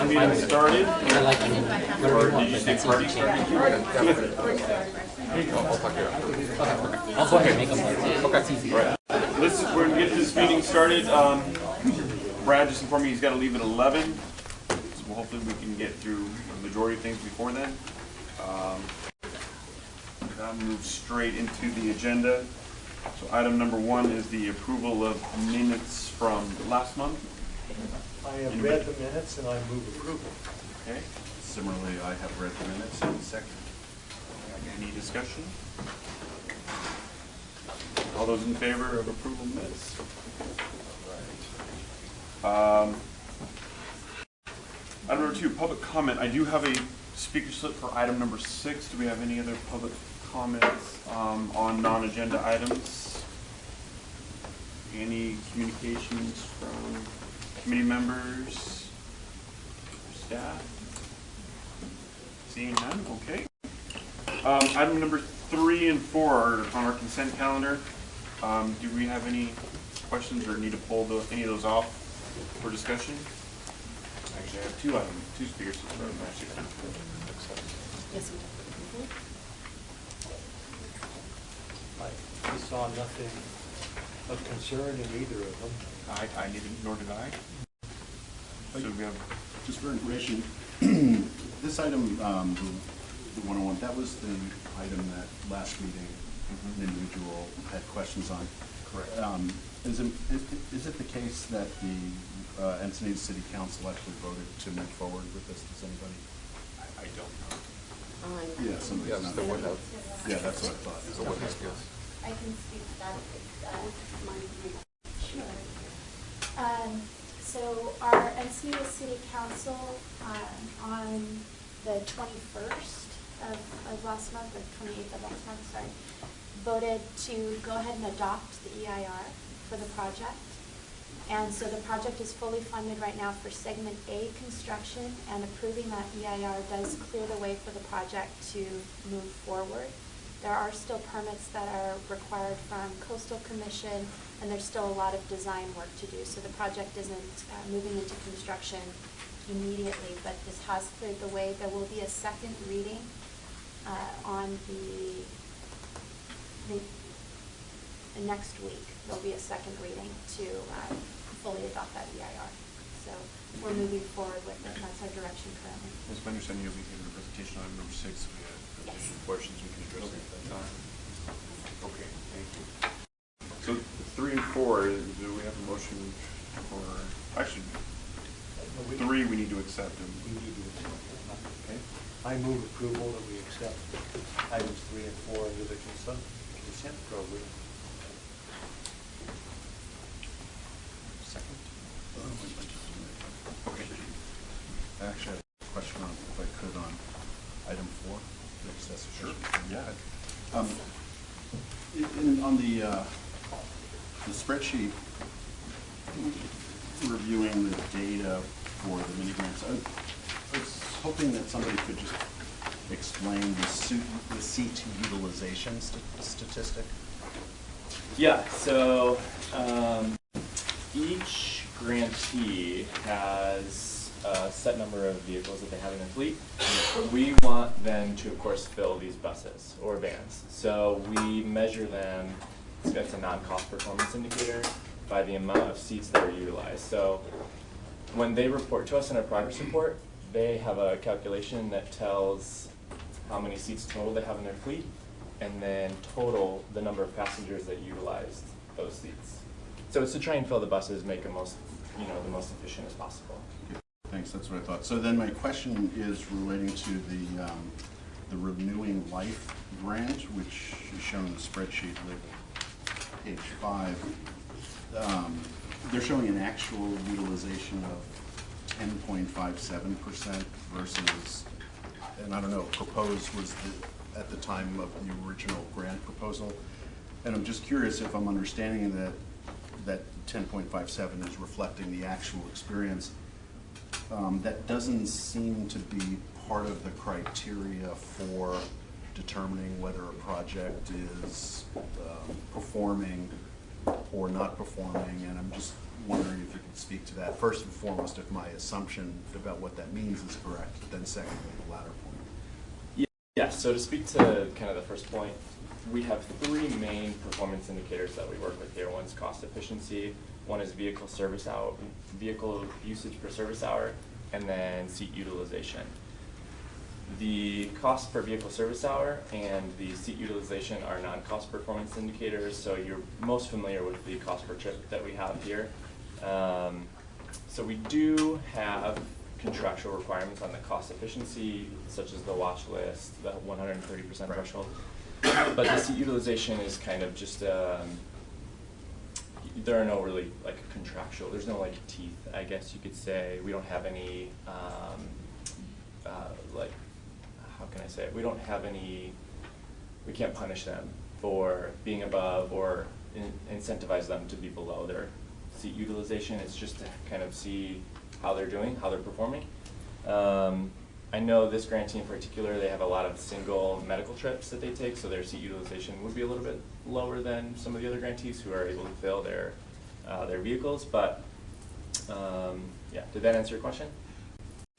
meeting started? I like you. Or did you say party started? I'll go ahead and make them. Okay. Right. We're going to get this meeting started. Brad just informed me he's got to leave at 11. So hopefully we can get through the majority of things before then. I'll move straight into the agenda. So item number 1 is the approval of minutes from last month. I have read the minutes and I move approval. Okay. Similarly, I have read the minutes and second. Any discussion? All those in favor of approval of minutes? Right. Item number 2, public comment. I do have a speaker slip for item number 6. Do we have any other public comments on non-agenda items? Any communications from committee members, staff? Seeing none, okay. Item number 3 and 4 are on our consent calendar. Do we have any questions or need to pull any of those off for discussion? Actually, I have two speakers. Yes, I saw nothing of concern in either of them. I didn't, nor did I. So we have just for information, this item, the 101, that was the item that last meeting an individual had questions on. correct. Is it the case that the Encinitas City Council actually voted to move forward with this? Does anybody? I don't know. Yeah, somebody's not. Yeah, that's what I thought. So what is yes? I can speak to that if my sure. So our Encinitas City Council on the 21st of last month, or 28th of last month, sorry, voted to go ahead and adopt the EIR for the project. And so the project is fully funded right now for Segment A construction, and approving that EIR does clear the way for the project to move forward. There are still permits that are required from Coastal Commission, and there's still a lot of design work to do. So the project isn't moving into construction immediately, but this has cleared the way. There will be a second reading on the next week. There'll be a second reading to fully adopt that EIR. So we're moving forward with it. That's our direction currently. As my understanding, you'll be giving a presentation on item number 6. We have Yes. questions we can address at that time. Okay, thank you. So 3 and 4, do we have a motion for? Actually, 3 we need to accept. We need to accept it. Okay. I move approval that we accept items 3 and 4 under the consent program. Second. Okay. I actually have a question on, if I could, on item 4. Sure. Yeah. On the spreadsheet, reviewing the data for the mini grants, I was hoping that somebody could just explain the CT utilization statistic. Yeah, so each grantee has a set number of vehicles that they have in their fleet. We want them to, of course, fill these buses or vans. So we measure them, it's a non-cost performance indicator, by the amount of seats that are utilized. So when they report to us in our progress report, they have a calculation that tells how many seats total they have in their fleet, and then total the number of passengers that utilized those seats. So it's to try and fill the buses, make them most, the most efficient as possible. Thanks, that's what I thought. So then my question is relating to the Renewing Life grant, which is shown in the spreadsheet labeled page 5. They're showing an actual utilization of 10.57% versus, and I don't know, proposed was at the time of the original grant proposal. And I'm just curious if I'm understanding that 10.57 is reflecting the actual experience. That doesn't seem to be part of the criteria for determining whether a project is performing or not performing, and I'm just wondering if you could speak to that. First and foremost, if my assumption about what that means is correct, but then secondly, the latter point. Yeah, so to speak to kind of the first point, we have three main performance indicators that we work with here. One's cost efficiency, one is vehicle usage per service hour, and then seat utilization. The cost per vehicle service hour and the seat utilization are non-cost performance indicators, so you're most familiar with the cost per trip that we have here. So we do have contractual requirements on the cost efficiency, such as the watch list, the 130% threshold. But the seat utilization is kind of just, there are no really like contractual, there's no like teeth, I guess you could say. We don't have any, like, how can I say it? We don't have any, we can't punish them for being above or incentivize them to be below their seat utilization. It's just to kind of see how they're doing, how they're performing. I know this grantee in particular, they have a lot of single medical trips that they take, so their seat utilization would be a little bit lower than some of the other grantees who are able to fill their vehicles. But yeah, did that answer your question?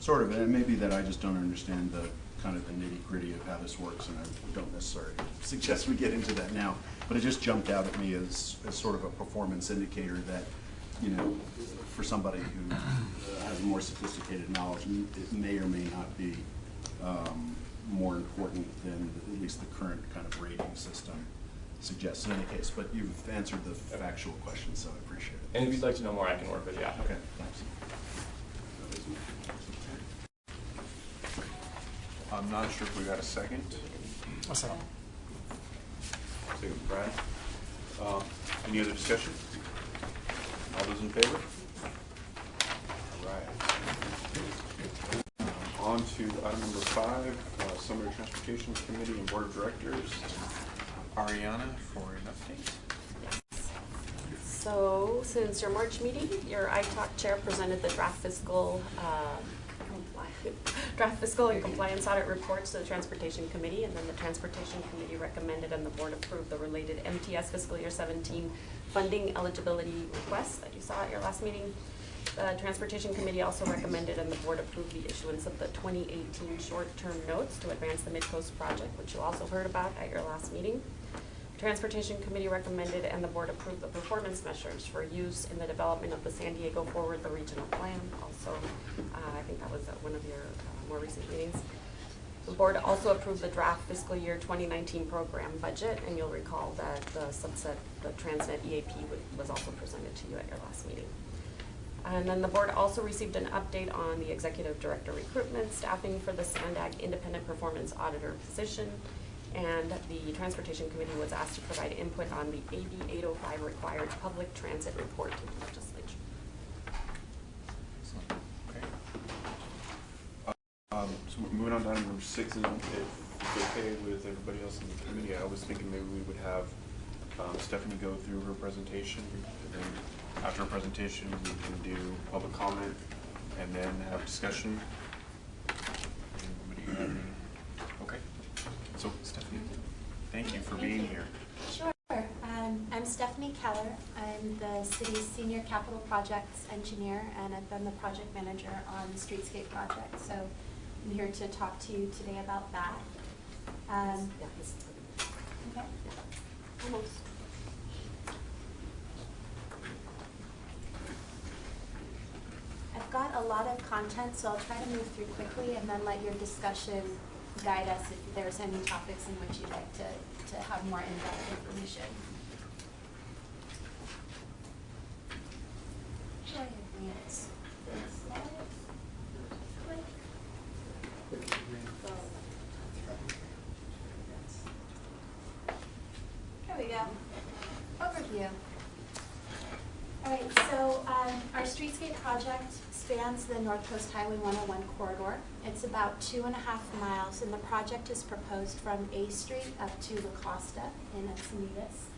Sort of, and it may be that I just don't understand the kind of the nitty-gritty of how this works, and I don't necessarily suggest we get into that now. But it just jumped out at me as sort of a performance indicator that, you know, for somebody who has more sophisticated knowledge, it may or may not be more important than at least the current kind of rating system suggests in any case. But you've answered the factual question, so I appreciate it. And if you'd like to know more, I can work with you after. Okay, thanks. I'm not sure if we got a second. What's up? Second, Brad. Any other discussion? All those in favor? All right. On to item number 5, Summary Transportation Committee and Board of Directors. Ariana for an update. So, since your March meeting, your ITALC chair presented the draft fiscal and compliance audit reports to the Transportation Committee, and then the Transportation Committee recommended and the board approved the related MTS fiscal year 17 funding eligibility requests that you saw at your last meeting. The Transportation Committee also recommended and the board approved the issuance of the 2018 short-term notes to advance the Midcoast project, which you also heard about at your last meeting. Transportation Committee recommended and the board approved the performance measures for use in the development of the San Diego Forward, the regional plan. Also, I think that was at one of your more recent meetings. The board also approved the draft fiscal year 2019 program budget, and you'll recall that the Transnet EAP was also presented to you at your last meeting. And then the board also received an update on the executive director recruitment, staffing for the SANDAG independent performance auditor position. And the Transportation Committee was asked to provide input on the AB 805 required public transit report to the legislature. Okay. So moving on to item number 6, and if it's okay with everybody else in the committee, I was thinking maybe we would have Stephanie go through her presentation, and then after her presentation we can do public comment and then have discussion. Anybody have any? Okay. So Stephanie, thank you for being here. Sure. I'm Stephanie Keller. I'm the city's senior capital projects engineer, and I've been the project manager on the Streetscape project. So I'm here to talk to you today about that. Okay. Almost. I've got a lot of content, so I'll try to move through quickly and then let your discussion guide us if there's any topics in which you'd like to have more in-depth information. Try and advance the slides. Click. There we go. Overview. All right, so our Streetscape project spans the North Coast Highway 101 corridor. It's about 2.5 miles, and the project is proposed from A Street up to La Costa in Encinitas.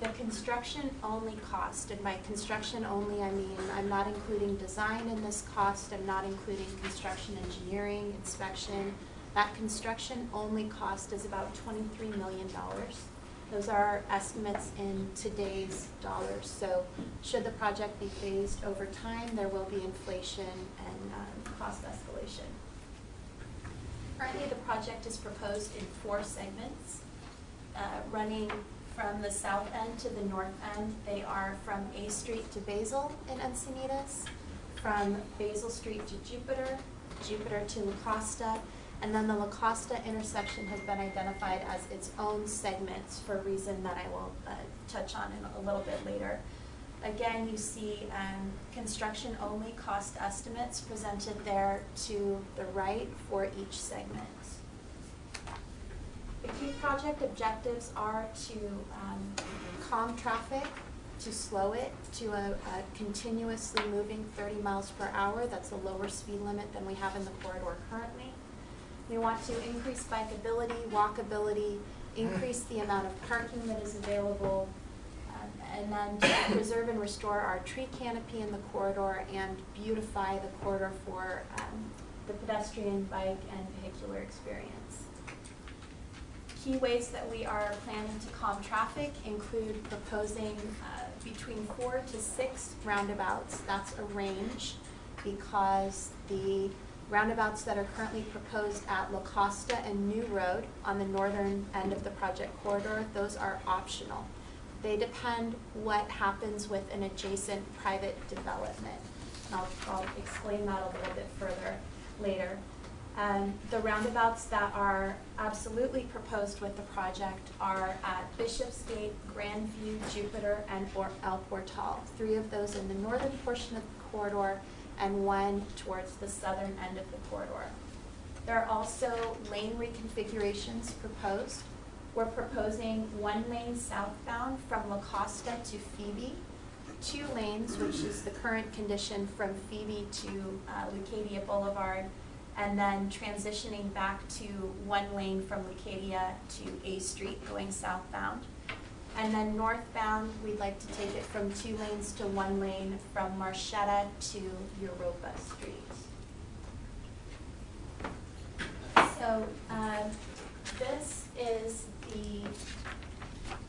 The construction only cost, and by construction only I mean I'm not including design in this cost, I'm not including construction engineering, inspection. That construction only cost is about $23 million. Those are estimates in today's dollars. So should the project be phased over time, there will be inflation and cost escalation. Currently, the project is proposed in 4 segments, running from the south end to the north end. They are from A Street to Basil in Encinitas, from Basil Street to Jupiter, Jupiter to La Costa, and then the La Costa intersection has been identified as its own segments for a reason that I will touch on in a little bit later. Again, you see construction-only cost estimates presented there to the right for each segment. The key project objectives are to calm traffic, to slow it to a continuously moving 30 miles per hour. That's a lower speed limit than we have in the corridor currently. We want to increase bikeability, walkability, increase the amount of parking that is available, and then to preserve and restore our tree canopy in the corridor and beautify the corridor for the pedestrian, bike, and vehicular experience. Key ways that we are planning to calm traffic include proposing between 4 to 6 roundabouts. That's a range because the roundabouts that are currently proposed at La Costa and New Road on the northern end of the project corridor, those are optional. They depend what happens with an adjacent private development. And I'll explain that a little bit further later. The roundabouts that are absolutely proposed with the project are at Bishopsgate, Grandview, Jupiter, and El Portal. 3 of those in the northern portion of the corridor and 1 towards the southern end of the corridor. There are also lane reconfigurations proposed. We're proposing 1 lane southbound from La Costa to Phoebe, 2 lanes, which is the current condition from Phoebe to Leucadia Boulevard, and then transitioning back to 1 lane from Leucadia to A Street going southbound. And then northbound, we'd like to take it from 2 lanes to 1 lane from Marchetta to Europa Street. So this is the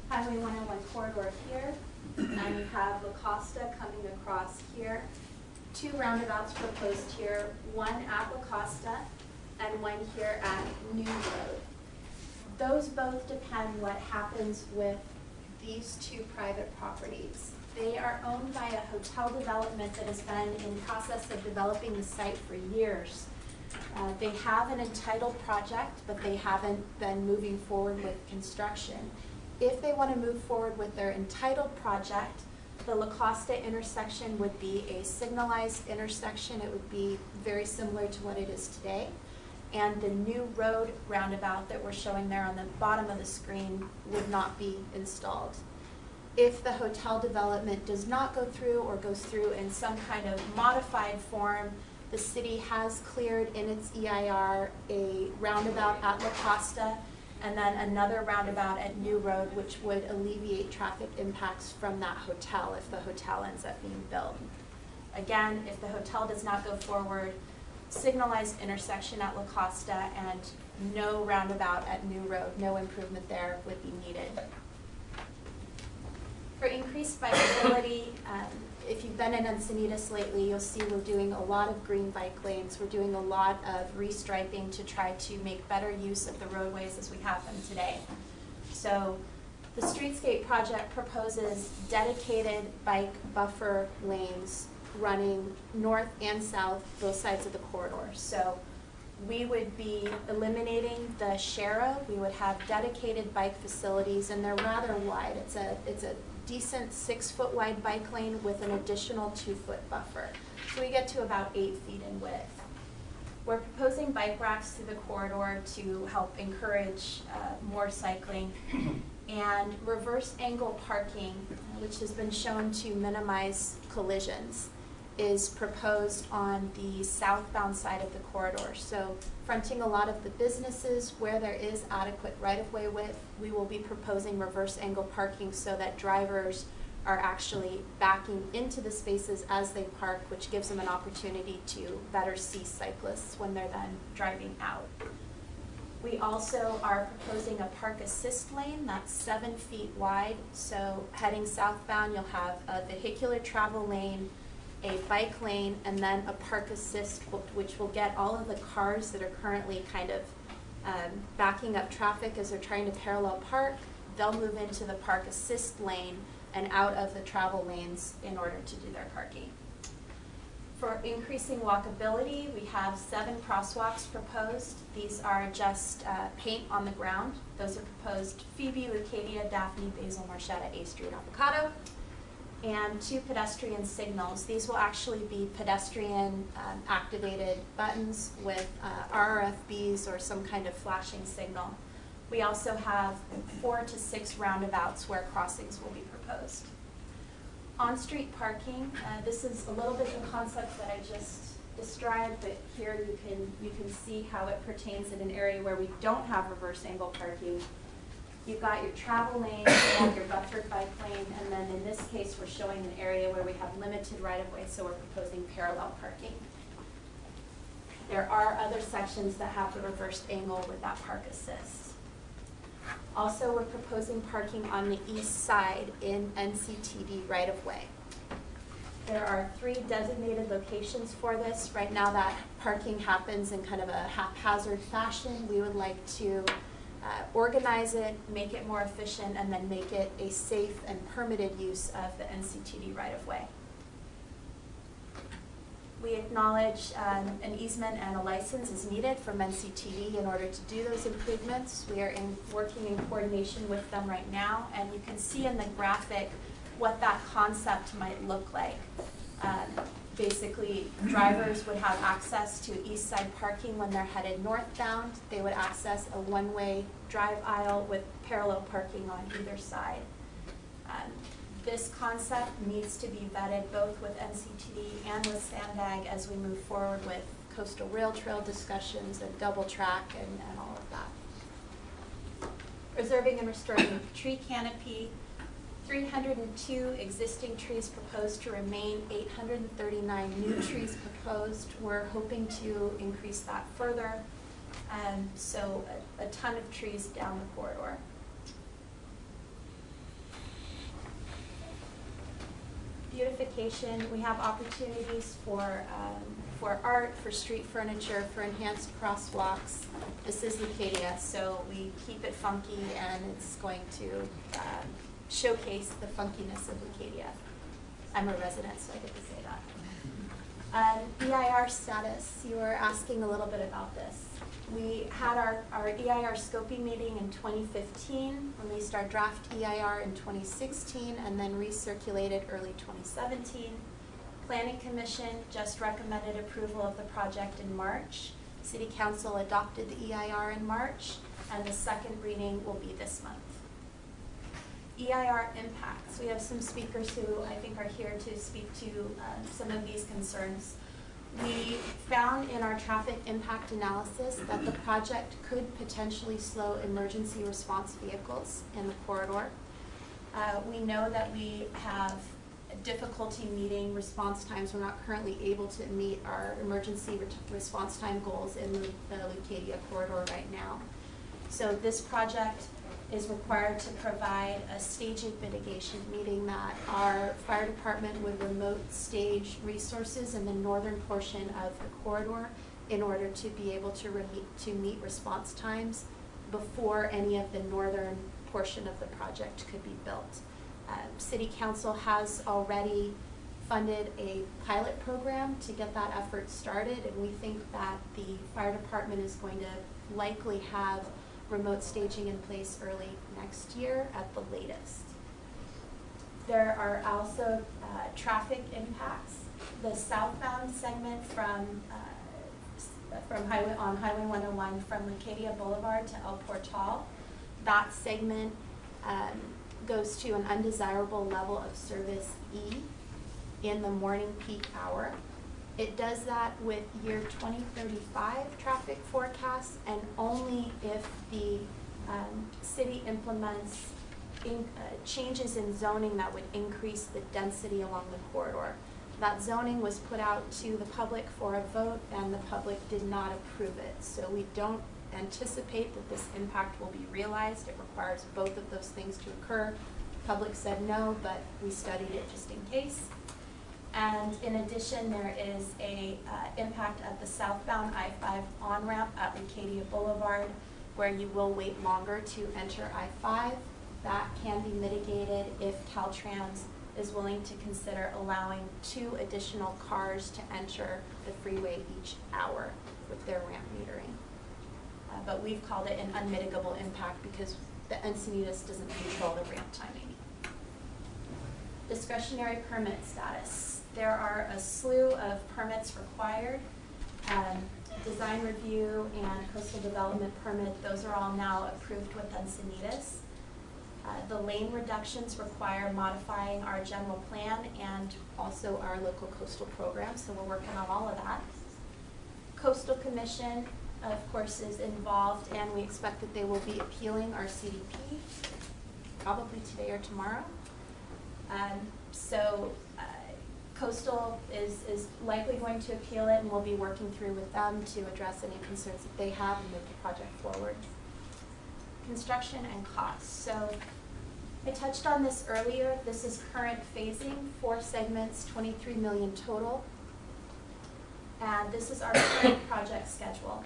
Highway 101 corridor here, and you have La Costa coming across here. 2 roundabouts proposed here, 1 at La Costa and 1 here at New Road. Those both depend what happens with these 2 private properties. They are owned by a hotel development that has been in process of developing the site for years. They have an entitled project, but they haven't been moving forward with construction. If they want to move forward with their entitled project, the La Costa intersection would be a signalized intersection. It would be very similar to what it is today. And the New Road roundabout that we're showing there on the bottom of the screen would not be installed. If the hotel development does not go through or goes through in some kind of modified form, the city has cleared in its EIR a roundabout at La Costa and then another roundabout at New Road, which would alleviate traffic impacts from that hotel if the hotel ends up being built. Again, if the hotel does not go forward, signalized intersection at La Costa and no roundabout at New Road, no improvement there would be needed. For increased bikeability, if you've been in Encinitas lately, you'll see we're doing a lot of green bike lanes. We're doing a lot of restriping to try to make better use of the roadways as we have them today. So the Streetscape project proposes dedicated bike buffer lanes running north and south, both sides of the corridor. So we would be eliminating the Shara. We would have dedicated bike facilities, and they're rather wide. It's a decent 6-foot wide bike lane with an additional 2-foot buffer. So we get to about 8 feet in width. We're proposing bike racks through the corridor to help encourage more cycling, and reverse angle parking, which has been shown to minimize collisions, is proposed on the southbound side of the corridor. So fronting a lot of the businesses where there is adequate right-of-way width, we will be proposing reverse angle parking so that drivers are actually backing into the spaces as they park, which gives them an opportunity to better see cyclists when they're then driving out. We also are proposing a park assist lane that's 7 feet wide. So heading southbound, you'll have a vehicular travel lane, a bike lane, and then a park assist, which will get all of the cars that are currently kind of backing up traffic as they're trying to parallel park. They'll move into the park assist lane and out of the travel lanes in order to do their parking. For increasing walkability, we have 7 crosswalks proposed. These are just paint on the ground. Those are proposed Phoebe, Leucadia, Daphne, Basil, Marchetta, A Street, Avocado, and 2 pedestrian signals. These will actually be pedestrian activated buttons with RRFBs or some kind of flashing signal. We also have 4 to 6 roundabouts where crossings will be proposed. On-street parking, this is a little bit the concept that I just described, but here you can see how it pertains in an area where we don't have reverse angle parking. You've got your travel lane, you have your buffered bike lane, and then in this case we're showing an area where we have limited right-of-way, so we're proposing parallel parking. There are other sections that have the reversed angle with that park assist. Also, we're proposing parking on the east side in NCTD right-of-way. There are 3 designated locations for this. Right now that parking happens in kind of a haphazard fashion. We would like to organize it, make it more efficient, and then make it a safe and permitted use of the NCTD right-of-way. We acknowledge an easement and a license is needed from NCTD in order to do those improvements. We are working in coordination with them right now, and you can see in the graphic what that concept might look like. Basically, drivers would have access to east side parking when they're headed northbound. They would access a one-way drive aisle with parallel parking on either side. This concept needs to be vetted both with NCTD and with Sandag as we move forward with coastal rail trail discussions and double track and all of that. Preserving and restoring tree canopy. 302 existing trees proposed to remain, 839 new trees proposed. We're hoping to increase that further. So a ton of trees down the corridor. Beautification, we have opportunities for art, for street furniture, for enhanced crosswalks. This is Leucadia, so we keep it funky and it's going to showcase the funkiness of Leucadia. I'm a resident, so I get to say that. EIR status, you were asking a little bit about this. We had our EIR scoping meeting in 2015, released our draft EIR in 2016, and then recirculated early 2017. Planning Commission just recommended approval of the project in March. City Council adopted the EIR in March, and the second reading will be this month. EIR impacts. We have some speakers who I think are here to speak to some of these concerns. We found in our traffic impact analysis that the project could potentially slow emergency response vehicles in the corridor. We know that we have difficulty meeting response times. We're not currently able to meet our emergency response time goals in the Leucadia corridor right now. So this project is required to provide a staging mitigation, meaning that our fire department would remote stage resources in the northern portion of the corridor in order to be able to meet response times before any of the northern portion of the project could be built. City Council has already funded a pilot program to get that effort started, and we think that the fire department is going to likely have remote staging in place early next year at the latest. There are also traffic impacts. The southbound segment on Highway 101 from Leucadia Boulevard to El Portal, that segment goes to an undesirable level of service E in the morning peak hour. It does that with year 2035 traffic forecasts, and only if the city implements changes in zoning that would increase the density along the corridor. That zoning was put out to the public for a vote, and the public did not approve it. So we don't anticipate that this impact will be realized. It requires both of those things to occur. Public said no, but we studied it just in case. And in addition, there is a impact at the southbound I-5 on-ramp at Leucadia Boulevard, where you will wait longer to enter I-5. That can be mitigated if Caltrans is willing to consider allowing 2 additional cars to enter the freeway each hour with their ramp metering. But we've called it an unmitigable impact because the Encinitas doesn't control the ramp timing. Discretionary permit status. There are a slew of permits required. Design review and coastal development permit, those are all now approved with Encinitas. The lane reductions require modifying our general plan and also our local coastal program, so we're working on all of that. Coastal Commission, of course, is involved, and we expect that they will be appealing our CDP probably today or tomorrow. Coastal is likely going to appeal it, and we'll be working through with them to address any concerns that they have and move the project forward. Construction and costs. So I touched on this earlier. This is current phasing, 4 segments, 23 million total. And this is our current project schedule.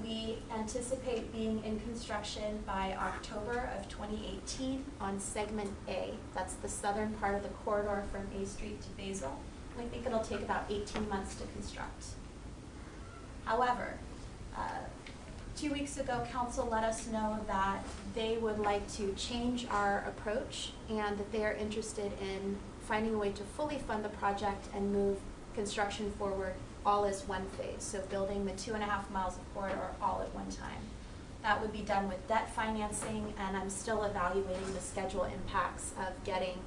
We anticipate being in construction by October of 2018 on segment A. That's the southern part of the corridor from A Street to Basil. We think it'll take about 18 months to construct. However, 2 weeks ago, Council let us know that they would like to change our approach and that they are interested in finding a way to fully fund the project and move construction forward all as one phase, so building the 2.5 miles of corridor all at one time. That would be done with debt financing, and I'm still evaluating the schedule impacts of getting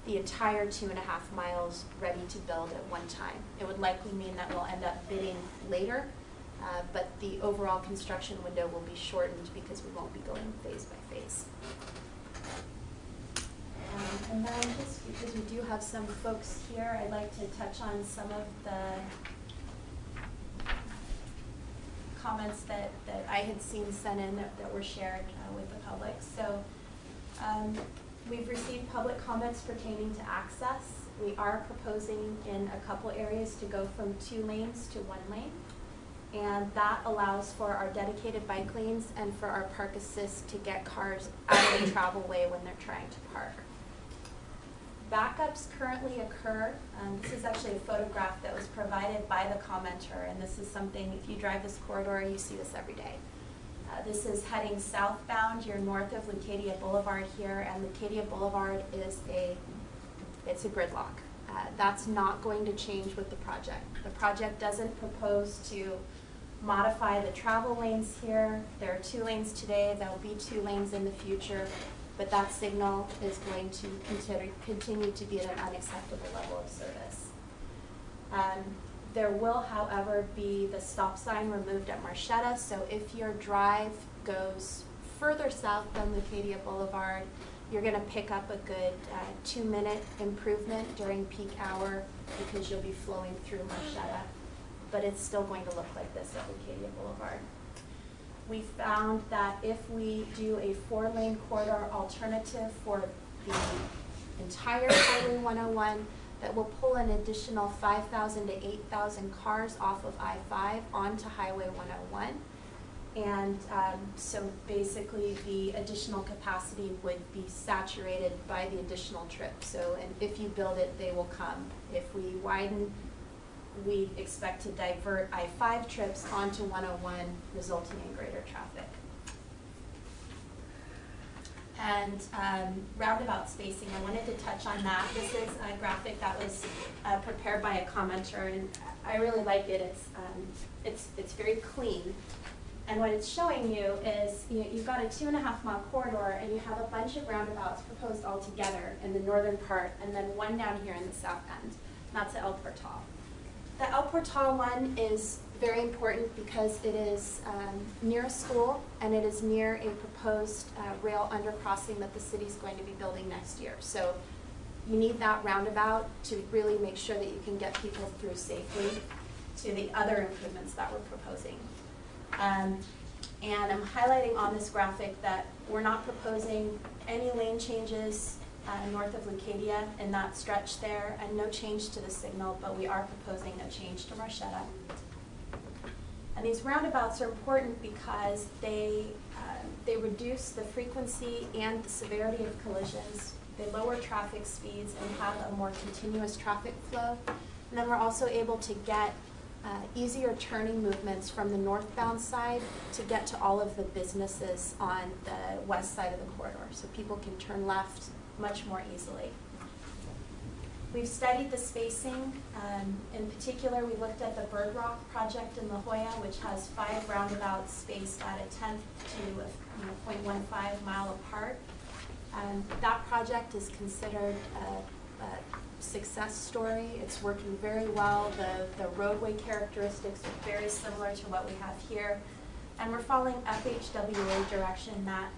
the entire 2.5 miles ready to build at one time. It would likely mean that we'll end up bidding later, but the overall construction window will be shortened because we won't be going phase by phase. And then just because we do have some folks here, I'd like to touch on some of the comments that I had seen sent in that were shared with the public. So we've received public comments pertaining to access. We are proposing in a couple areas to go from 2 lanes to 1 lane. And that allows for our dedicated bike lanes and for our park assist to get cars out of the travel way when they're trying to park. Backups currently occur. This is actually a photograph that was provided by the commenter, and this is something, if you drive this corridor, you see this every day. This is heading southbound. You're north of Leucadia Boulevard here, and Leucadia Boulevard is it's a gridlock. That's not going to change with the project. The project doesn't propose to modify the travel lanes here. There are 2 lanes today. There will be 2 lanes in the future. But that signal is going to continue to be at an unacceptable level of service. There will, however, be the stop sign removed at Marchetta, so if your drive goes further south than Leucadia Boulevard, you're going to pick up a good 2-minute improvement during peak hour because you'll be flowing through Marchetta, but it's still going to look like this at Leucadia Boulevard. We found that if we do a 4-lane corridor alternative for the entire Highway 101, that will pull an additional 5,000 to 8,000 cars off of I-5 onto Highway 101. And so basically the additional capacity would be saturated by the additional trips. So, and if you build it, they will come. If we widen, we expect to divert I-5 trips onto 101, resulting in greater traffic. And roundabout spacing, I wanted to touch on that. This is a graphic that was prepared by a commenter, and I really like it. It's very clean. And what it's showing you is you've got a 2.5 mile corridor, and you have a bunch of roundabouts proposed all together in the northern part, and then one down here in the south end. That's the El Portal. The El Portal one is very important because it is near a school, and it is near a proposed rail undercrossing that the city is going to be building next year. So you need that roundabout to really make sure that you can get people through safely to the other improvements that we're proposing. And I'm highlighting on this graphic that we're not proposing any lane changes north of Leucadia in that stretch there, and no change to the signal, but we are proposing a change to Marchetta. And these roundabouts are important because they reduce the frequency and the severity of collisions. They lower traffic speeds and have a more continuous traffic flow. And then we're also able to get easier turning movements from the northbound side to get to all of the businesses on the west side of the corridor, so people can turn left much more easily. We've studied the spacing. In particular, we looked at the Bird Rock project in La Jolla, which has 5 roundabouts spaced at 1/10 to 0.15 mile apart. That project is considered a success story. It's working very well. The roadway characteristics are very similar to what we have here. And we're following FHWA direction that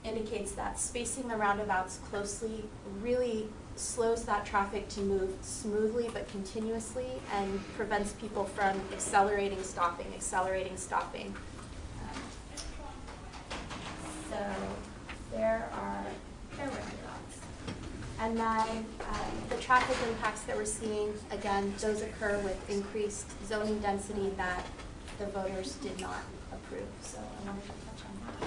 indicates that spacing the roundabouts closely really slows that traffic to move smoothly but continuously and prevents people from accelerating, stopping. So there are roundabouts. And then the traffic impacts that we're seeing, again, those occur with increased zoning density that the voters did not approve. So I wanted to touch on that.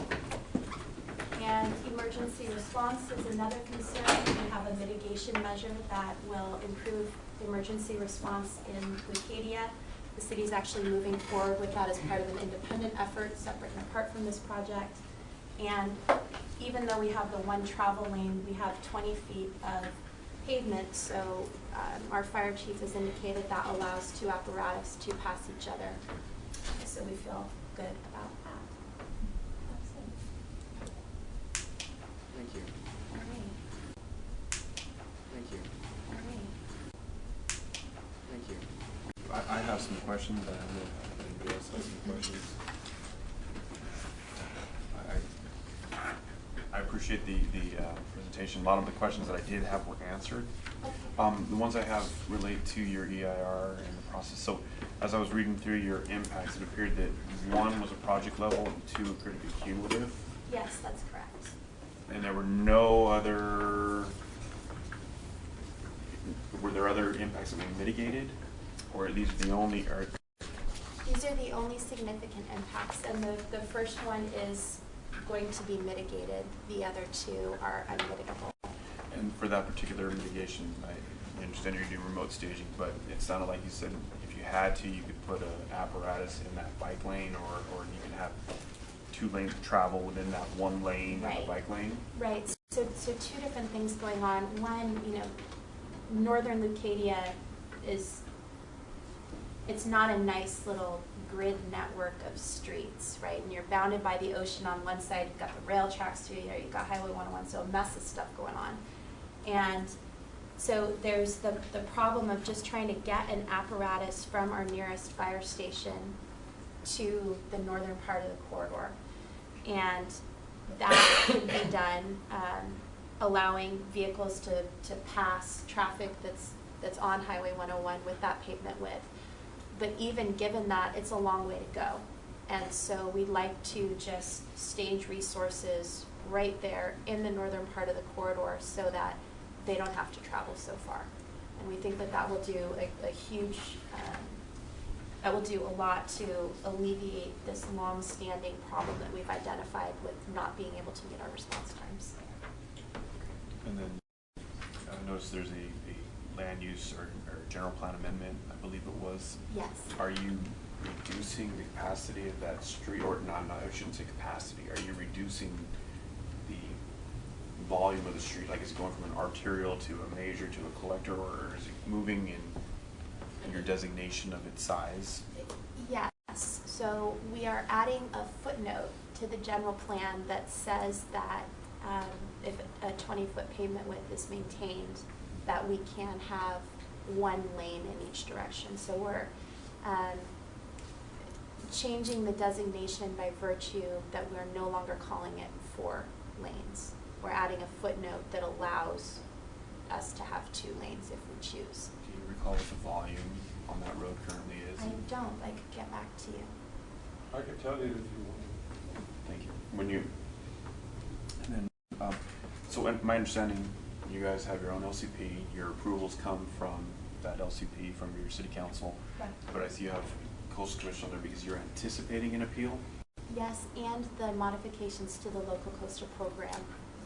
And emergency response is another concern. We have a mitigation measure that will improve emergency response in Leucadia. The city is actually moving forward with that as part of an independent effort, separate and apart from this project. And even though we have the one travel lane, we have 20 feet of pavement, so our fire chief has indicated that allows 2 apparatus to pass each other. So we feel good about that. That's it. Thank you. All right. Thank you. All right. Thank you. I have some questions. I don't know if anybody else has some questions. I appreciate the presentation. A lot of the questions that I did have were answered. The ones I have relate to your EIR and the process. So as I was reading through your impacts, it appeared that 1 was a project level and 2 appeared to be cumulative. Yes, that's correct. And there were no other, were there other impacts that we mitigated? Or are these the only, These are the only significant impacts, and the first one is going to be mitigated. The other 2 are unmitigable. and for that particular mitigation, I understand you're doing remote staging, but it sounded like you said if you had to, you could put an apparatus in that bike lane, or you can have 2 lanes of travel within that 1 lane of the bike lane. Right. So 2 different things going on. One, northern Leucadia it's not a nice little grid network of streets, right? And you're bounded by the ocean on one side, you've got the rail tracks through there, you've got Highway 101, so a mess of stuff going on. And so there's the problem of just trying to get an apparatus from our nearest fire station to the northern part of the corridor. And that can be done allowing vehicles to pass traffic that's on Highway 101 with that pavement width. But even given that, it's a long way to go. And so we'd like to just stage resources right there in the northern part of the corridor so that they don't have to travel so far. And we think that that will do a huge, that will do a lot to alleviate this long-standing problem that we've identified with not being able to meet our response times. And then I noticed there's a land use or general plan amendment, I believe it was. Yes. Are you reducing the capacity of that street, or not, I shouldn't say capacity, are you reducing the volume of the street? Like, is it going from an arterial to a major to a collector, or is it moving in your designation of its size? Yes. So we are adding a footnote to the general plan that says that if a 20-foot pavement width is maintained, that we can have 1 lane in each direction. So we're changing the designation by virtue that we're no longer calling it 4 lanes. We're adding a footnote that allows us to have 2 lanes if we choose. Do you recall what the volume on that road currently is? I don't. I could get back to you. I can tell you if you want. Thank you. And then, so my understanding, you guys have your own LCP, your approvals come from that LCP, from your city council. Correct. But I see you have coastal commission on there because you're anticipating an appeal? Yes, and the modifications to the local coastal program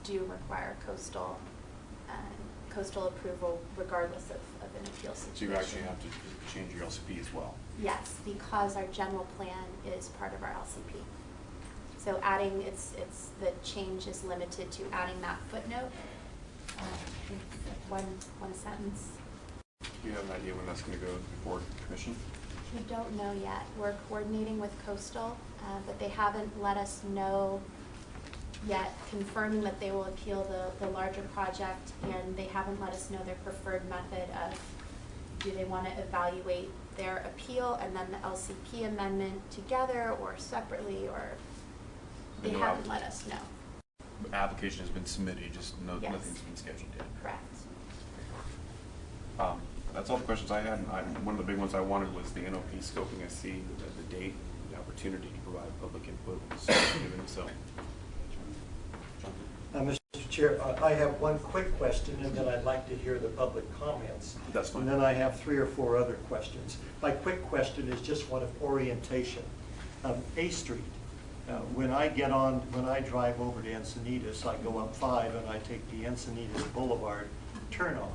do require coastal approval regardless of an appeal So situation. you actually have to change your LCP as well? Yes, because our general plan is part of our LCP. So adding, the change is limited to adding that footnote, one sentence. Do you have an idea when that's going to go before commission? We don't know yet. We're coordinating with Coastal, but they haven't let us know yet, confirming that they will appeal the larger project, and they haven't let us know their preferred method of, do they want to evaluate their appeal and then the LCP amendment together or separately, or they No haven't let us know. Application has been submitted, just Yes. nothing's been scheduled yet. Correct. That's all the questions I had. One of the big ones I wanted was the NOP scoping. I see the date, the opportunity to provide public input was given, so. Mr. Chair, I have one quick question, and then I'd like to hear the public comments. That's fine. And then I have 3 or 4 other questions. My quick question is just one of orientation. A Street, when I drive over to Encinitas, I go up 5 and I take the Encinitas Boulevard turnoff.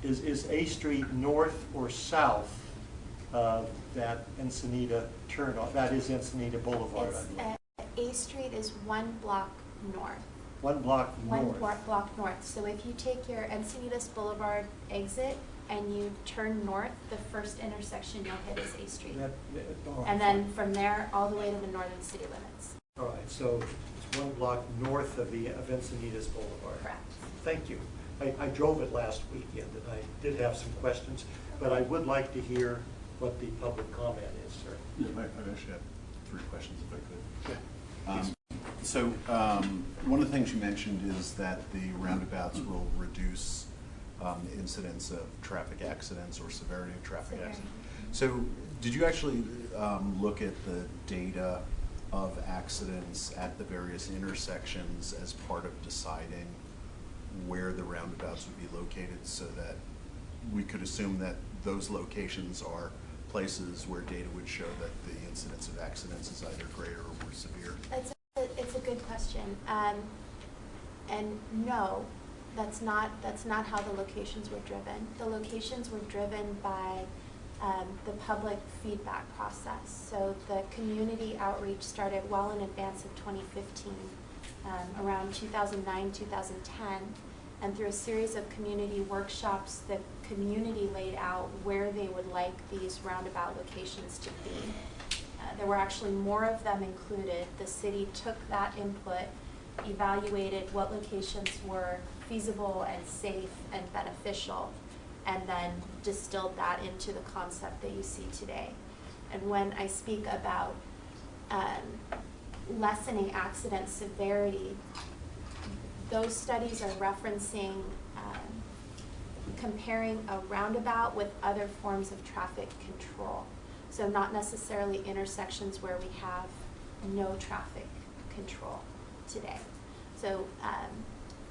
Is A Street north or south of that Encinita turnoff? That is Encinita Boulevard, I believe. A Street is 1 block north. 1 block north. One block north. So if you take your Encinitas Boulevard exit and you turn north, the first intersection you'll hit is A Street. All right, And then fine. from there, all the way to the northern city limits. All right, so it's 1 block north of Encinitas Boulevard. Correct. Thank you. I drove it last weekend, and I did have some questions, but I would like to hear what the public comment is, sir. Yeah, I actually have 3 questions if I could. Please. So one of the things you mentioned is that the roundabouts will reduce the incidence of traffic accidents or severity of traffic Severity. accidents. So did you actually look at the data of accidents at the various intersections as part of deciding where the roundabouts would be located, so that we could assume that those locations are places where data would show that the incidence of accidents is either greater or more severe? It's a good question. And no, that's not how the locations were driven. The locations were driven by the public feedback process. So the community outreach started well in advance of 2015, around 2009, 2010. And through a series of community workshops, the community laid out where they would like these roundabout locations to be. There were actually more of them included. The city took that input, evaluated what locations were feasible and safe and beneficial, and then distilled that into the concept that you see today. And when I speak about lessening accident severity, those studies are referencing comparing a roundabout with other forms of traffic control. So not necessarily intersections where we have no traffic control today. So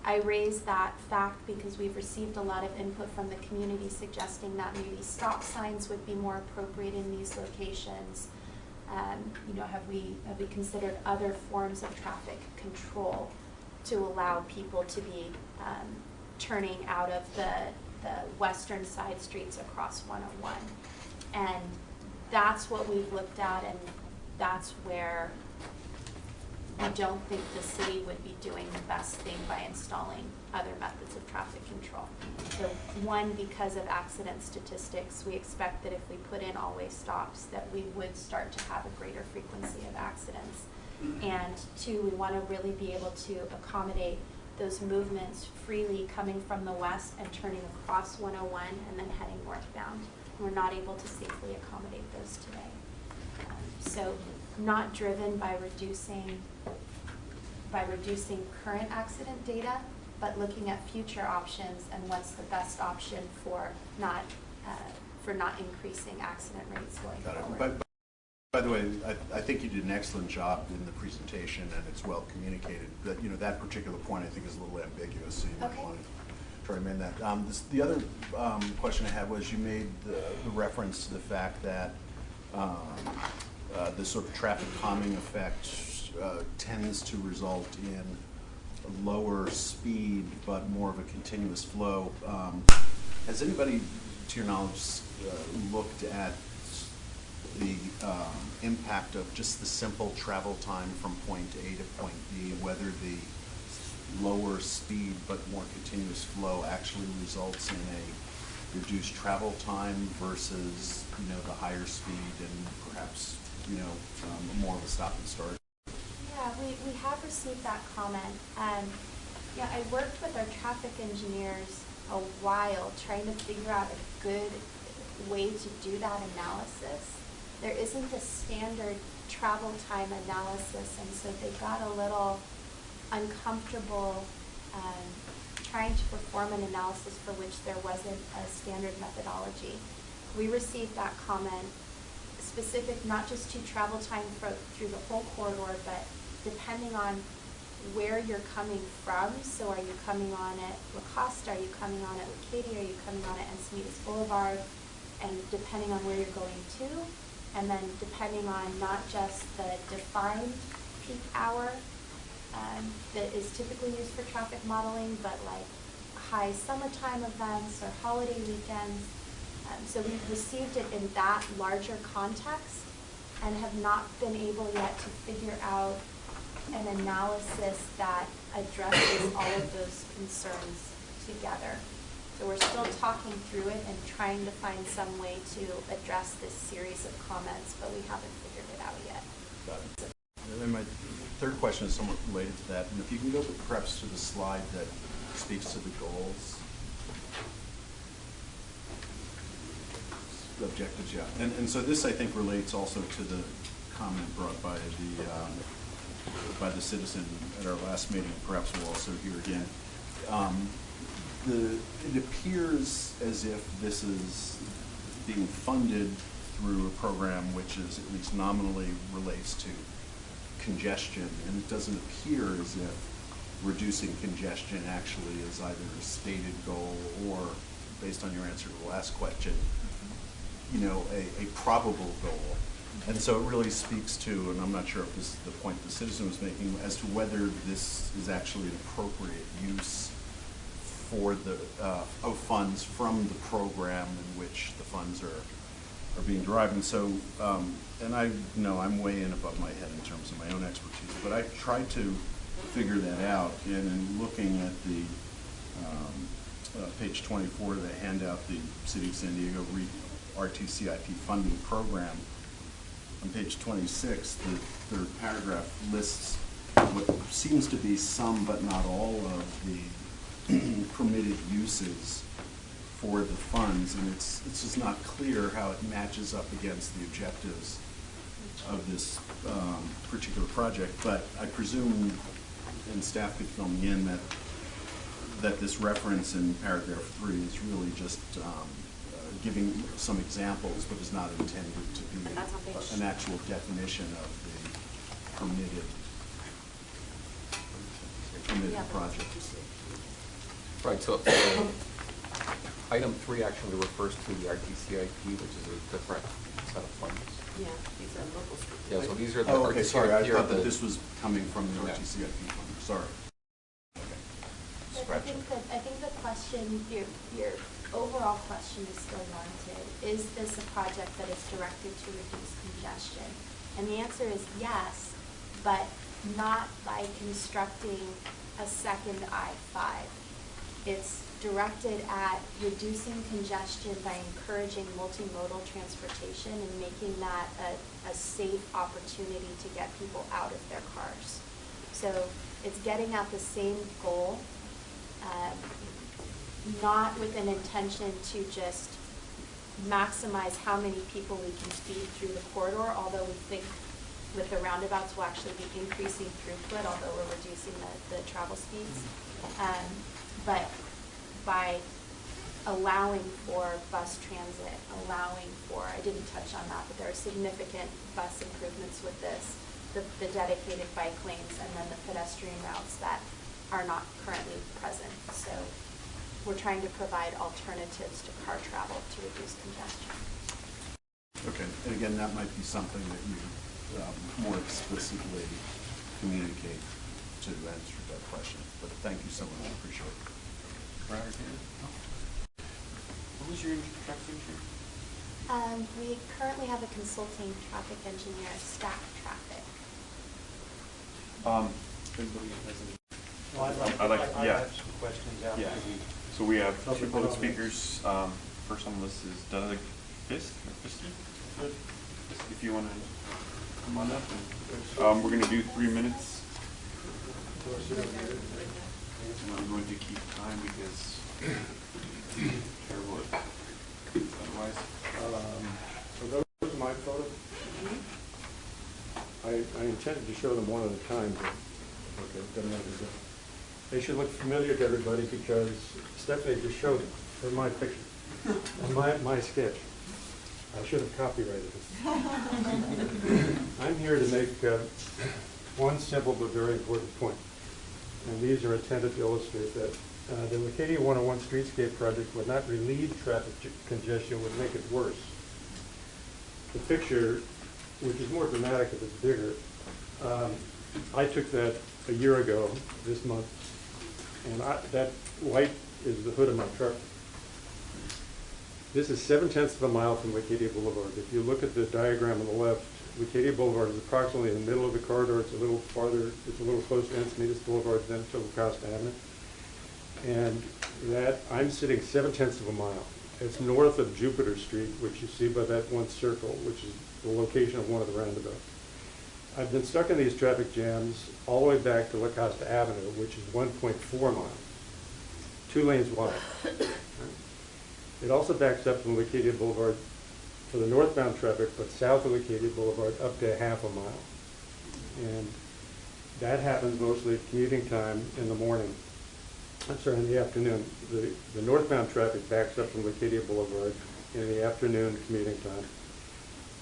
I raise that fact because we've received a lot of input from the community suggesting that maybe stop signs would be more appropriate in these locations. Have we considered other forms of traffic control to allow people to be turning out of the western side streets across 101? And that's what we've looked at, and that's where we don't think the city would be doing the best thing by installing other methods of traffic control. So one, because of accident statistics, we expect that if we put in always stops, that we would start to have a greater frequency of accidents. And 2, we want to really be able to accommodate those movements freely coming from the west and turning across 101 and then heading northbound. We're not able to safely accommodate those today. So not driven by reducing current accident data, but looking at future options and what's the best option for not increasing accident rates going Got it. forward. By the way, I think you did an excellent job in the presentation, and it's well communicated. But that particular point I think is a little ambiguous, so you might want to try to amend that. The other question I had was you made the reference to the fact that the sort of traffic calming effect tends to result in a lower speed but more of a continuous flow. Has anybody, to your knowledge, looked at the impact of just the simple travel time from point A to point B, whether the lower speed but more continuous flow actually results in a reduced travel time versus the higher speed and perhaps more of a stop and start? Yeah, we have received that comment. Yeah, I worked with our traffic engineers a while trying to figure out a good way to do that analysis. There isn't a standard travel time analysis, and so they got a little uncomfortable trying to perform an analysis for which there wasn't a standard methodology. We received that comment specific not just to travel time through the whole corridor, but depending on where you're coming from. So are you coming on at La Costa, are you coming on at Leucadia, are you coming on at Encinitas Boulevard, and depending on where you're going to, and then depending on not just the defined peak hour that is typically used for traffic modeling, but like high summertime events or holiday weekends. So we've received it in that larger context and have not been able yet to figure out an analysis that addresses all of those concerns together. So we're still talking through it and trying to find some way to address this series of comments, but we haven't figured it out yet. Got it. And then my third question is somewhat related to that. And if you can go perhaps to the slide that speaks to the goals. The objectives, yeah. And so this, I think, relates also to the comment brought by the citizen at our last meeting. Perhaps we'll also hear again. It appears as if this is being funded through a program which is at least nominally relates to congestion, and it doesn't appear as if reducing congestion actually is either a stated goal or, based on your answer to the last question, a probable goal. And so it really speaks to, and I'm not sure if this is the point the citizen was making, as to whether this is actually an appropriate use for the of funds from the program in which the funds are being derived. And so, and I know I'm way in above my head in terms of my own expertise, but I tried to figure that out. And in looking at the page 24 of the handout, the City of San Diego RTCIP funding program, on page 26, the third paragraph lists what seems to be some but not all of the permitted uses for the funds, and it's just not clear how it matches up against the objectives of this particular project. But I presume, and staff could fill me in, that this reference in paragraph 3 is really just giving some examples, but is not intended to be an actual definition of the permitted project. Right, so item 3 actually refers to the RTCIP, which is a different set of funds. Yeah, these are local streets. Yeah, so these are the Oh, okay, sorry, I RTCIP thought that this was coming from the RTCIP fund, sorry. But I think the question, your overall question is still warranted. Is this a project that is directed to reduce congestion? And the answer is yes, but not by constructing a second I-5. It's directed at reducing congestion by encouraging multimodal transportation and making that a safe opportunity to get people out of their cars. So it's getting at the same goal, not with an intention to just maximize how many people we can feed through the corridor, although we think with the roundabouts will actually be increasing throughput, although we're reducing the travel speeds. But by allowing for bus transit, allowing for, I didn't touch on that, but there are significant bus improvements with this, the dedicated bike lanes, and then the pedestrian routes that are not currently present. So we're trying to provide alternatives to car travel to reduce congestion. Okay, and again, that might be something that you more explicitly communicate to answer that question. But thank you so much, I appreciate it. Robert, what was your traffic engineer? We currently have a consulting traffic engineer, staff traffic. Anybody has any? Well, I have some questions after Yeah. we. So we have Public two public comments. speakers. First on the list is Doug Fisk, or Fisky? If you want to come on up. And, we're going to do 3 minutes. And I'm going to keep time because terrible otherwise. So those are my photos. I intended to show them one at a time, but okay, doesn't matter. They should look familiar to everybody because Stephanie just showed them. They're my picture and my sketch. I should have copyrighted it. I'm here to make one simple but very important point. And these are intended to illustrate that the Leucadia 101 Streetscape project would not relieve traffic congestion, would make it worse. The picture, which is more dramatic if it's bigger, I took that a year ago this month, and that white is the hood of my truck. This is 7/10 of a mile from Leucadia Boulevard. If you look at the diagram on the left, Leucadia Boulevard is approximately in the middle of the corridor. It's a little farther, it's a little close to Encinitas Boulevard, then to La Costa Avenue. And that, I'm sitting 7/10 of a mile. It's north of Jupiter Street, which you see by that one circle, which is the location of one of the roundabouts. I've been stuck in these traffic jams all the way back to La Costa Avenue, which is 1.4 miles, 2 lanes wide. It also backs up from Leucadia Boulevard for the northbound traffic, but south of Leucadia Boulevard up to half a mile. And that happens mostly at commuting time in the morning. I'm sorry, in the afternoon. The northbound traffic backs up from Leucadia Boulevard in the afternoon commuting time.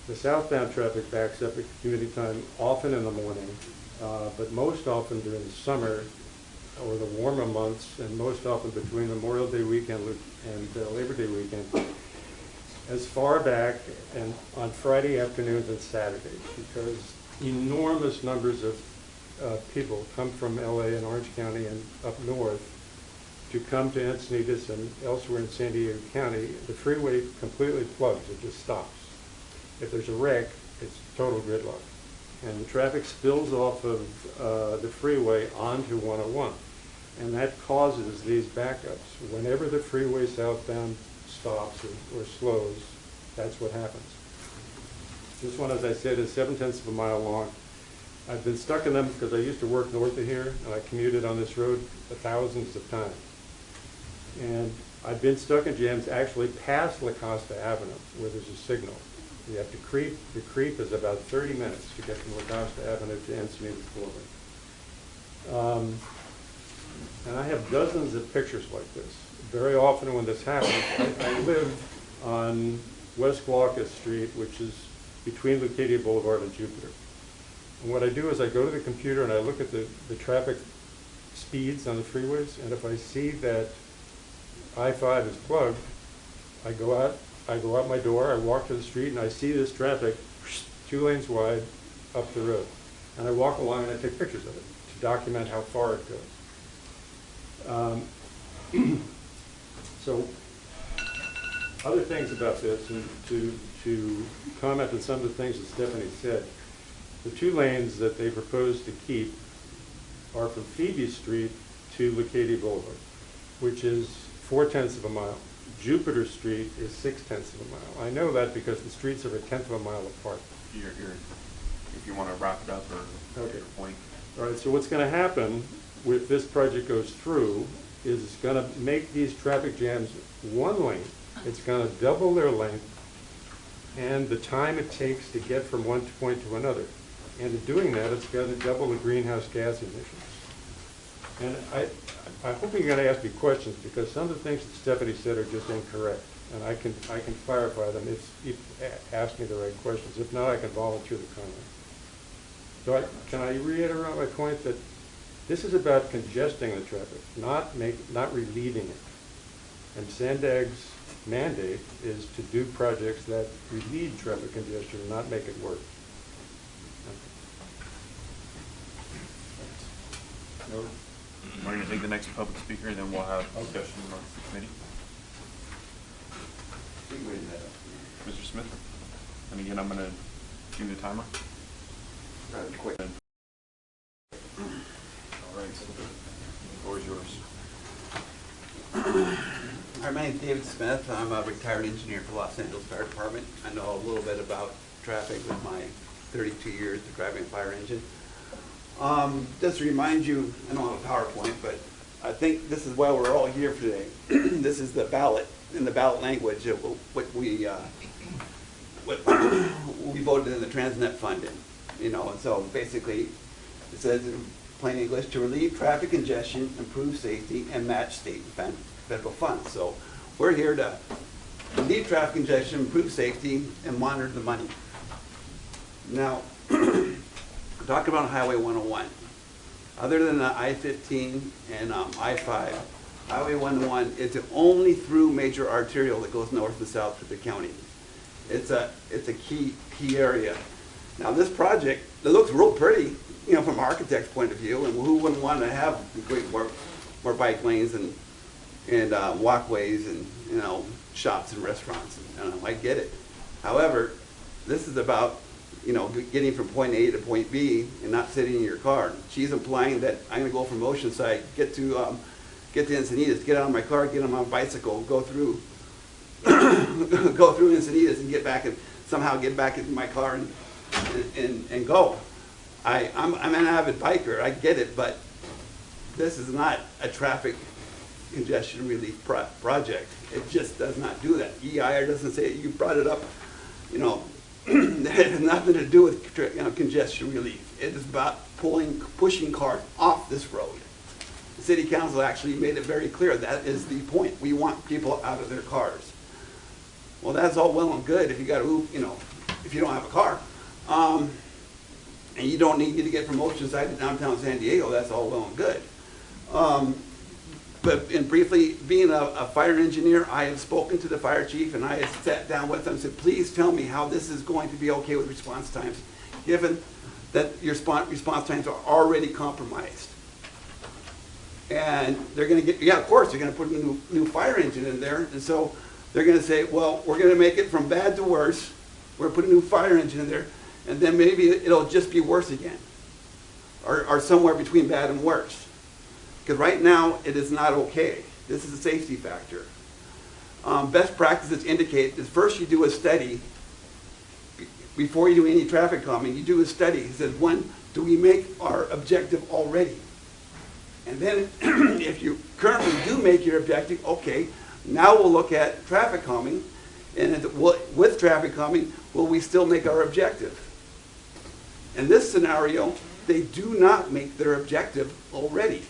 The southbound traffic backs up at commuting time often in the morning, but most often during the summer or the warmer months, and most often between Memorial Day weekend and Labor Day weekend, as far back and on Friday afternoons and Saturdays, because enormous numbers of people come from LA and Orange County and up north to come to Encinitas and elsewhere in San Diego County. The freeway completely plugs, it just stops. If there's a wreck, it's total gridlock. And the traffic spills off of the freeway onto 101. And that causes these backups. Whenever the freeway southbound stops or slows, that's what happens. This one, as I said, is 7/10 of a mile long. I've been stuck in them because I used to work north of here, and I commuted on this road thousands of times. And I've been stuck in jams actually past La Costa Avenue, where there's a signal. You have to creep. The creep is about 30 minutes to get from La Costa Avenue to Encinitas Boulevard. And I have dozens of pictures like this. Very often when this happens, I live on West Glaucus Street, which is between Leucadia Boulevard and Jupiter. And what I do is I go to the computer and I look at the traffic speeds on the freeways, and if I see that I-5 is plugged, I go out my door, I walk to the street, and I see this traffic 2 lanes wide up the road. And I walk along and I take pictures of it to document how far it goes. So other things about this, and to comment on some of the things that Stephanie said, the 2 lanes that they propose to keep are from Phoebe Street to Leucadia Boulevard, which is 4/10 of a mile. Jupiter Street is 6/10 of a mile. I know that because the streets are 1/10 of a mile apart. If you want to wrap it up or Okay. your point. All right, so what's going to happen if this project goes through is it's going to make these traffic jams 1 lane. It's going to double their length and the time it takes to get from one point to another. And in doing that, it's going to double the greenhouse gas emissions. And I'm hoping you're going to ask me questions, because some of the things that Stephanie said are just incorrect, and I can clarify them if you ask me the right questions. If not, I can volunteer the comment. So can I reiterate my point that this is about congesting the traffic, not relieving it. And Sandag's mandate is to do projects that relieve traffic congestion, not make it worse. We're going to take the next public speaker, and then we'll have discussion amongst the committee. Mr. Smith, and again, I'm going to do the timer. Quick. All right, the floor is yours. Hi, my name is David Smith. I'm a retired engineer for Los Angeles Fire Department. I know a little bit about traffic with my 32 years of driving a fire engine. Just to remind you, I don't have a PowerPoint, but I think this is why we're all here today. This is the ballot, in the ballot language, of what we voted in the Transnet funding. You know, and so basically it says in plain English, to relieve traffic congestion, improve safety, and match state and federal funds. So we're here to relieve traffic congestion, improve safety, and monitor the money. Now, talk about Highway 101. Other than the I-15 and I-5, Highway 101 is the only through major arterial that goes north and south through the county. It's a key area. Now this project, it looks real pretty, you know, from an architect's point of view, and who wouldn't want to have more bike lanes and walkways and, you know, shops and restaurants. And I get it. However, this is about, you know, getting from point A to point B and not sitting in your car. She's implying that I'm going to go from Oceanside, get to Encinitas, get out of my car, get on my bicycle, go through go through Encinitas and get back and somehow get back into my car and go. I'm an avid biker, I get it, but this is not a traffic congestion relief project. It just does not do that. EIR doesn't say it. You brought it up, you know, it has nothing to do with congestion relief. It is about pushing cars off this road. The city council actually made it very clear that is the point. We want people out of their cars. Well, that's all well and good if you got to, you know, if you don't have a car. And you don't need to get from Oceanside to downtown San Diego, that's all well and good. But briefly, being a fire engineer, I have spoken to the fire chief and I have sat down with him and said, please tell me how this is going to be okay with response times, given that your response times are already compromised. And they're going to get, yeah, of course, they're going to put a new fire engine in there. And so they're going to say, well, we're going to make it from bad to worse. We're going to put a new fire engine in there. And then maybe it'll just be worse again, or somewhere between bad and worse. Because right now, it is not okay. This is a safety factor. Best practices indicate that first you do a study, before you do any traffic calming, you do a study. It says, when do we make our objective already? And then if you currently do make your objective, okay, now we'll look at traffic calming. And with traffic calming, will we still make our objective? In this scenario, they do not make their objective already.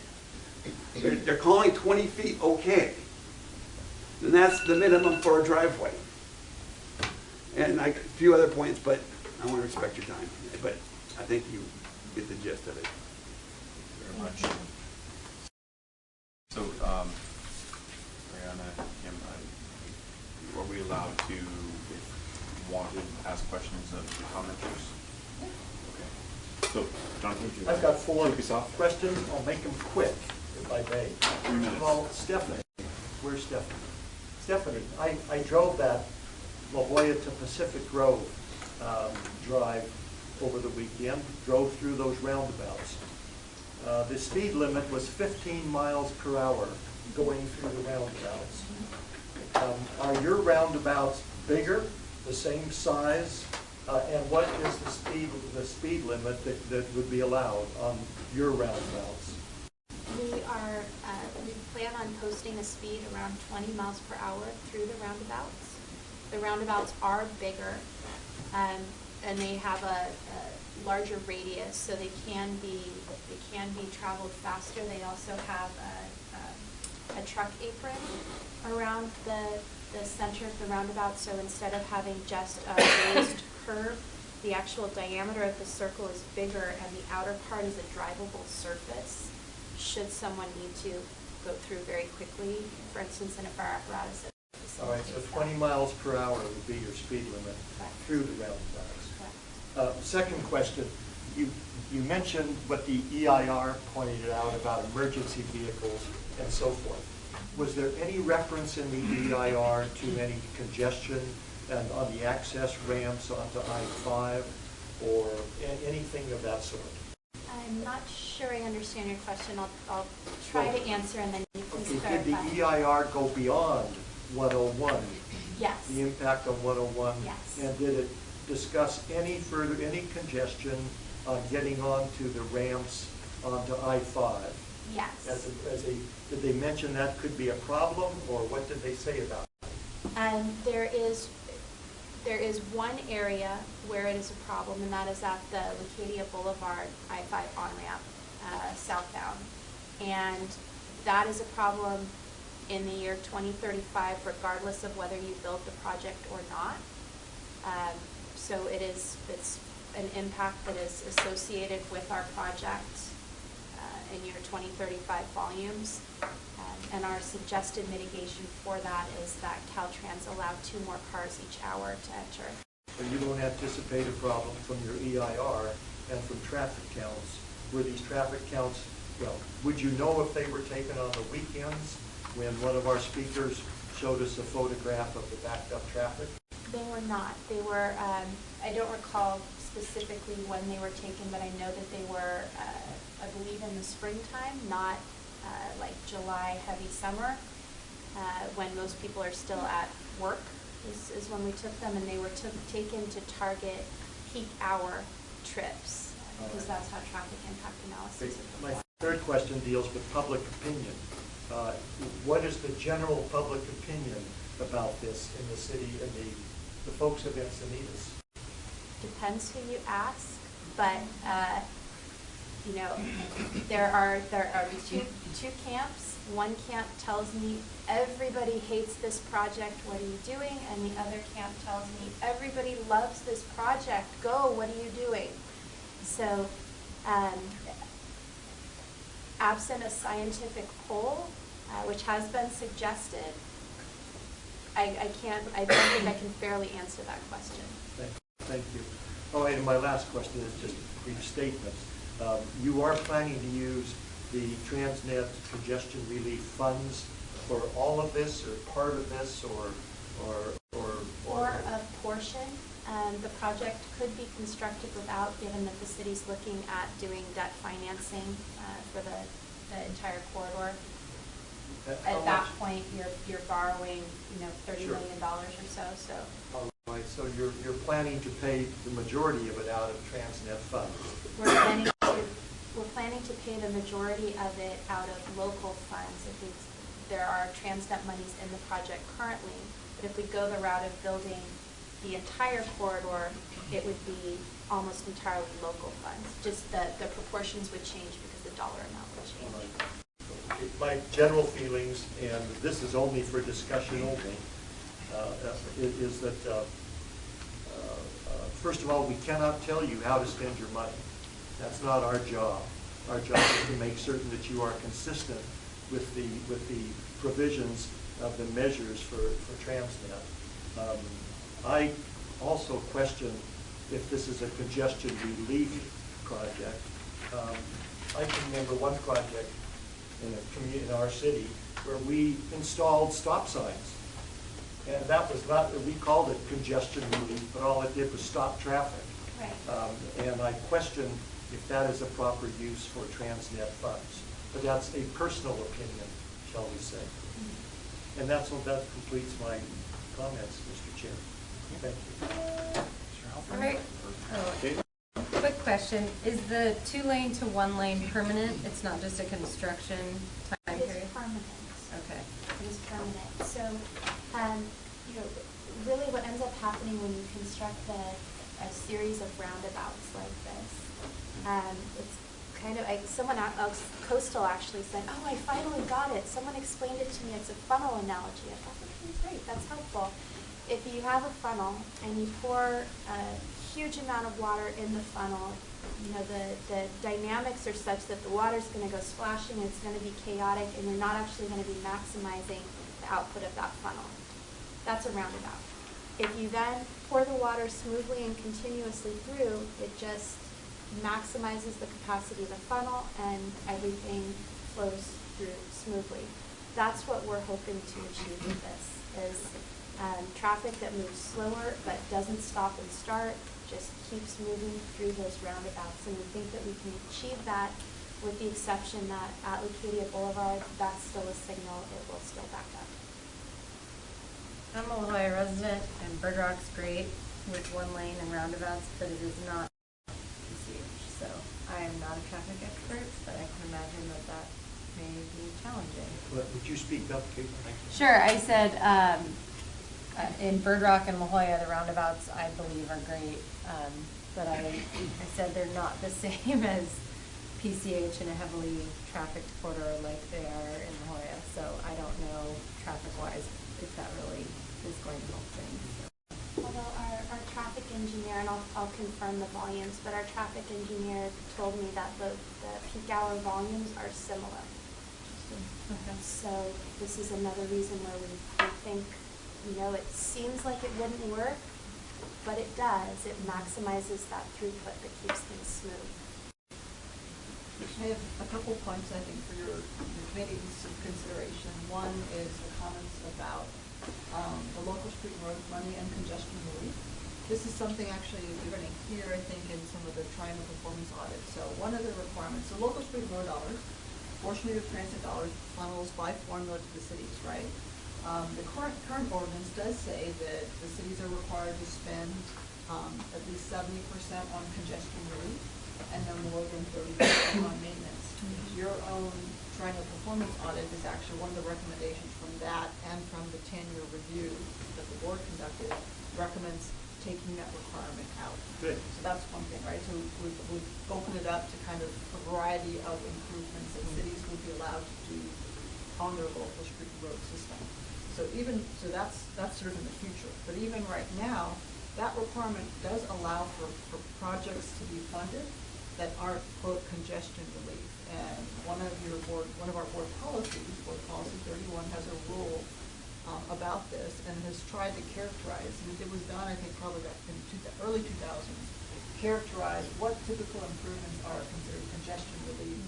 They're calling 20 feet okay. And that's the minimum for a driveway. And a few other points, but I want to respect your time. But I think you get the gist of it. Very much. So, Brianna, Kim, are we allowed to, if wanted, ask questions of the commenters? Okay. So, Jonathan, would you I've got four kick us off? questions. I'll make them quick, if I may. 3 minutes. Well, Stephanie, where's Stephanie? Stephanie, I drove that La Jolla to Pacific Grove drive over the weekend, drove through those roundabouts. The speed limit was 15 miles per hour going through the roundabouts. Are your roundabouts bigger, the same size? And what is the speed limit that would be allowed on your roundabouts? We plan on posting a speed around 20 miles per hour through the roundabouts. The roundabouts are bigger. and they have a larger radius, so they can be traveled faster. They also have a truck apron around the center of the roundabout, so instead of having just a raised curve, the actual diameter of the circle is bigger, and the outer part is a drivable surface should someone need to go through very quickly, for instance, in a fire apparatus. All right, so 20 miles per hour would be your speed limit through the roundabouts. Second question, you mentioned what the EIR pointed out about emergency vehicles and so forth. Was there any reference in the EIR to any congestion and on the access ramps onto I-5 or anything of that sort? I'm not sure I understand your question. I'll try to answer, and then you can Okay, did clarify. the EIR go beyond 101? Yes. The impact on 101? Yes. And did it discuss any congestion getting onto the ramps onto I-5? Yes. Did they mention that could be a problem, or what did they say about it? There is one area where it is a problem, and that is at the Leucadia Boulevard I-5 on-ramp, southbound. And that is a problem in the year 2035, regardless of whether you build the project or not. So it's an impact that is associated with our project in year 2035 volumes. And our suggested mitigation for that is that Caltrans allow 2 more cars each hour to enter. So you don't anticipate a problem from your EIR and from traffic counts? Were these traffic counts, would you know if they were taken on the weekends when one of our speakers showed us a photograph of the backed up traffic? They were not. They were, I don't recall specifically when they were taken, but I know that they were, I believe in the springtime, not like July, heavy summer, when most people are still at work is when we took them, and they were taken to target peak hour trips, because that's how traffic impact analysis is My performed. third question deals with public opinion. What is the general public opinion about this in the city and the folks of Encinitas? Depends who you ask, but there are two camps. One camp tells me everybody hates this project, what are you doing? And the other camp tells me everybody loves this project, go, what are you doing? So absent a scientific poll, which has been suggested, I don't think I can fairly answer that question. Thank you. Oh, and my last question is just a brief statement. You are planning to use the Transnet congestion relief funds for all of this, or part of this, or a portion. The project could be constructed without, given that the city's looking at doing debt financing for the entire corridor. At that point, you're borrowing, $30 million or so. All right. So you're planning to pay the majority of it out of Transnet funds. We're planning to pay the majority of it out of local funds. There are Transnet monies in the project currently, but if we go the route of building the entire corridor, it would be almost entirely local funds. Just the proportions would change because the dollar amount would change. My general feelings, and this is only for discussion only, is that first of all, we cannot tell you how to spend your money. That's not our job. Our job is to make certain that you are consistent with the provisions of the measures for Transnet. I also question if this is a congestion relief project. I can remember one project in a community in our city where we installed stop signs. And that was not, we called it congestion relief, but all it did was stop traffic. Right. And I question if that is a proper use for Transnet funds. But that's a personal opinion, shall we say. Mm-hmm. And that completes my comments, Mr. Chair. Thank you. All right. Quick question. Is the 2-lane to 1-lane permanent? It's not just a construction time period? It's permanent. Okay. It is permanent. So, really what ends up happening when you construct the a series of roundabouts like this. It's kind of, someone else, Coastal actually said, oh, I finally got it. Someone explained it to me. It's a funnel analogy. I thought, okay, great, that's helpful. If you have a funnel and you pour a huge amount of water in the funnel, you know, the dynamics are such that the water's going to go splashing and it's going to be chaotic and you're not actually going to be maximizing the output of that funnel. That's a roundabout. If you then pour the water smoothly and continuously through, it just maximizes the capacity of the funnel and everything flows through smoothly. That's what we're hoping to achieve with this, is traffic that moves slower but doesn't stop and start, just keeps moving through those roundabouts. And we think that we can achieve that with the exception that at Leucadia Boulevard, that's still a signal, it will still back up. I'm a La Jolla resident, and Bird Rock's great with one lane and roundabouts, but it is not PCH. So I am not a traffic expert, but I can imagine that that may be challenging. Would you speak up, Kate? Sure. I said in Bird Rock and La Jolla, the roundabouts I believe are great, but I said they're not the same as PCH in a heavily trafficked corridor like they are in La Jolla. So I don't know traffic-wise if that really is going to help things. Although our traffic engineer, and I'll confirm the volumes, but our traffic engineer told me that the peak hour volumes are similar. Okay. So this is another reason where we think, you know, it seems like it wouldn't work, but it does. It maximizes that throughput that keeps things smooth. I have a couple points, I think, for your committee's consideration. One is the comments about the local street road money and congestion relief. This is something actually you're going to hear, I think, in some of the triangle performance audits. So one of the requirements, the local street road dollars, portion of transit dollars funnels by formula to the cities, right? The current ordinance does say that the cities are required to spend at least 70% on congestion relief and no more than 30% on maintenance. Your own triangle performance audit is actually one of the recommendations from that and from the 10-year review that the board conducted recommends taking that requirement out. Good. So that's one thing, right? So we've opened it up to kind of a variety of improvements that cities would be allowed to do on their local street road system. So that's sort of in the future. But even right now, that requirement does allow for projects to be funded that aren't, quote, congestion relief. And one of our board policies, Board Policy 31, has a rule about this and has tried to characterize, and it was done, I think, probably back in early 2000s, characterize what typical improvements are considered congestion relief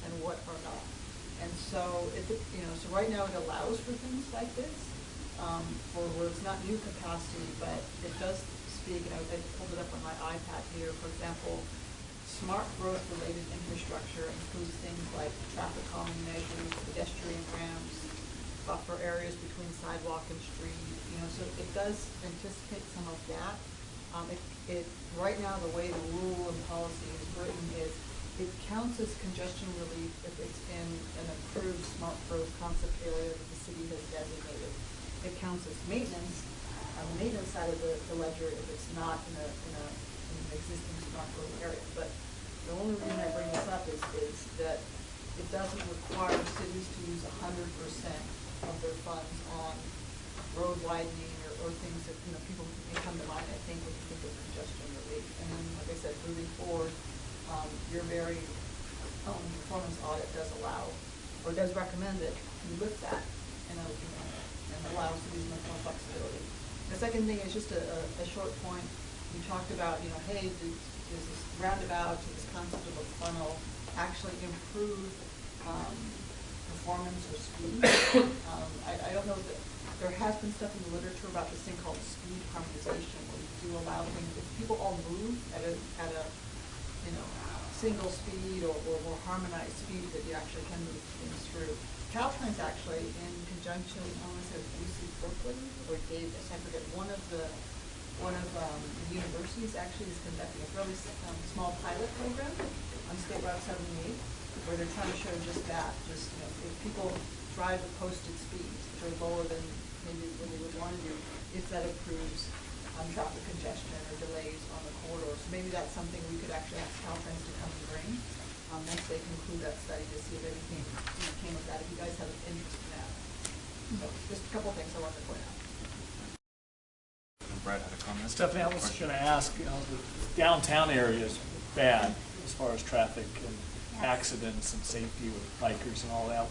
and what are not. And so, so right now it allows for things like this, for where it's not new capacity, but it does speak, and I pulled it up on my iPad here, for example, smart growth related infrastructure includes things like traffic calming measures, pedestrian ramps, buffer areas between sidewalk and street, so it does anticipate some of that. Right now, the way the rule and policy is written is it counts as congestion relief if it's in an approved smart growth concept area that the city has designated. It counts as maintenance on the maintenance side of the ledger if it's not in an existing smart growth area. But the only reason I bring this up is that it doesn't require cities to use 100% of their funds on road widening or things that people may come to mind, I think, when you think of congestion relief. And then, like I said, moving forward, your very own performance audit does allow or does recommend that you lift that and allow cities much more flexibility. The second thing is just a short point. We talked about, hey, does this roundabout, this concept of a funnel actually improve performance or speed? I don't know that there has been stuff in the literature about this thing called speed harmonization, where you do allow things, if people all move at a single speed or more harmonized speed, that you actually can move things through. Caltrans actually, in conjunction, I want to say UC Berkeley or Davis, I forget, one of the universities actually is conducting a fairly small pilot program on State Route 78, where they're trying to show just that. If people drive at posted speeds, which are lower than maybe what they would want to do, if that improves traffic congestion or delays on the corridor. So maybe that's something we could actually ask Caltrans to come and bring once they conclude that study to see if anything came of that, if you guys have an interest in that. So just a couple things I wanted to point out. Brad had a comment. Stephanie, I was going to ask, the downtown area is bad as far as traffic and accidents and safety with bikers and all that.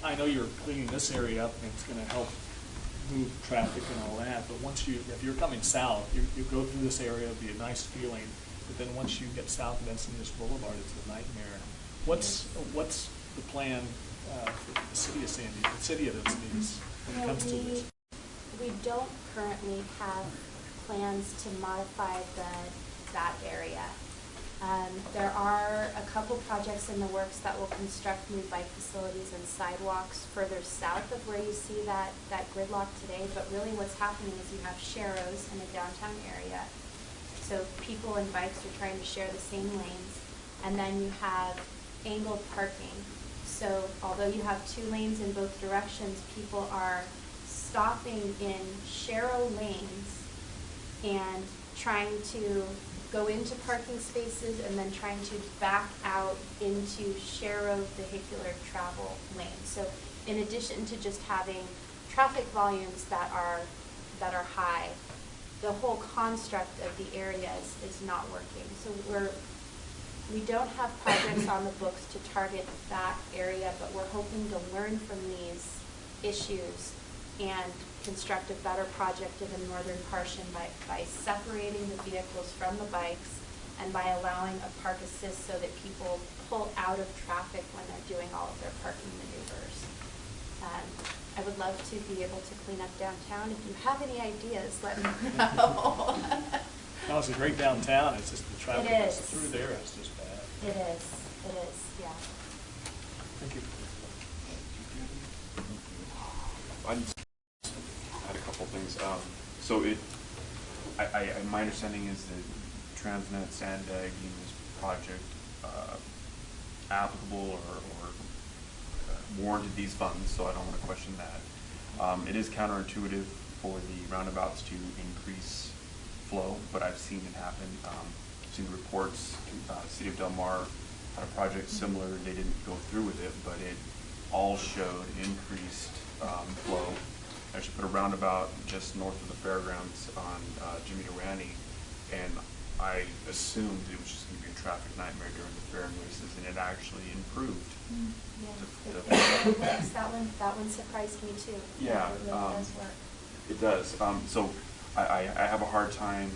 I know you're cleaning this area up and it's going to help move traffic and all that, but if you're coming south, you go through this area, it'll be a nice feeling, but then once you get south of Encinitas Boulevard, it's a nightmare. What's the plan for the city of Encinitas when it comes to this? We don't currently have plans to modify that area. There are a couple projects in the works that will construct new bike facilities and sidewalks further south of where you see that gridlock today, but really what's happening is you have sharrows in the downtown area. So people and bikes are trying to share the same lanes, and then you have angled parking. So although you have 2 lanes in both directions, people are stopping in sharrow lanes and trying to go into parking spaces and then trying to back out into sharrow vehicular travel lanes. So in addition to just having traffic volumes that are high, the whole construct of the area is not working. So we don't have projects on the books to target that area, but we're hoping to learn from these issues and construct a better project in the northern portion by separating the vehicles from the bikes and by allowing a park assist so that people pull out of traffic when they're doing all of their parking maneuvers. I would love to be able to clean up downtown. If you have any ideas, let me know. No, it's a great downtown. It's just the traffic It is. through there. It's just bad. It is, yeah. Thank you. I had a couple things. So my understanding is that Transnet Sandag deemed this project applicable or warranted these funds, so I don't want to question that. It is counterintuitive for the roundabouts to increase flow, but I've seen it happen. I've seen the reports. City of Del Mar had a project similar. They didn't go through with it, but it all showed increased flow. I actually put a roundabout just north of the fairgrounds on Jimmy Durante, and I assumed it was just going to be a traffic nightmare during the fair and races, and it actually improved. Yeah, that one surprised me too. Yeah, it really does work. It does. So I have a hard time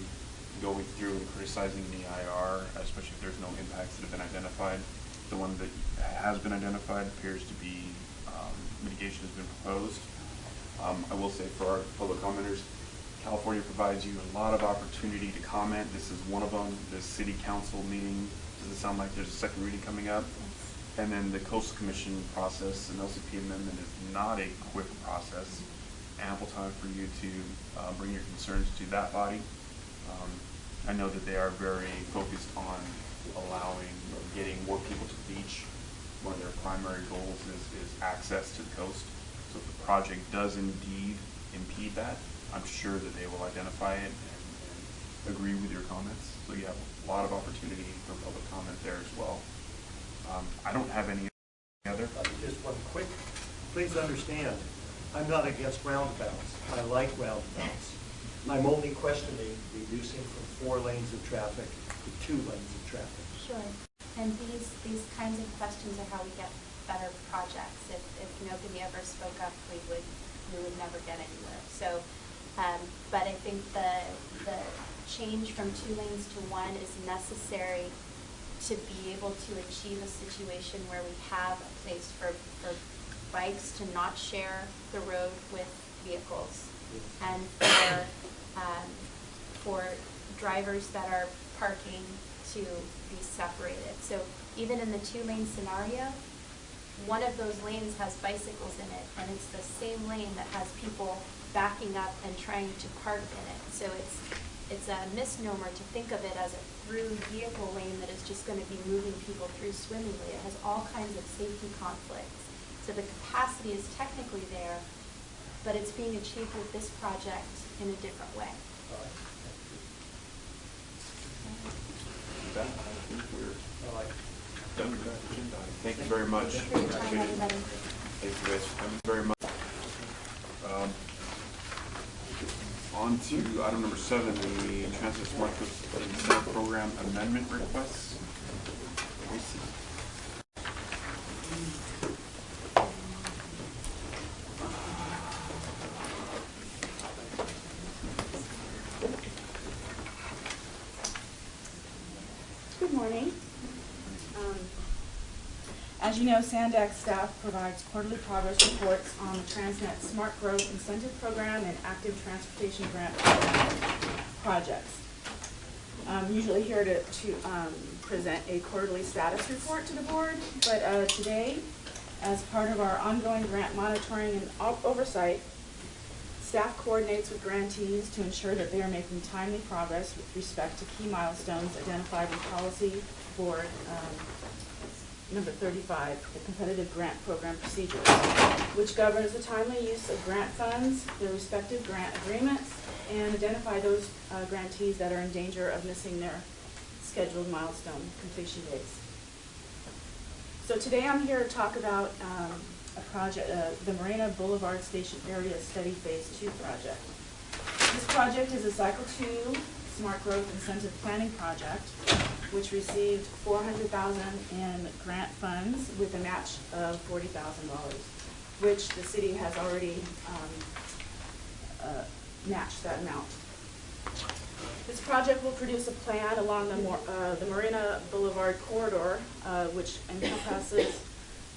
going through and criticizing the IR, especially if there's no impacts that have been identified. The one that has been identified appears to be mitigation has been proposed. I will say for our public commenters, California provides you a lot of opportunity to comment. This is one of them. The city council meeting, does it sound like there's a second reading coming up? And then the Coastal Commission process, an LCP amendment is not a quick process. Ample time for you to bring your concerns to that body. I know that they are very focused on allowing or getting more people to the beach. One of their primary goals is access to the coast. So if the project does indeed impede that, I'm sure that they will identify it and agree with your comments. So you have a lot of opportunity for public comment there as well. I don't have any other. Just one quick, please understand, I'm not against roundabouts. I like roundabouts. I'm only questioning reducing from 4 lanes of traffic to 2 lanes of traffic. Sure. And these kinds of questions are how we get better projects. If nobody ever spoke up, we would never get anywhere. So, but I think the change from 2 lanes to 1 is necessary to be able to achieve a situation where we have a place for bikes to not share the road with vehicles, and for drivers that are parking to be separated. So even in the 2-lane scenario, one of those lanes has bicycles in it, and it's the same lane that has people backing up and trying to park in it. So it's a misnomer to think of it as a through vehicle lane that is just going to be moving people through swimmingly. It has all kinds of safety conflicts. So the capacity is technically there, but it's being achieved with this project in a different way. with that, I think we're I like done with that agenda item. Thank you very much. For your time, everybody. Thank you guys for coming very much. On to item number 7, the Transit Smart Incentive Program Amendment Requests. Tracy. Good morning. As you know, Sandex staff provides quarterly progress reports on the Transnet Smart Growth Incentive Program and Active Transportation Grant projects. I'm usually here to present a quarterly status report to the board, but today, as part of our ongoing grant monitoring and oversight, staff coordinates with grantees to ensure that they are making timely progress with respect to key milestones identified in Policy Board number 35, the Competitive Grant Program Procedure, which governs the timely use of grant funds, their respective grant agreements, and identify those grantees that are in danger of missing their scheduled milestone completion dates. So today I'm here to talk about a project, the Marina Boulevard Station Area Study Phase 2 project. This project is a Cycle 2 Smart Growth Incentive Planning Project, which received $400,000 in grant funds with a match of $40,000, which the city has already matched that amount. This project will produce a plan along the Marina Boulevard corridor, which encompasses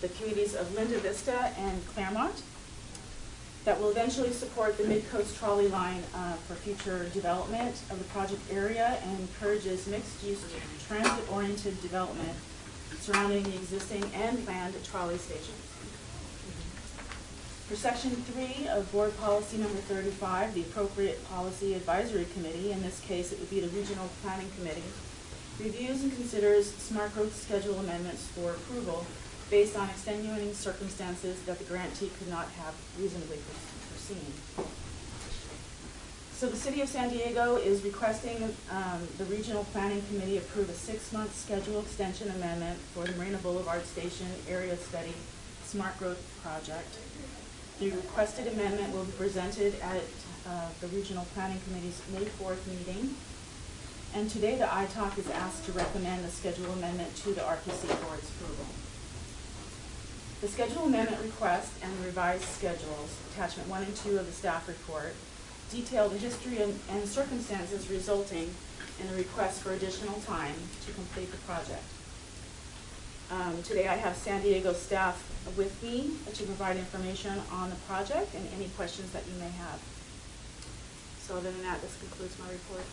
the communities of Linda Vista and Claremont, that will eventually support the Mid-Coast Trolley Line for future development of the project area and encourages mixed-use, transit-oriented development surrounding the existing and planned trolley stations. For Section 3 of Board Policy number 35, the appropriate policy advisory committee, in this case it would be the Regional Planning Committee, reviews and considers smart growth schedule amendments for approval based on extenuating circumstances that the grantee could not have reasonably foreseen. So the City of San Diego is requesting the Regional Planning Committee approve a 6-month schedule extension amendment for the Marina Boulevard Station Area Study Smart Growth Project. The requested amendment will be presented at the Regional Planning Committee's May 4th meeting. And today the ITOC is asked to recommend the schedule amendment to the RPC for its approval. The schedule amendment request and the revised schedules, attachment 1 and 2 of the staff report, detail the history and circumstances resulting in the request for additional time to complete the project. Today I have San Diego staff with me to provide information on the project and any questions that you may have. So other than that, this concludes my report.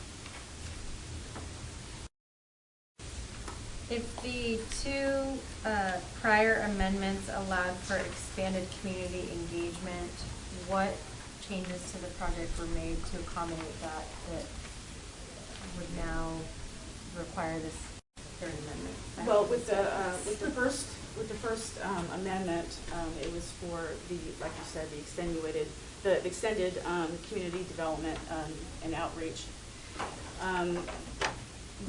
If the 2 prior amendments allowed for expanded community engagement, what changes to the project were made to accommodate that would now require this third amendment? Well, with the first amendment, it was for the, like you said, the extended community development and outreach.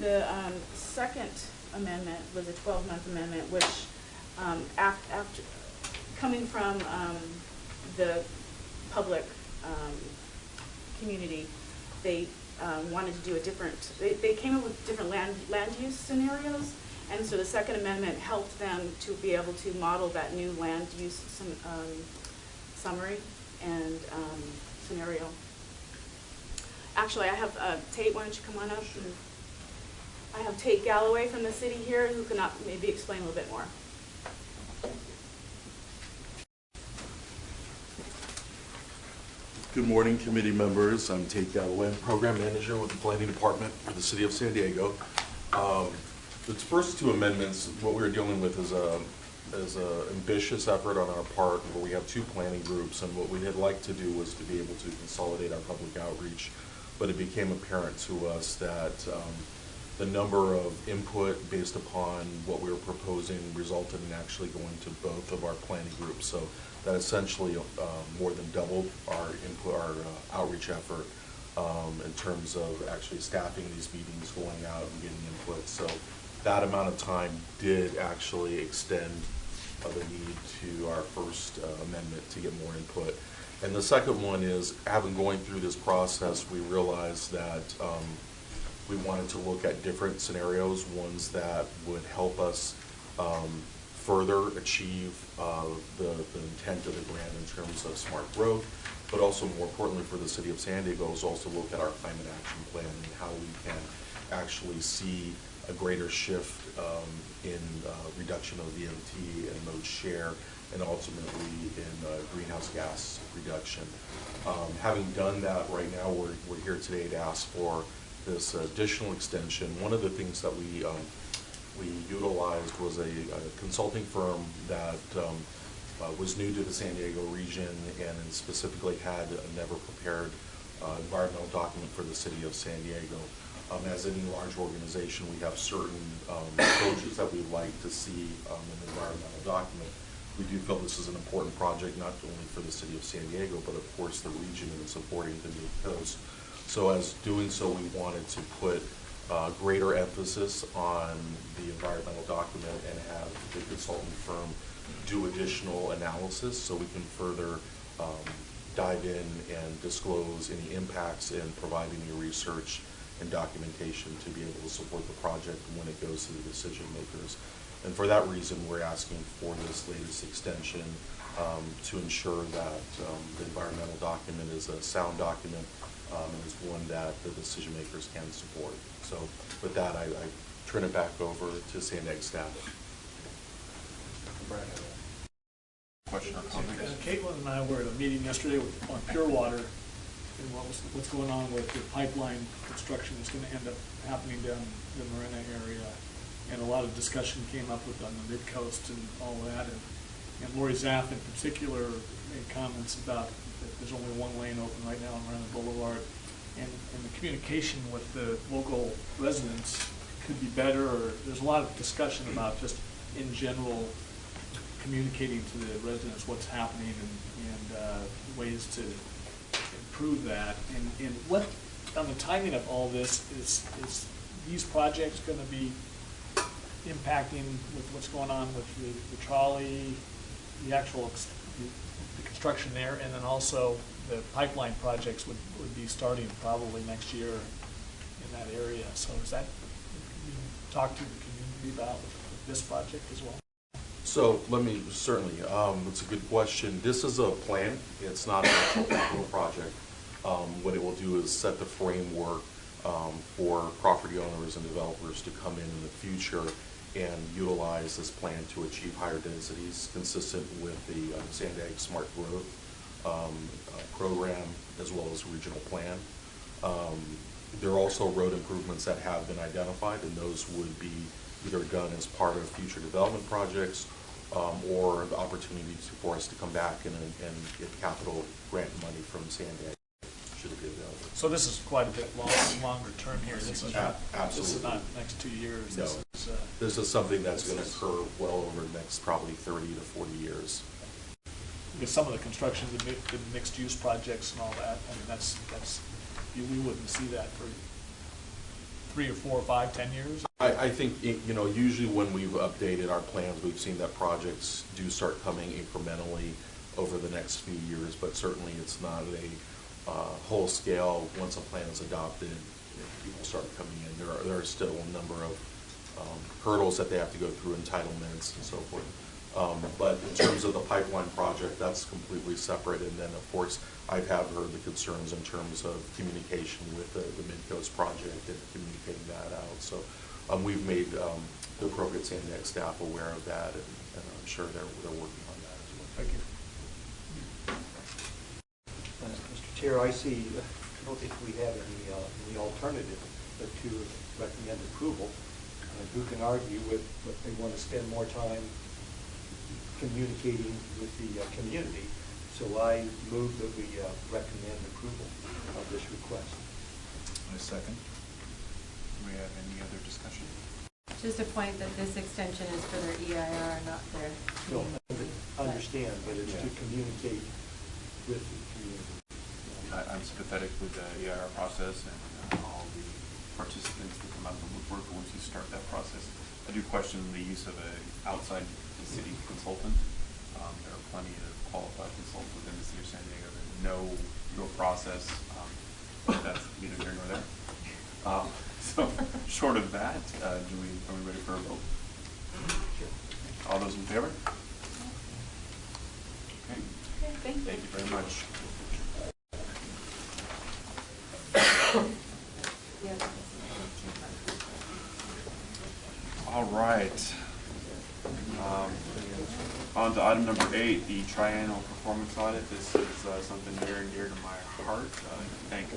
The second amendment was a 12-month amendment, which after coming from the public community, they wanted to do a different, they came up with different land use scenarios, and so the second amendment helped them to be able to model that new land use summary and scenario. Actually, I have Tate, why don't you come on up? And I have Tate Galloway from the city here who can maybe explain a little bit more. Good morning, committee members. I'm Tate Galloway, I'm Program Manager with the Planning Department for the City of San Diego. The first 2 amendments, what we're dealing with is an ambitious effort on our part where we have 2 planning groups, and what we had liked to do was to be able to consolidate our public outreach, but it became apparent to us that the number of input based upon what we were proposing resulted in actually going to both of our planning groups. So that essentially more than doubled our input, our outreach effort. in terms of actually staffing these meetings, going out and getting input. So that amount of time did actually extend the need to our first amendment to get more input. And the second one is, having going through this process, we realized that we wanted to look at different scenarios, ones that would help us further achieve the intent of the grant in terms of smart growth, but also more importantly for the city of San Diego is also look at our climate action plan and how we can actually see a greater shift in reduction of VMT and mode share, and ultimately in greenhouse gas reduction. Having done that, right now we're here today to ask for this additional extension. One of the things that we utilized was a consulting firm that was new to the San Diego region and specifically had a never prepared environmental document for the city of San Diego. As any large organization, we have certain approaches that we'd like to see in an environmental document. We do feel this is an important project, not only for the city of San Diego, but of course the region and supporting the Mid-Coast. So as doing so, we wanted to put greater emphasis on the environmental document and have the consulting firm do additional analysis so we can further dive in and disclose any impacts and provide any research and documentation to be able to support the project when it goes to the decision makers. And for that reason, we're asking for this latest extension to ensure that the environmental document is a sound document and is one that the decision makers can support. So with that, I turn it back over to San Diego staff. Brad, have a question or comment? Caitlin and I were at a meeting yesterday on Pure Water and what's going on with the pipeline construction that's going to end up happening down the Marina area. And a lot of discussion came up with on the Mid-Coast and all that. And Lori Zaff in particular made comments about that there's only one lane open right now on Marina Boulevard. And the communication with the local residents could be better, or there's a lot of discussion about just in general communicating to the residents what's happening and ways to improve that. And what, on the timing of all this, is these projects going to be impacting with what's going on with the trolley, the actual the construction there, and then also the pipeline projects would be starting probably next year in that area. So is that, you talk to the community about with this project as well? So let me, certainly, it's a good question. This is a plan. It's not an actual capital project. What it will do is set the framework for property owners and developers to come in the future and utilize this plan to achieve higher densities consistent with the San Diego Smart Growth program as well as regional plan. There are also road improvements that have been identified, and those would be either done as part of future development projects or the opportunity for us to come back and get capital grant money from San Diego should it be available. So this is quite a bit longer term here. This is not, absolutely. This is not next 2 years. No, this is something that's going to occur well over the next probably 30 to 40 years. Because some of the construction, the mixed use projects and all that, I mean, that's we wouldn't see that for 3 or 4 or 5, 10 years. I think, usually when we've updated our plans, we've seen that projects do start coming incrementally over the next few years, but certainly it's not a whole scale. Once a plan is adopted, people start coming in. There are still a number of hurdles that they have to go through, entitlements and so forth. But in terms of the pipeline project, that's completely separate. And then, of course, I have heard the concerns in terms of communication with the Mid-Coast project and communicating that out. So we've made the appropriate San Diego staff aware of that, and I'm sure they're working on that as well. Thank you. Mr. Chair, I don't think we have any alternative but to recommend approval. Who can argue with what they want to spend more time communicating with the community? So I move that we recommend approval of this request. I second. Do we have any other discussion? Just a point that this extension is for their EIR, not their. No, I understand, but it's to communicate with the community. I'm sympathetic with the EIR process and all the participants that come out of the woodwork once you start that process. I do question the use of an outside city consultant. There are plenty of qualified consultants within the city of San Diego that know your process. But that's neither here nor there. So short of that, are we ready for a vote? All those in favor? Okay. Thank you very much. All right. On to item number 8, the triennial performance audit. This is something near and dear to my heart. Thank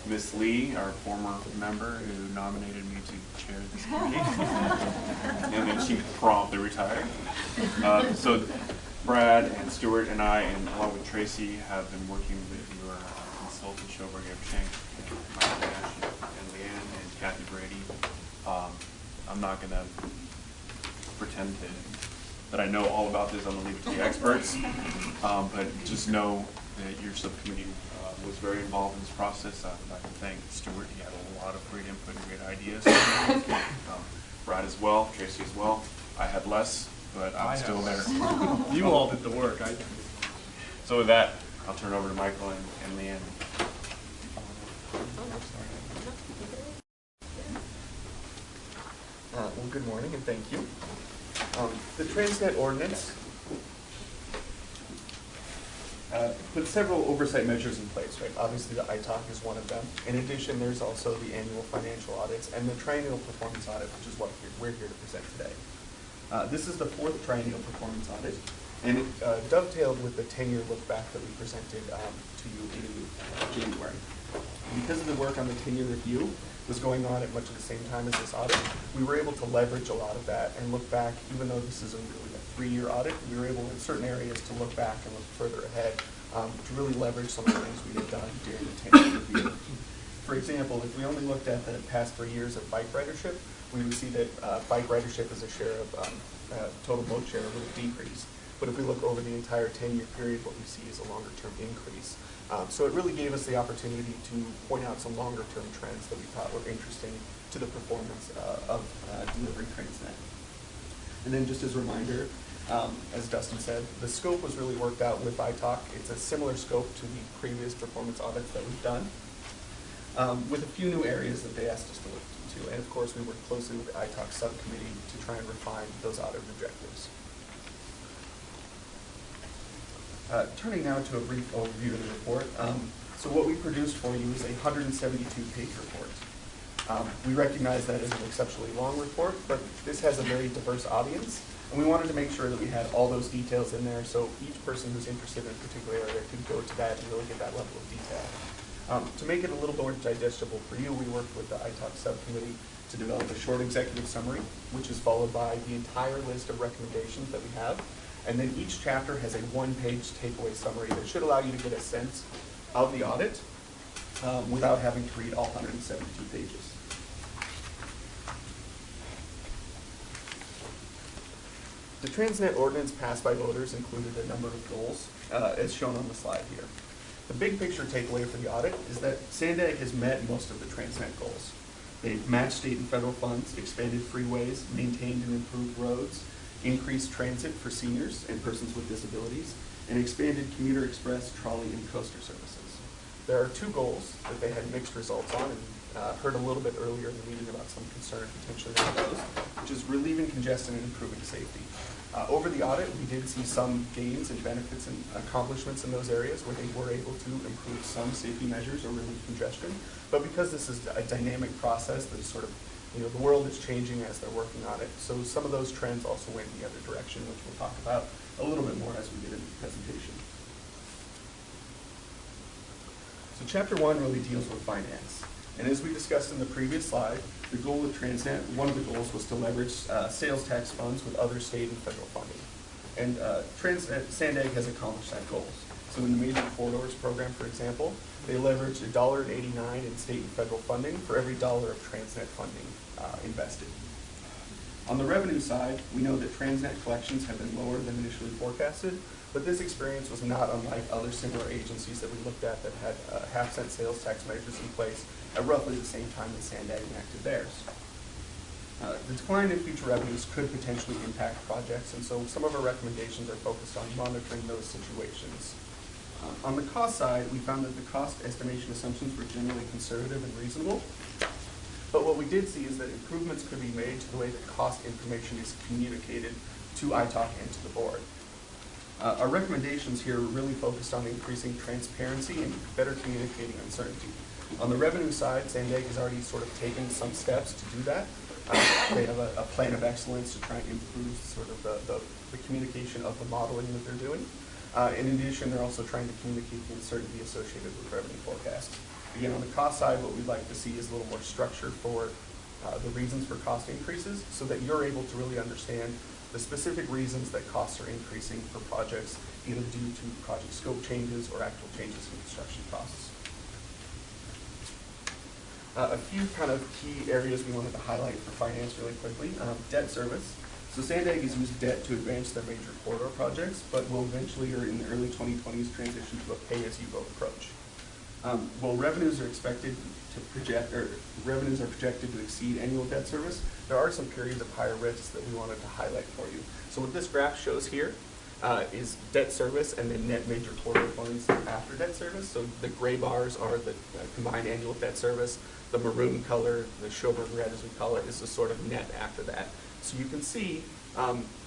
Ms. Lee, our former member who nominated me to chair this committee. And then she promptly retired. So Brad and Stuart and I, and along with Tracy, have been working with your consultant, Schoberg, Shank, and Michael Nash, and Leanne, and Kathy Brady. I'm not going to pretend that I know all about this. I'm going to leave it to the experts. But just know that your subcommittee was very involved in this process. I would like to thank Stuart. He had a lot of great input and great ideas. Brad as well, Tracy as well. I had less, but I'm still there. You all did the work. So with that, I'll turn it over to Michael and Leanne. Well, good morning and thank you. The Transnet ordinance put several oversight measures in place, right? Obviously, the ITOC is one of them. In addition, there's also the annual financial audits and the triennial performance audit, which is what we're here to present today. This is the 4th triennial performance audit, and it dovetailed with the 10-year look back that we presented to you in January. Because of the work on the 10-year review was going on at much of the same time as this audit, we were able to leverage a lot of that and look back. Even though this is really a 3-year audit, we were able in certain areas to look back and look further ahead to really leverage some of the things we had done during the 10-year review. For example, if we only looked at the past 3 years of bike ridership, we would see that bike ridership as a share of total boat share would have decreased. But if we look over the entire 10-year period, what we see is a longer-term increase. So it really gave us the opportunity to point out some longer-term trends that we thought were interesting to the performance of delivering Transnet. And then just as a reminder, as Dustin said, the scope was really worked out with ITOC. It's a similar scope to the previous performance audits that we've done, with a few new areas that they asked us to look into. And of course, we worked closely with the ITOC subcommittee to try and refine those audit objectives. Turning now to a brief overview of the report. So what we produced for you is a 172-page report. We recognize that as an exceptionally long report, but this has a very diverse audience, and we wanted to make sure that we had all those details in there so each person who's interested in a particular area could go to that and really get that level of detail. To make it a little more digestible for you, we worked with the ITOC subcommittee to develop a short executive summary, which is followed by the entire list of recommendations that we have. And then each chapter has a 1-page takeaway summary that should allow you to get a sense of the audit without having to read all 172 pages. The Transnet ordinance passed by voters included a number of goals, as shown on the slide here. The big picture takeaway for the audit is that Sandag has met most of the Transnet goals. They've matched state and federal funds, expanded freeways, maintained and improved roads, increased transit for seniors and persons with disabilities, and expanded commuter express, trolley, and coaster services. There are 2 goals that they had mixed results on, and heard a little bit earlier in the meeting about some concern potentially about those, which is relieving congestion and improving safety. Over the audit, we did see some gains and benefits and accomplishments in those areas where they were able to improve some safety measures or relieve congestion. But because this is a dynamic process that is sort of, the world is changing as they're working on it. So some of those trends also went in the other direction, which we'll talk about a little bit more as we get into the presentation. So Chapter 1 really deals with finance. And as we discussed in the previous slide, the goal of Transnet, one of the goals was to leverage sales tax funds with other state and federal funding. And Transnet, Sandag has accomplished that goal. So in the Major Corridors program, for example, they leveraged $1.89 in state and federal funding for every dollar of Transnet funding invested. On the revenue side, we know that Transnet collections have been lower than initially forecasted, But this experience was not unlike other similar agencies that we looked at that had half-cent sales tax measures in place at roughly the same time that Sandag enacted theirs. The decline in future revenues could potentially impact projects, and so some of our recommendations are focused on monitoring those situations. On the cost side, we found that the cost estimation assumptions were generally conservative and reasonable. But what we did see is that improvements could be made to the way that cost information is communicated to ITOC and to the board. Our recommendations here are really focused on increasing transparency and better communicating uncertainty. On the revenue side, Sandag has already sort of taken some steps to do that. They have a plan of excellence to try and improve sort of the communication of the modeling that they're doing. In addition, they're also trying to communicate the uncertainty associated with revenue forecasts. Again, on the cost side, what we'd like to see is a little more structure for the reasons for cost increases so that you're able to really understand the specific reasons that costs are increasing for projects, either due to project scope changes or actual changes in construction costs. A few kind of key areas we wanted to highlight for finance really quickly. Debt service. So Sandag has used debt to advance their major corridor projects, but will eventually, or in the early 2020s, transition to a pay-as-you-go approach. While revenues are projected to exceed annual debt service, there are some periods of higher risks that we wanted to highlight for you. So what this graph shows here is debt service and then net major corridor funds after debt service. So the gray bars are the combined annual debt service. The maroon color, the Schoberg red as we call it, is the sort of net after that. So you can see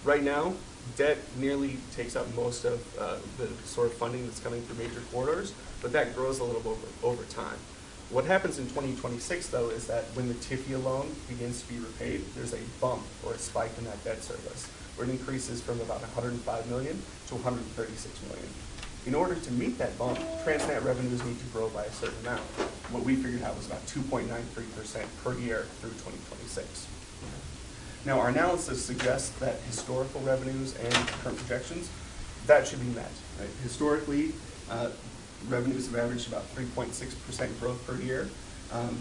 right now, debt nearly takes up most of the sort of funding that's coming through major corridors, but that grows a little bit over time. What happens in 2026, though, is that when the TIFIA loan begins to be repaid, there's a bump or a spike in that debt service, where it increases from about $105 million to $136 million. In order to meet that bump, Transnet revenues need to grow by a certain amount. What we figured out was about 2.93% per year through 2026. Now, our analysis suggests that historical revenues and current projections, that should be met. Right? Historically, revenues have averaged about 3.6% growth per year.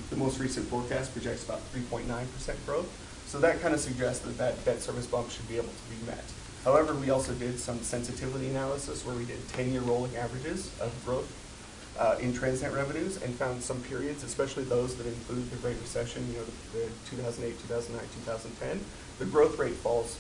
The most recent forecast projects about 3.9% growth. So that kind of suggests that that debt service bump should be able to be met. However, we also did some sensitivity analysis where we did 10-year rolling averages of growth in Transnet revenues and found some periods, especially those that include the Great Recession, you know, the 2008, 2009, 2010, the growth rate falls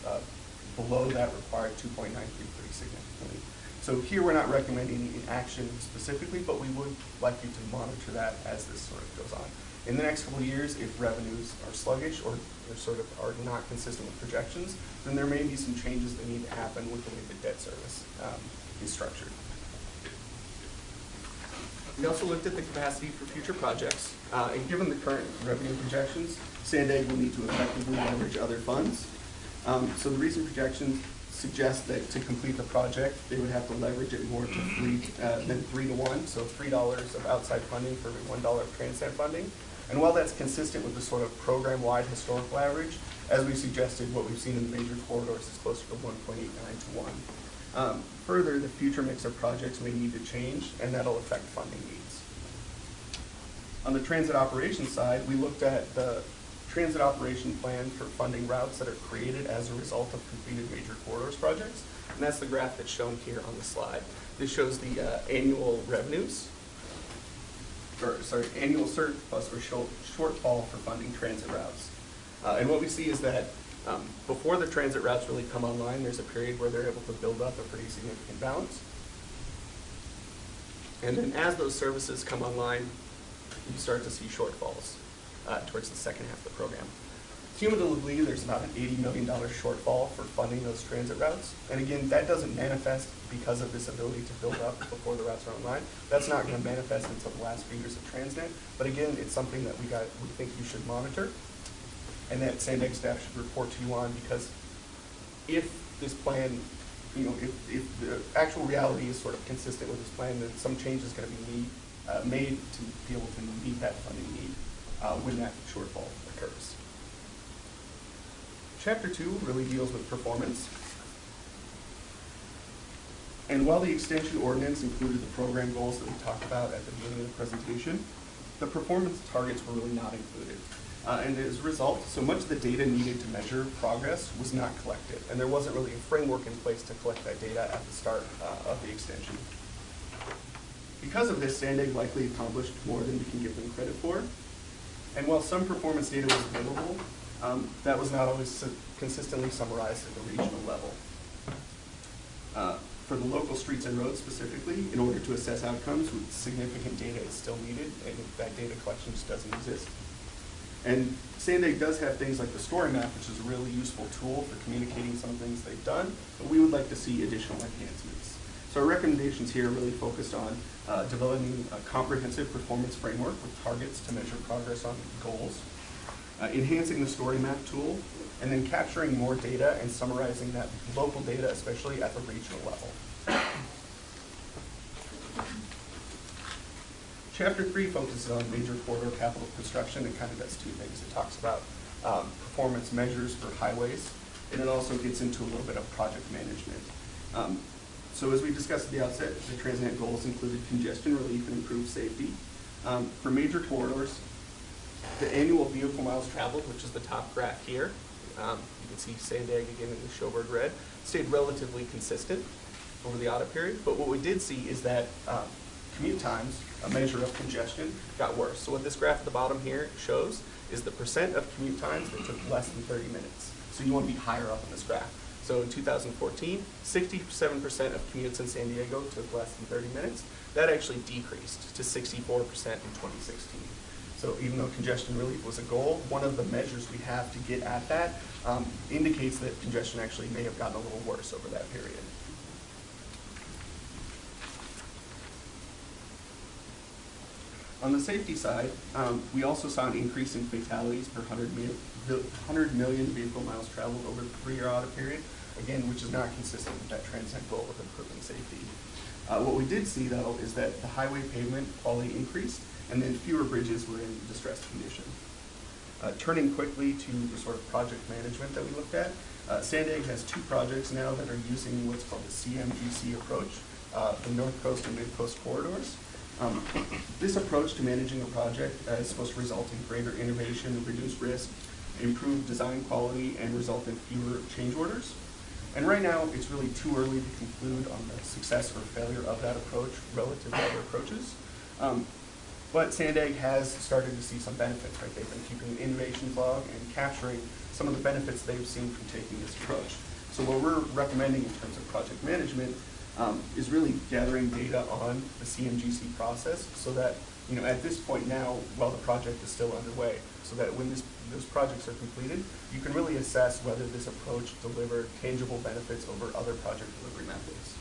below that required 2.93 pretty significantly. So here we're not recommending any action specifically, but we would like you to monitor that as this sort of goes on. In the next couple of years, if revenues are sluggish or sort of are not consistent with projections, then there may be some changes that need to happen with the way the debt service is structured. We also looked at the capacity for future projects, and given the current revenue projections, Sandag will need to effectively leverage other funds. So the recent projections suggest that to complete the project, they would have to leverage it more than 3 to 1, so $3 of outside funding for every $1 of Transnet funding. And while that's consistent with the sort of program-wide historical average, as we suggested, what we've seen in the major corridors is closer to 1.89 to 1. Further, the future mix of projects may need to change, and that'll affect funding needs. On the transit operations side, we looked at the transit operation plan for funding routes that are created as a result of completed major corridors projects, and that's the graph that's shown here on the slide. This shows the annual revenues, annual surplus or shortfall for funding transit routes. And what we see is that before the transit routes really come online, there's a period where they're able to build up a pretty significant balance. And then as those services come online, you start to see shortfalls towards the second half of the program. Cumulatively, there's about an $80 million shortfall for funding those transit routes. And again, that doesn't manifest because of this ability to build up before the routes are online. That's not going to manifest until the last few years of Transnet. But again, it's something that we think you should monitor and that Sandag staff should report to you on, because if this plan, you know, if the actual reality is sort of consistent with this plan, then some change is going to be made to be able to meet that funding need when that shortfall occurs. Chapter 2 really deals with performance. And while the extension ordinance included the program goals that we talked about at the beginning of the presentation, the performance targets were really not included. And as a result, so much of the data needed to measure progress was not collected, and there wasn't really a framework in place to collect that data at the start of the extension. Because of this, Sandag likely accomplished more than we can give them credit for. And while some performance data was available, that was not always consistently summarized at the regional level. For the local streets and roads specifically, in order to assess outcomes, significant data is still needed, and that data collection just doesn't exist. And Sandag does have things like the story map, which is a really useful tool for communicating some things they've done, but we would like to see additional enhancements. So our recommendations here are really focused on developing a comprehensive performance framework with targets to measure progress on goals, enhancing the story map tool, and then capturing more data and summarizing that local data, especially at the regional level. Chapter 3 focuses on major corridor capital construction and kind of does two things. It talks about performance measures for highways, and it also gets into a little bit of project management. So as we discussed at the outset, the Transnet goals included congestion relief and improved safety. For major corridors, the annual vehicle miles traveled, which is the top graph here, you can see Sandag again in the Schoberg red, stayed relatively consistent over the audit period. But what we did see is that commute times, a measure of congestion, got worse. So what this graph at the bottom here shows is the percent of commute times that took less than 30 minutes. So you want to be higher up in this graph. So in 2014, 67% of commutes in San Diego took less than 30 minutes. That actually decreased to 64% in 2016. So even though congestion relief was a goal, one of the measures we have to get at that indicates that congestion actually may have gotten a little worse over that period. On the safety side, we also saw an increase in fatalities per 100 million vehicle miles traveled over the 3-year audit period, again, which is not consistent with that Transnet goal of improving safety. What we did see, though, is that the highway pavement quality increased, and then fewer bridges were in distressed condition. Turning quickly to the sort of project management that we looked at, Sandag has 2 projects now that are using what's called the CMGC approach, the North Coast and Mid Coast corridors. This approach to managing a project is supposed to result in greater innovation, reduce risk, improve design quality, and result in fewer change orders. And right now, it's really too early to conclude on the success or failure of that approach relative to other approaches. But Sandag has started to see some benefits, right? They've been keeping an innovations log and capturing some of the benefits they've seen from taking this approach. So what we're recommending in terms of project management is really gathering data on the CMGC process so that, you know, at this point now, while the project is still underway, so that when those projects are completed, you can really assess whether this approach delivered tangible benefits over other project delivery methods.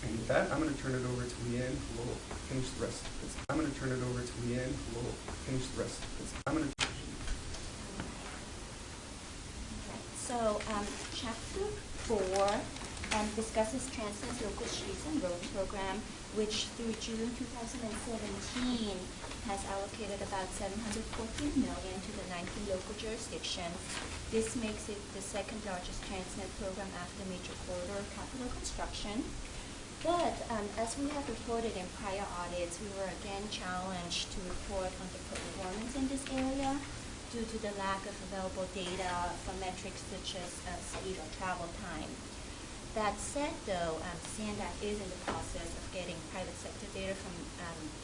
And with that, I'm going to turn it over to Leanne, who will finish the rest of this. So, Chapter 4 discusses Transnet's local streets and road program, which through June 2017 has allocated about $714 million to the 19 local jurisdictions. This makes it the second largest Transnet program after major corridor capital construction. But as we have reported in prior audits, we were again challenged to report on the performance in this area due to the lack of available data for metrics such as speed or travel time. That said, though, Sandag is in the process of getting private sector data from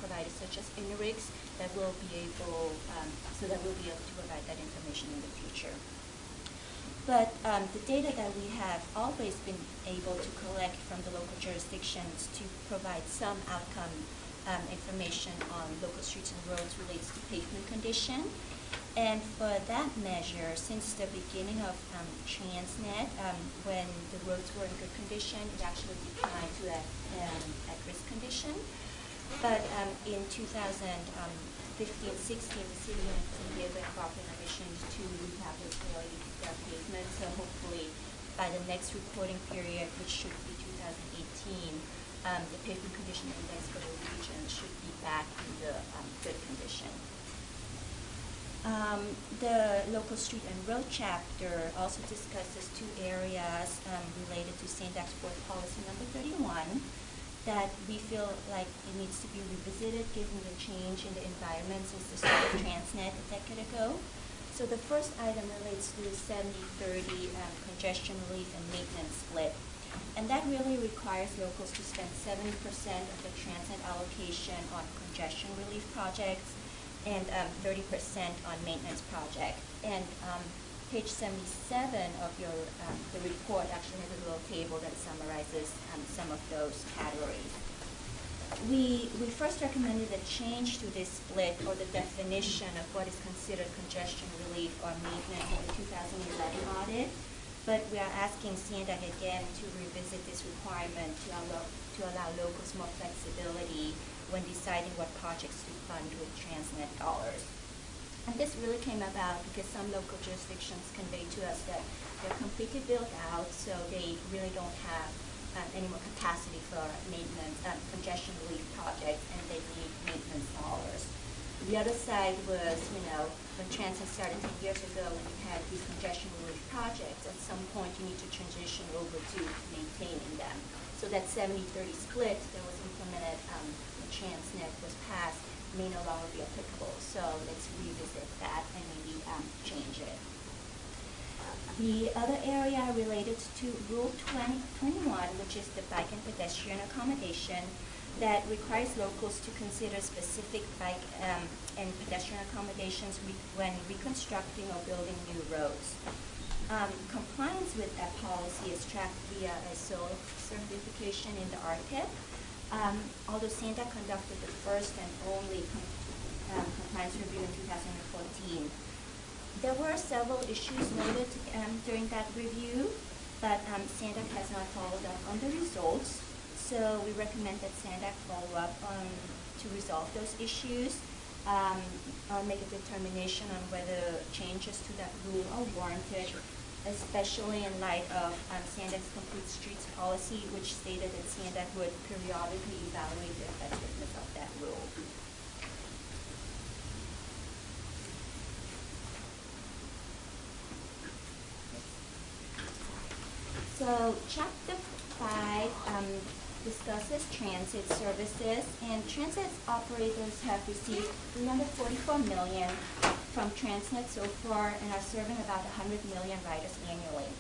providers such as INRIX that will be able, to provide that information in the future. But the data that we have always been able to collect from the local jurisdictions to provide some outcome information on local streets and roads relates to pavement condition. And for that measure, since the beginning of Transnet, when the roads were in good condition, it actually declined to at-risk condition. But in 2015-16, the city went to give a cooperative mission to rehabilitate their pavement. So hopefully, by the next reporting period, which should be 2018, the pavement condition index for the region should be back in the good condition. The local street and road chapter also discusses 2 areas related to Sandag's board policy number 31. that we feel like it needs to be revisited given the change in the environment since the start of Transnet a decade ago. So the first item relates to 70-30 congestion relief and maintenance split. And that really requires locals to spend 70% of the Transnet allocation on congestion relief projects and 30% on maintenance projects. And page 77 of your the report actually has a little table that summarizes some of those categories. We first recommended a change to this split or the definition of what is considered congestion relief or maintenance in the 2011 audit, but we are asking CNDAC again to revisit this requirement to allow locals more flexibility when deciding what projects to fund with Transnet dollars. And this really came about because some local jurisdictions conveyed to us that they're completely built out, so they really don't have any more capacity for maintenance, congestion relief projects, and they need maintenance dollars. The other side was, when Transnet started 10 years ago and you had these congestion relief projects, at some point you need to transition over to maintaining them. So that 70-30 split that was implemented when Transnet was passed may no longer be applicable. So let's revisit that and maybe change it. The other area related to Rule 21, which is the bike and pedestrian accommodation, that requires locals to consider specific bike and pedestrian accommodations when reconstructing or building new roads. Compliance with that policy is tracked via a SOL certification in the RTEP. Although CNDAC conducted the first and only compliance review in 2014, there were several issues noted during that review, but CNDAC has not followed up on the results. So we recommend that CNDAC follow up to resolve those issues, or make a determination on whether changes to that rule are warranted, especially in light of CNDAC's Complete Streets policy, which stated that CNDAC would periodically evaluate the effectiveness of that rule. So Chapter 5 discusses transit services, and transit operators have received $344 million from Transnet so far and are serving about 100 million riders annually.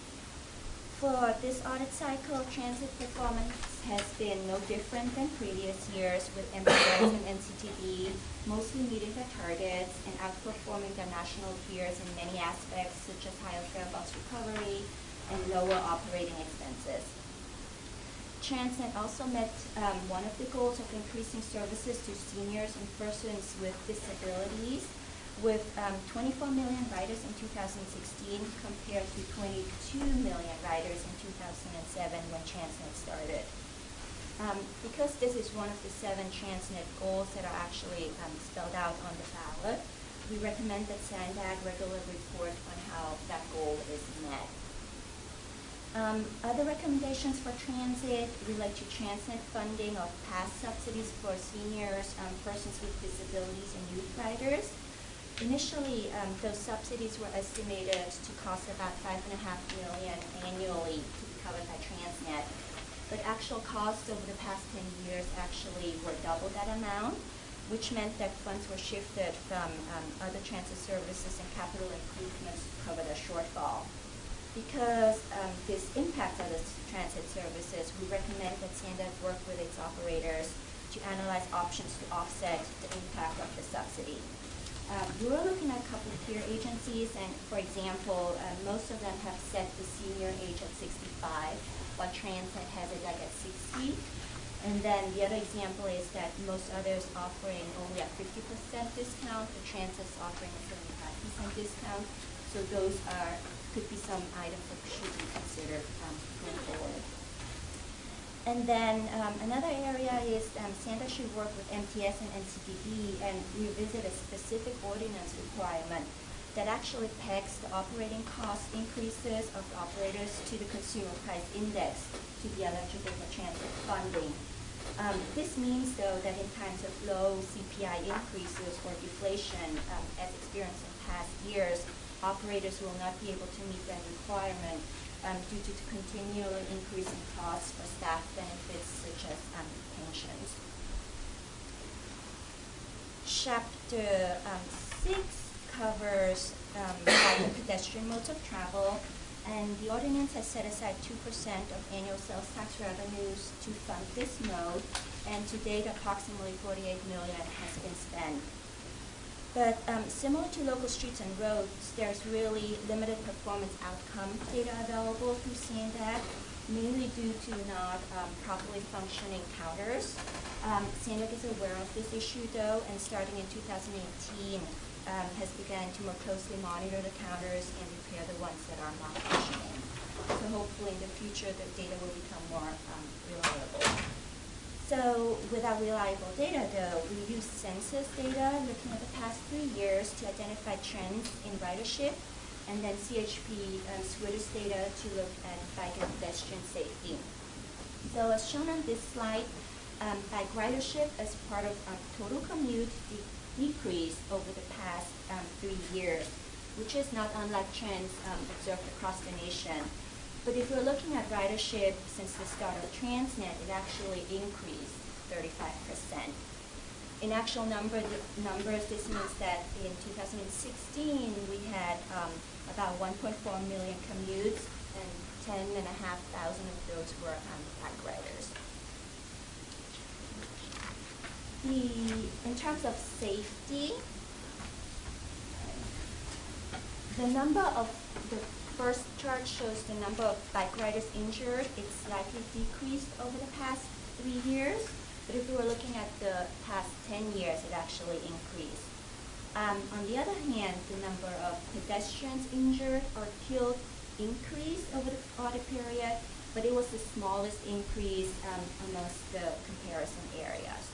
For this audit cycle, transit performance has been no different than previous years, with MPS and NCTD mostly meeting their targets and outperforming their national peers in many aspects, such as higher fare bus recovery and lower operating expenses. Transnet also met one of the goals of increasing services to seniors and persons with disabilities, with 24 million riders in 2016 compared to 22 million riders in 2007 when Transnet started. Because this is one of the 7 Transnet goals that are actually spelled out on the ballot, we recommend that CNDAC regularly report on how that goal is met. Other recommendations for transit relate to Transnet funding of past subsidies for seniors, persons with disabilities, and youth riders. Initially, those subsidies were estimated to cost about $5.5 million annually to be covered by Transnet, but actual costs over the past 10 years actually were double that amount, which meant that funds were shifted from other transit services and capital improvements to cover the shortfall. Because this impacts other transit services, we recommend that CNDAC work with its operators to analyze options to offset the impact of the subsidy. We were looking at a couple of peer agencies, and for example, most of them have set the senior age at 65, while Transnet has it like at 60. And then the other example is that most others offering only a 50% discount, the Transnet's offering a 75% discount. So those could be some items that should be considered going forward. And then another area is CNDAC should work with MTS and NCTD and revisit a specific ordinance requirement that actually pegs the operating cost increases of the operators to the consumer price index to be eligible for transit funding. This means, though, that in times of low CPI increases or deflation, as experienced in past years, operators will not be able to meet that requirement due to the continual increase in costs for staff benefits such as pensions. Chapter 6 covers private pedestrian modes of travel, and the ordinance has set aside 2% of annual sales tax revenues to fund this mode, and to date approximately $48 million has been spent. But similar to local streets and roads, there's really limited performance outcome data available through SANDAC, mainly due to not properly functioning counters. SANDAC is aware of this issue though, and starting in 2018 has begun to more closely monitor the counters and repair the ones that are not functioning. So hopefully in the future the data will become more reliable. So without reliable data though, we use census data looking at the past 3 years to identify trends in ridership, and then CHP SWITS data to look at bike and pedestrian safety. So as shown on this slide, bike ridership as part of total commute decreased over the past 3 years, which is not unlike trends observed across the nation. But if we're looking at ridership since the start of Transnet, it actually increased 35%. In actual numbers, this means that in 2016, we had about 1.4 million commutes, and 10,500 of those were bike riders. In terms of safety, the number of the first chart shows the number of bike riders injured. It's slightly decreased over the past 3 years, but if we were looking at the past 10 years, it actually increased. On the other hand, the number of pedestrians injured or killed increased over the audit period, but it was the smallest increase amongst the comparison areas.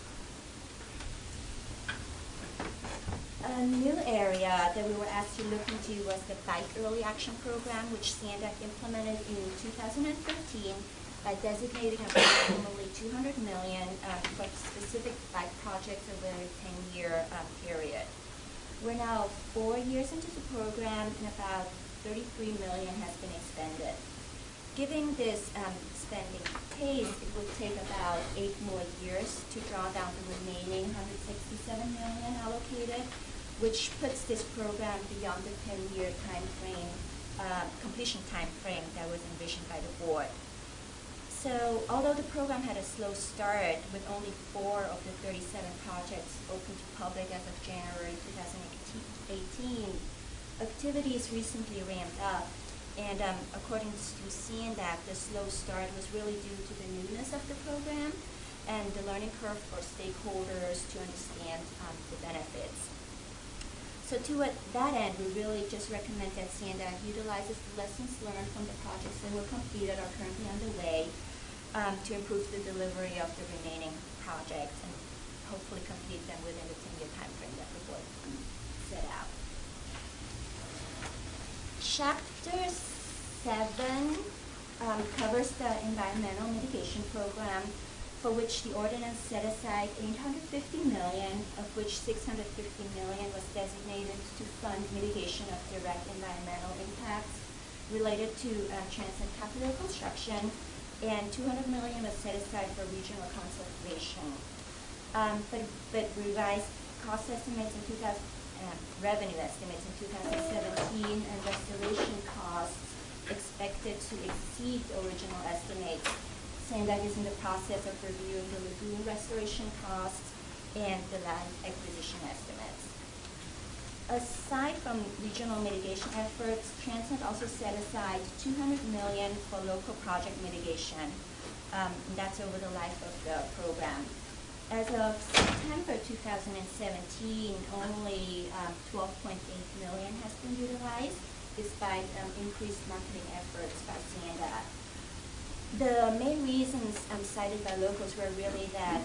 A new area that we were asked to look into was the Bike Early Action Program, which SANDAC implemented in 2015 by designating approximately $200 million for specific bike projects over a 10-year period. We're now 4 years into the program, and about $33 million has been expended. Given this spending pace, it will take about 8 more years to draw down the remaining $167 million allocated, which puts this program beyond the 10-year time frame, completion time frame that was envisioned by the board. So although the program had a slow start with only 4 of the 37 projects open to public as of January 2018, activities recently ramped up. And according to SANDAC, the slow start was really due to the newness of the program and the learning curve for stakeholders to understand the benefits. So to that end, we really just recommend that SANDAC utilizes the lessons learned from the projects that were completed or currently underway to improve the delivery of the remaining projects and hopefully complete them within the 10-year time frame that the board set out. Chapter 7 covers the environmental mitigation program, for which the ordinance set aside $850 million, of which $650 million was designated to fund mitigation of direct environmental impacts related to transit capital construction, and $200 million was set aside for regional conservation. But revised cost estimates in revenue estimates in 2017 and restoration costs expected to exceed the original estimates. SANDAC is in the process of reviewing the lagoon restoration costs and the land acquisition estimates. Aside from regional mitigation efforts, Transnet also set aside $200 million for local project mitigation. That's over the life of the program. As of September 2017, only $12.8 million has been utilized, despite increased marketing efforts by SANDAC. The main reasons cited by locals were really that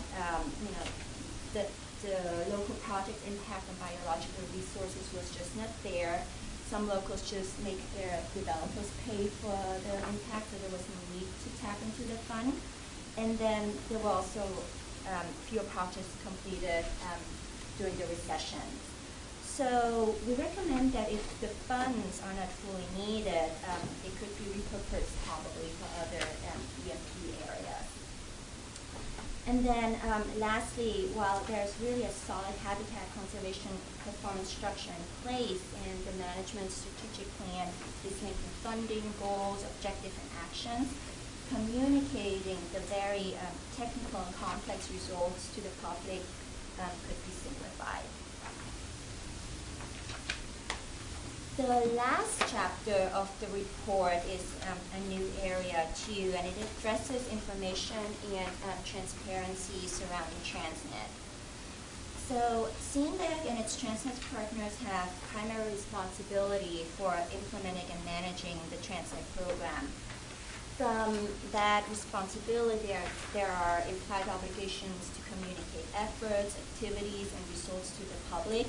the local project impact on biological resources was just not there. Some locals just make their developers pay for the impact, so there was no need to tap into the fund. And then there were also fewer projects completed during the recession. So So we recommend that if the funds are not fully needed, it could be repurposed probably for other EMP areas. And then lastly, while there's really a solid habitat conservation performance structure in place and the management strategic plan is linking funding, goals, objectives, and actions, communicating the very technical and complex results to the public could be simplified. The last chapter of the report is a new area too, and it addresses information and transparency surrounding Transnet. So CNDAG and its Transnet partners have primary responsibility for implementing and managing the Transnet program. From that responsibility, there are implied obligations to communicate efforts, activities, and results to the public,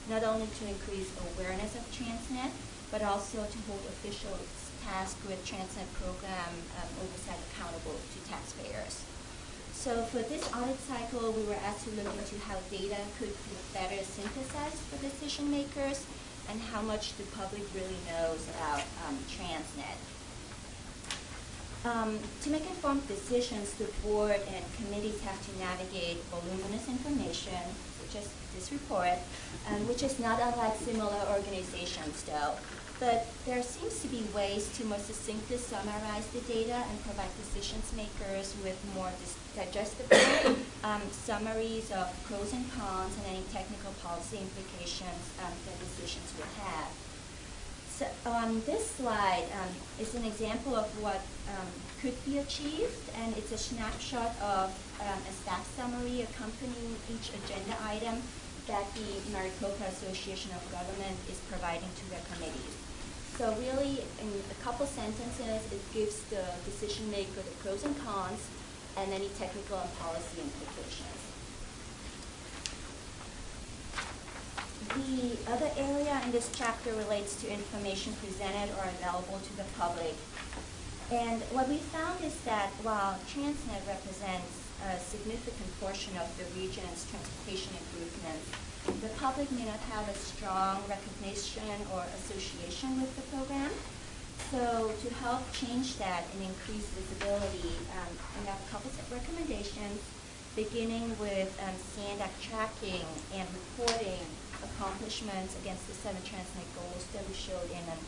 not only to increase awareness of Transnet, but also to hold officials tasked with Transnet program oversight accountable to taxpayers. So for this audit cycle, we were asked to look into how data could be better synthesized for decision makers and how much the public really knows about Transnet. To make informed decisions, the board and committees have to navigate voluminous information, such as this report, which is not unlike similar organizations though. But there seems to be ways to more succinctly summarize the data and provide decision makers with more digestible summaries of pros and cons and any technical policy implications that decisions would have. So this slide is an example of what could be achieved, and it's a snapshot of a staff summary accompanying each agenda item that the Maricopa Association of Government is providing to their committees. So really, in a couple sentences, it gives the decision maker the pros and cons and any technical and policy implications. The other area in this chapter relates to information presented or available to the public. And what we found is that while Transnet represents a significant portion of the region's transportation improvements, the public may not have a strong recognition or association with the program. So to help change that and increase visibility, we have a couple of recommendations, beginning with CNDAG tracking and reporting accomplishments against the 7 Transnet goals that we showed in an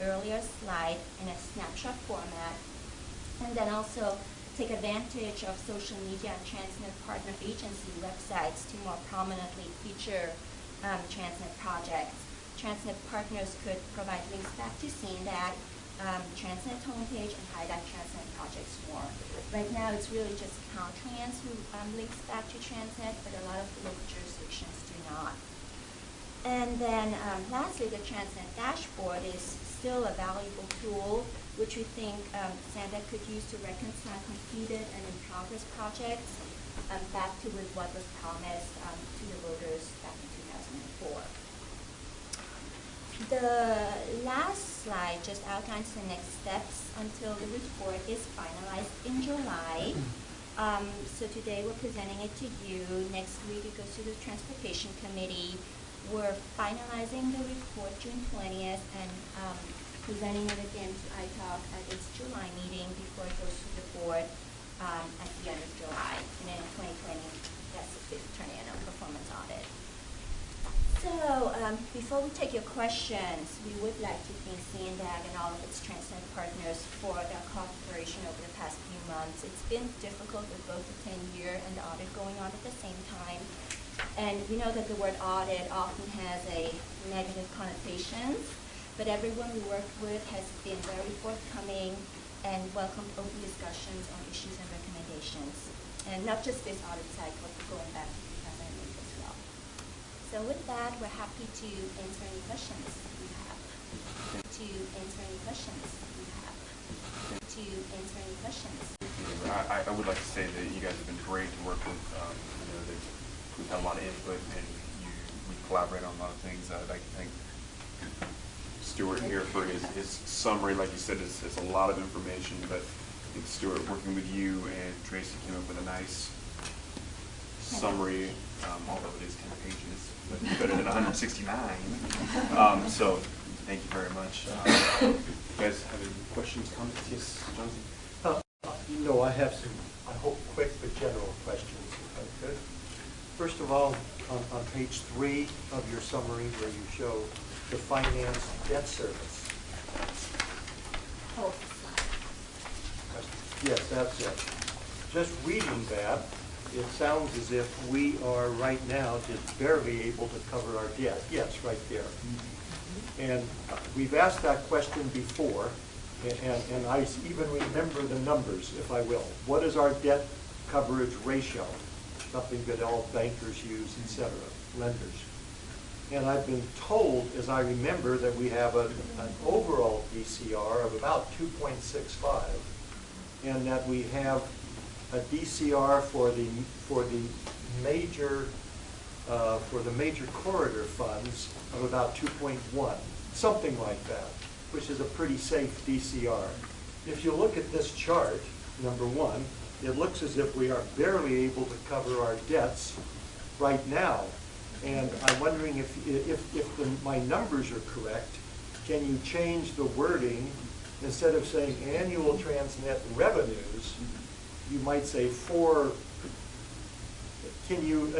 earlier slide in a snapshot format, and then also take advantage of social media and Transnet partner agency websites to more prominently feature Transnet projects. Transnet partners could provide links back to CNDAG, Transnet homepage, and highlight Transnet projects more. Right now, it's really just Caltrans who links back to Transnet, but a lot of the local jurisdictions do not. And then lastly, the Transnet dashboard is still a valuable tool, which we think CNDAG could use to reconcile completed and in-progress projects back to with what was promised to the voters back in 2004. The last slide just outlines the next steps until the report is finalized in July. So today we're presenting it to you. Next week it goes to the Transportation Committee. We're finalizing the report June 20th and presenting it again to ITALC at its July meeting before it goes to the board at the end of July. And then in 2020, that's the 5th triennial performance audit. So before we take your questions, we would like to thank CNDAG and all of its Transnet partners for their cooperation over the past few months. It's been difficult with both the 10-year and the audit going on at the same time. And we know that the word audit often has a negative connotation, but everyone we worked with has been very forthcoming and welcomed open discussions on issues and recommendations. And not just this audit cycle, but going back to 2008 as well. So with that, we're happy to answer any questions you have. I would like to say that you guys have been great to work with. You know, we've had a lot of input, and we collaborate on a lot of things. I'd like to thank Stuart here for his summary. Like you said, it's a lot of information, but I think Stuart, working with you and Tracy, came up with a nice summary although it is 10 pages, but better than 169. So thank you very much. You guys have any questions, comments? Yes, Jonathan? No, I have some, I hope, quick but general questions, if I could. First of all, on page 3 of your summary where you show the finance debt service. Yes, that's it. Just reading that, it sounds as if we are right now just barely able to cover our debt. Yes, right there. And we've asked that question before, and I even remember the numbers, if I will. What is our debt coverage ratio? Something that all bankers use, et cetera, lenders. And I've been told, as I remember, that we have an overall DCR of about 2.65, and that we have a DCR for the major corridor funds of about 2.1, something like that, which is a pretty safe DCR. If you look at this chart, number 1, it looks as if we are barely able to cover our debts right now. And I'm wondering if my numbers are correct, can you change the wording? Instead of saying annual transnet revenues, you might say can you,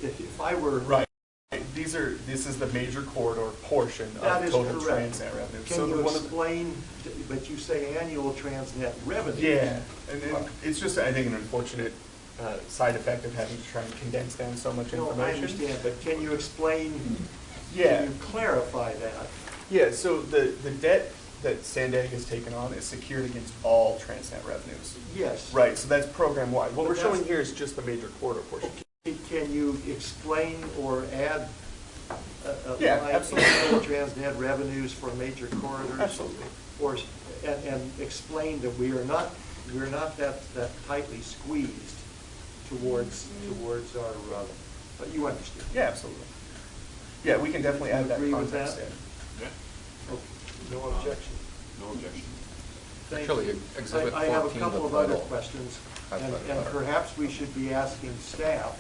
if I were... Right. This is the major corridor portion of total transnet revenue. Can you explain, but you say annual transnet revenue? Yeah, and it's just, I think, an unfortunate side effect of having to try and condense down so much information. No, I understand, but can you explain, yeah. Can you clarify that? Yeah, so the debt that Sandag has taken on is secured against all transnet revenues. Yes. Right, so that's program-wide. What we're showing here is just the major corridor portion. Can you explain or add yeah, line absolutely. Transnet revenues for major corridors? Absolutely. And explain that we're not that tightly squeezed towards our, but you understand. Yeah, absolutely. Yeah, we can definitely add that agree with context that? in. Yeah. Okay. No objection. No objection. Thank Actually, you. Exhibit I have a 14, couple the of other title. questions, That's and better. perhaps we should be asking staff.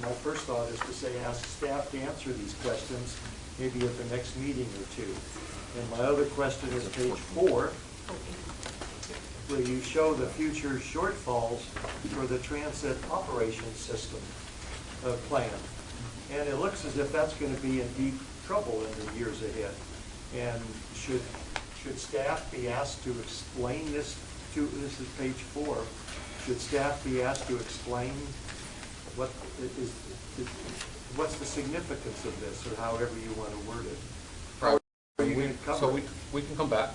My first thought is to say ask staff to answer these questions, maybe at the next meeting or two. And my other question is page 4, where you show the future shortfalls for the transit operations system plan. And it looks as if that's going to be in deep trouble in the years ahead. And should staff be asked to explain this this is page 4, should staff be asked to explain what's the significance of this, or however you want to word it? How are you going to cover So it? we can come back,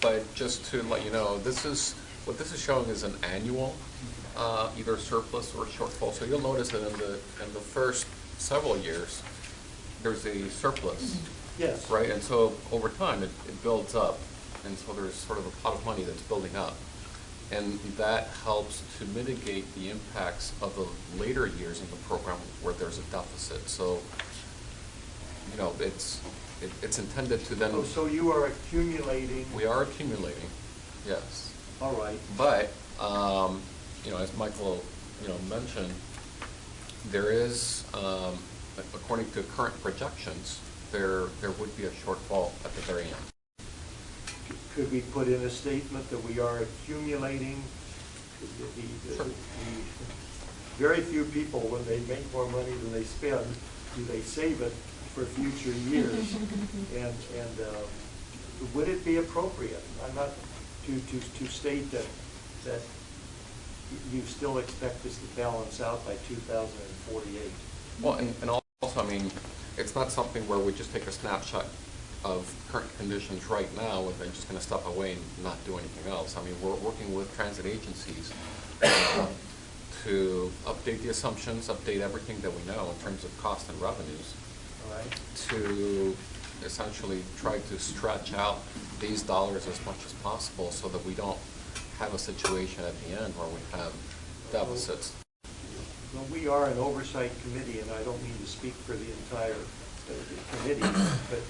but just to let you know, what this is showing is an annual either surplus or shortfall. So you'll notice that in the first several years, there's a surplus. Yes. Right, and so over time it builds up, and so there's sort of a pot of money that's building up. And that helps to mitigate the impacts of the later years in the program where there's a deficit. So, you know, it's intended to then... Oh, so you are accumulating... We are accumulating, yes. All right. But, you know, as Michael, mentioned, there is, according to current projections, there would be a shortfall at the very end. Could we put in a statement that we are accumulating Sure. very few people, when they make more money than they spend, do they save it for future years? and would it be appropriate? I'm not to state that you still expect this to balance out by 2048. Well, and also, I mean, it's not something where we just take a snapshot of current conditions right now and they're just going to step away and not do anything else. I mean, we're working with transit agencies to update the assumptions, update everything that we know in terms of cost and revenues, All right. to essentially try to stretch out these dollars as much as possible so that we don't have a situation at the end where we have deficits. Well, we are an oversight committee, and I don't mean to speak for the entire committee, but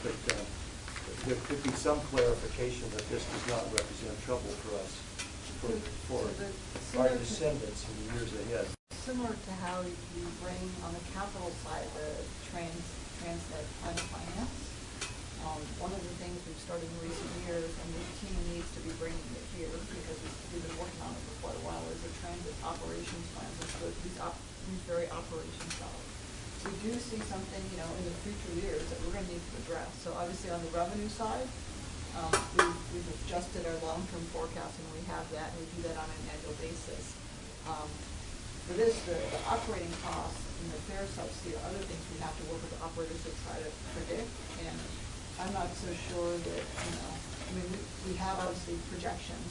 there could be some clarification that this does not represent trouble for us. for our descendants in the years ahead. Similar to how you bring on the capital side the Transnet plan of finance. One of the things we've started in recent years, and the team needs to be bringing it here because we've been working on it for quite a while, is a transit operations plan. So these very operations dollars. We do see something, you know, in the future years that we're going to need to address. So obviously on the revenue side, we've adjusted our long-term forecast, and we have that, and we do that on an annual basis. For this, the operating costs and the fare subsidy are other things we have to work with the operators to try to predict. And I'm not so sure that, you know, I mean, we have obviously projections,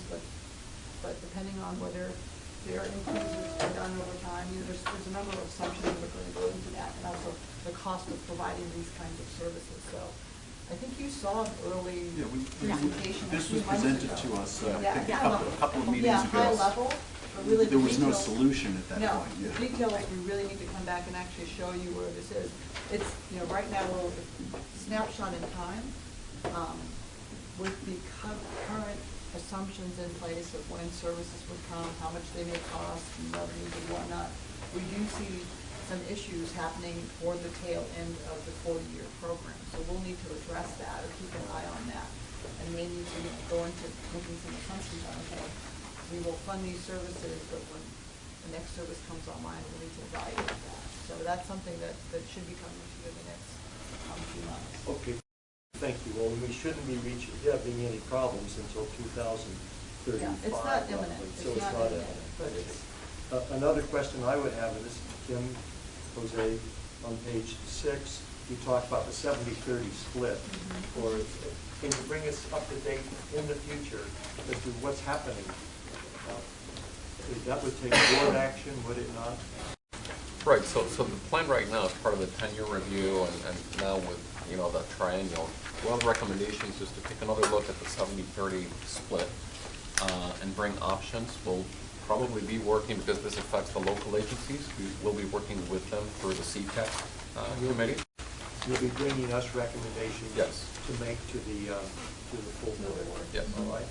but depending on whether fare increases are done over time, you know, there's a number of assumptions that are going to go into that, and also the cost of providing these kinds of services. So I think you saw an early presentation. This was presented to us a couple of meetings ago. High level, but really there was no details, solution at that no, point. the details, we really need to come back and actually show you where this is. It's, you know, right now we're snapshot in time with the current assumptions in place of when services would come, how much they may cost, and revenues and whatnot. We do see some issues happening toward the tail end of the 40-year program. So we'll need to address that or keep an eye on that. And may need to go into making some assumptions on, okay, we will fund these services, but when the next service comes online, we'll need to evaluate that. So that's something that should be coming to you in the next few months. Okay, thank you. Well, we shouldn't be having any problems until 2035. Yeah, it's not imminent. So it's not imminent. But it's, another question I would have, and this is Kim, Jose, on page 6, you talked about the 70-30 split. Or can you bring us up to date in the future as to what's happening? That would take board action, would it not? Right, so the plan right now is part of the 10-year review, and now with, you know, the triennial. One of the recommendations is to take another look at the 70-30 split and bring options. We'll probably be working, because this affects the local agencies, we will be working with them through the CTEC committee. You'll be bringing us recommendations to make to the full board. Yes. All right.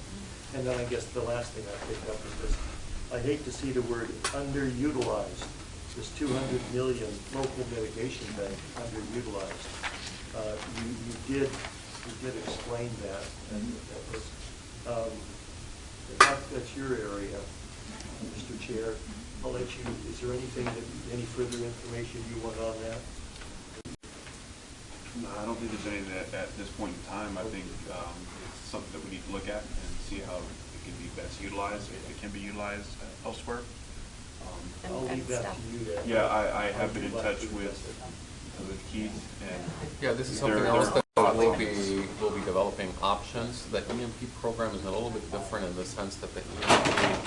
And then I guess the last thing I picked up is this. I hate to see the word underutilized. This 200 million local mitigation bank underutilized. You did explain that, and that was that's your area, Mr. Chair. I'll let you. Is there any further information you want on that? No, I don't think there's anything at this point in time. I think it's something that we need to look at and see how it can be best utilized, if it can be utilized elsewhere. I'll leave that to you then. Yeah, I have been in touch with Keith, and yeah, this is something else that we'll be developing options. The EMP program is a little bit different in the sense that the EMP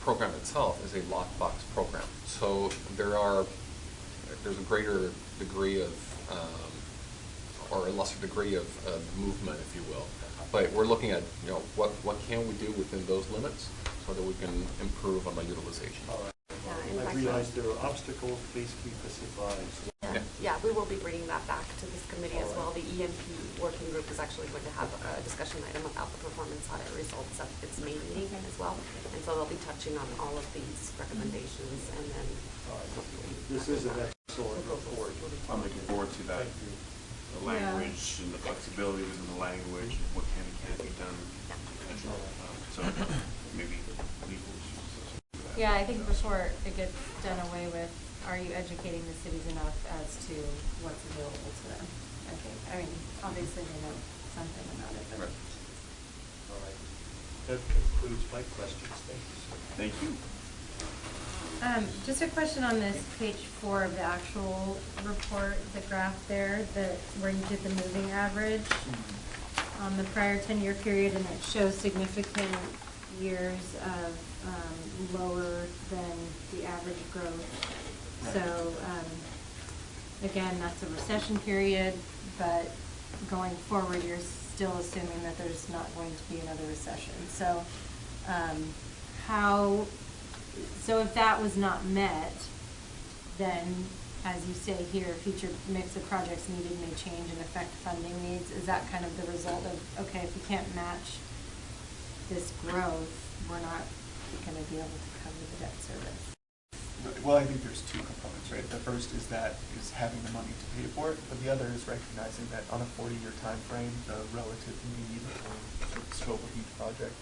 program itself is a lockbox program. So there's a greater degree of or a lesser degree of movement, if you will. But we're looking at, you know, what can we do within those limits so that we can improve on the utilization. All right. I realize there are obstacles. Please keep us advised. Yeah, we will be bringing that back to this committee as well. The EMP working group is actually going to have a discussion item about the performance audit results at its main meeting as well. And so they'll be touching on all of these recommendations, and then this is an excellent report. I'm looking forward to that. The language and the flexibility within the language, and what can and can't be done. So maybe legal issues. Yeah, I think before it gets done away with, are you educating the cities enough as to what's available to them? I think, I mean, obviously they know something about it, but. All right. That concludes my questions. Thank you, sir. Thank you. Just a question on this page 4 of the actual report, the graph there, where you did the moving average on the prior 10-year period, and it shows significant years of lower than the average growth. Right. So again, that's a recession period, but going forward, you're still assuming that there's not going to be another recession. So so if that was not met, then, as you say here, future mix of projects needed may change and affect funding needs. Is that kind of the result of, okay, if we can't match this growth, we're not gonna be able to cover the debt service. Well, I think there's two components, right? The first is having the money to pay for it, but the other is recognizing that on a 40-year time frame, the relative need or sort of scope of each project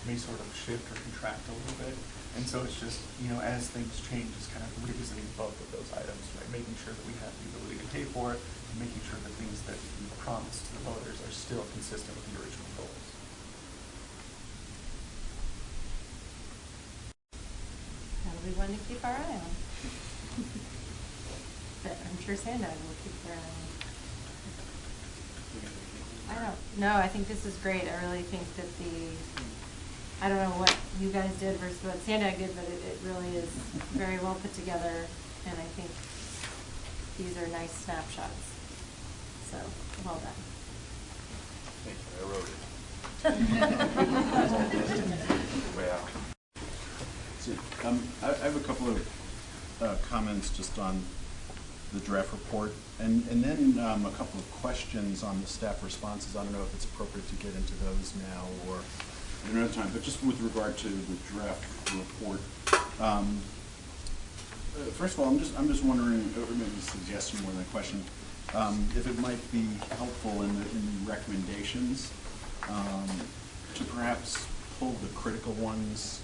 may sort of shift or contract a little bit. And so it's just, as things change, it's kind of revisiting both of those items, right? Making sure that we have the ability to pay for it, and making sure that things that we promised to the voters are still consistent with the original goals. That'll be one to keep our eye on. But I'm sure Sandag will keep their eye on. I don't, no, I think this is great. I really think that I don't know what you guys did versus what Sandag did, but it really is very well put together, and I think these are nice snapshots. So, well done. Thank you, I wrote it. Wow. So, I have a couple of comments just on the draft report, and then a couple of questions on the staff responses. I don't know if it's appropriate to get into those now or at another time, but just with regard to the draft report. First of all, I'm just wondering, or maybe a suggestion more than a question, if it might be helpful in the recommendations to perhaps pull the critical ones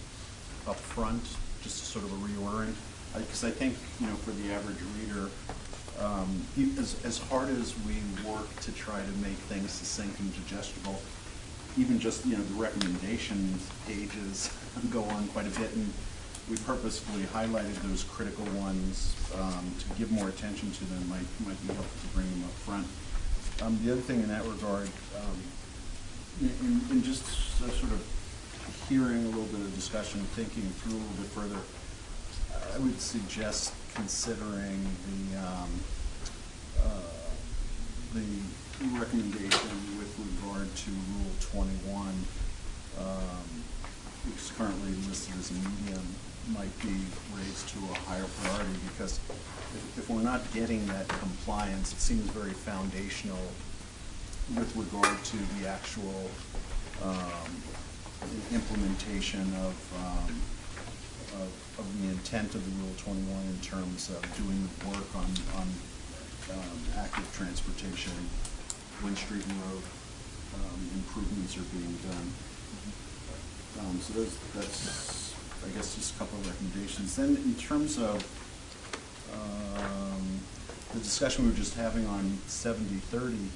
up front, just sort of a reordering, because I think, for the average reader, as hard as we work to try to make things succinct and digestible, even just, the recommendation pages go on quite a bit, and we purposefully highlighted those critical ones to give more attention to them. Might be helpful to bring them up front. The other thing in that regard, in just sort of hearing a little bit of discussion, thinking through a little bit further, I would suggest considering the recommendation with regard to Rule 21, which is currently listed as a medium, might be raised to a higher priority, because if we're not getting that compliance, it seems very foundational with regard to the actual implementation of the intent of the Rule 21 in terms of doing the work on active transportation, when street and road improvements are being done. So that's, I guess, just a couple of recommendations. Then in terms of the discussion we were just having on 70/30,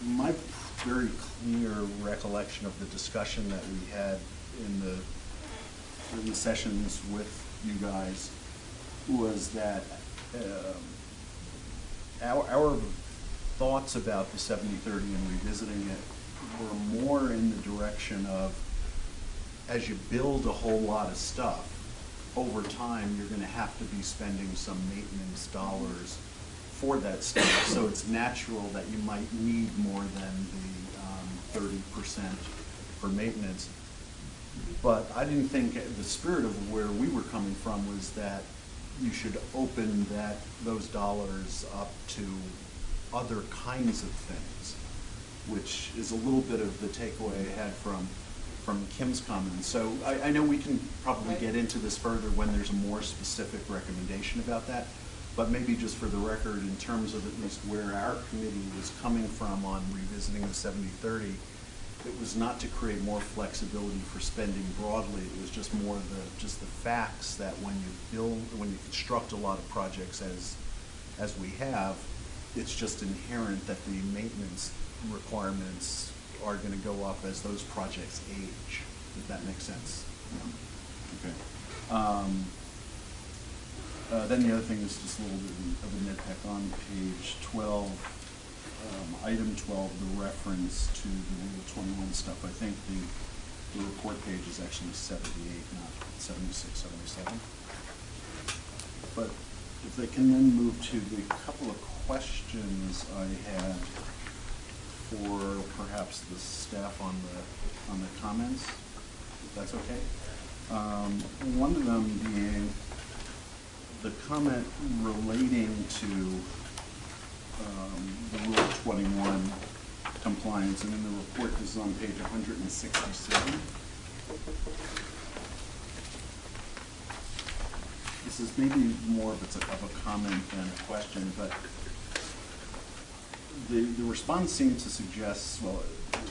my very clear recollection of the discussion that we had in the sessions with you guys was that our thoughts about the 70/30 and revisiting it were more in the direction of, as you build a whole lot of stuff, over time you're going to have to be spending some maintenance dollars for that stuff. So it's natural that you might need more than the 30% for maintenance. But I didn't think the spirit of where we were coming from was that you should open those dollars up to other kinds of things, which is a little bit of the takeaway I had from Kim's comments. So I know we can probably get into this further when there's a more specific recommendation about that, but maybe just for the record, in terms of at least where our committee was coming from on revisiting the 70/30, it was not to create more flexibility for spending broadly. It was just more the facts that when you construct a lot of projects as we have, it's just inherent that the maintenance requirements are going to go up as those projects age, if that makes sense. Okay. Then the other thing is just a little bit of a nitpick on page 12, item 12, the reference to the Rule 21 stuff. I think the report page is actually 78, not 76, 77. But if they can then move to the couple of questions I had for perhaps the staff on the comments, if that's okay. One of them being the comment relating to the Rule 21 compliance, and in the report, this is on page 167. this may be more of a comment than a question, but the response seems to suggest, well,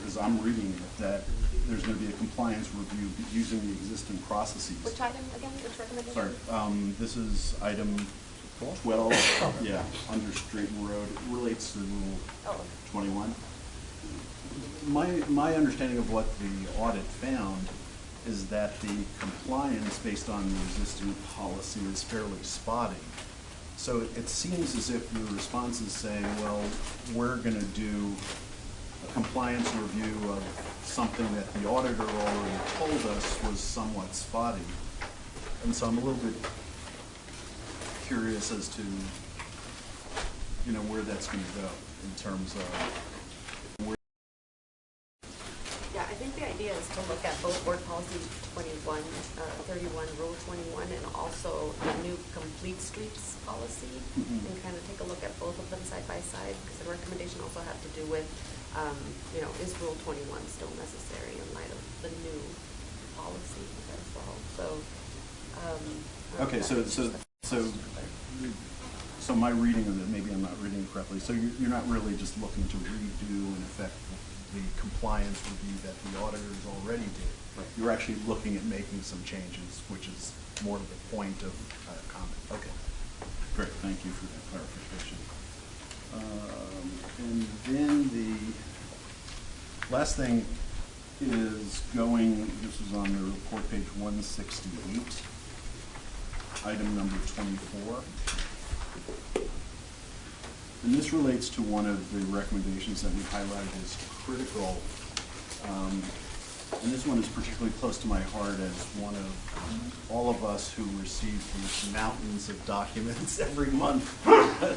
as I'm reading it, that there's going to be a compliance review using the existing processes. Which item again, which recommendation? Sorry, this is item 12, yeah, under street and road. It relates to Rule 21. My understanding of what the audit found is that the compliance based on the existing policy is fairly spotty. So it seems as if your response is saying, well, we're going to do a compliance review of something that the auditor already told us was somewhat spotty. And so I'm a little bit curious as to, where that's going to go in terms of where. Yeah, I think the idea is to look at both board policy 31, 31, rule 21, and also the new complete streets policy, and kind of take a look at both of them side by side, because the recommendation also had to do with, is rule 21 still necessary in light of the new policy as well? So, Okay, so my reading of it, maybe I'm not reading it correctly. So you're not really just looking to redo in effect the compliance review that the auditors already did. Right. You're actually looking at making some changes, which is more to the point of comment. Okay, great. Thank you for that clarification. And then the last thing is this is on the report page 168, item number 24. And this relates to one of the recommendations that we highlighted as critical. And this one is particularly close to my heart as one of all of us who receive these mountains of documents every month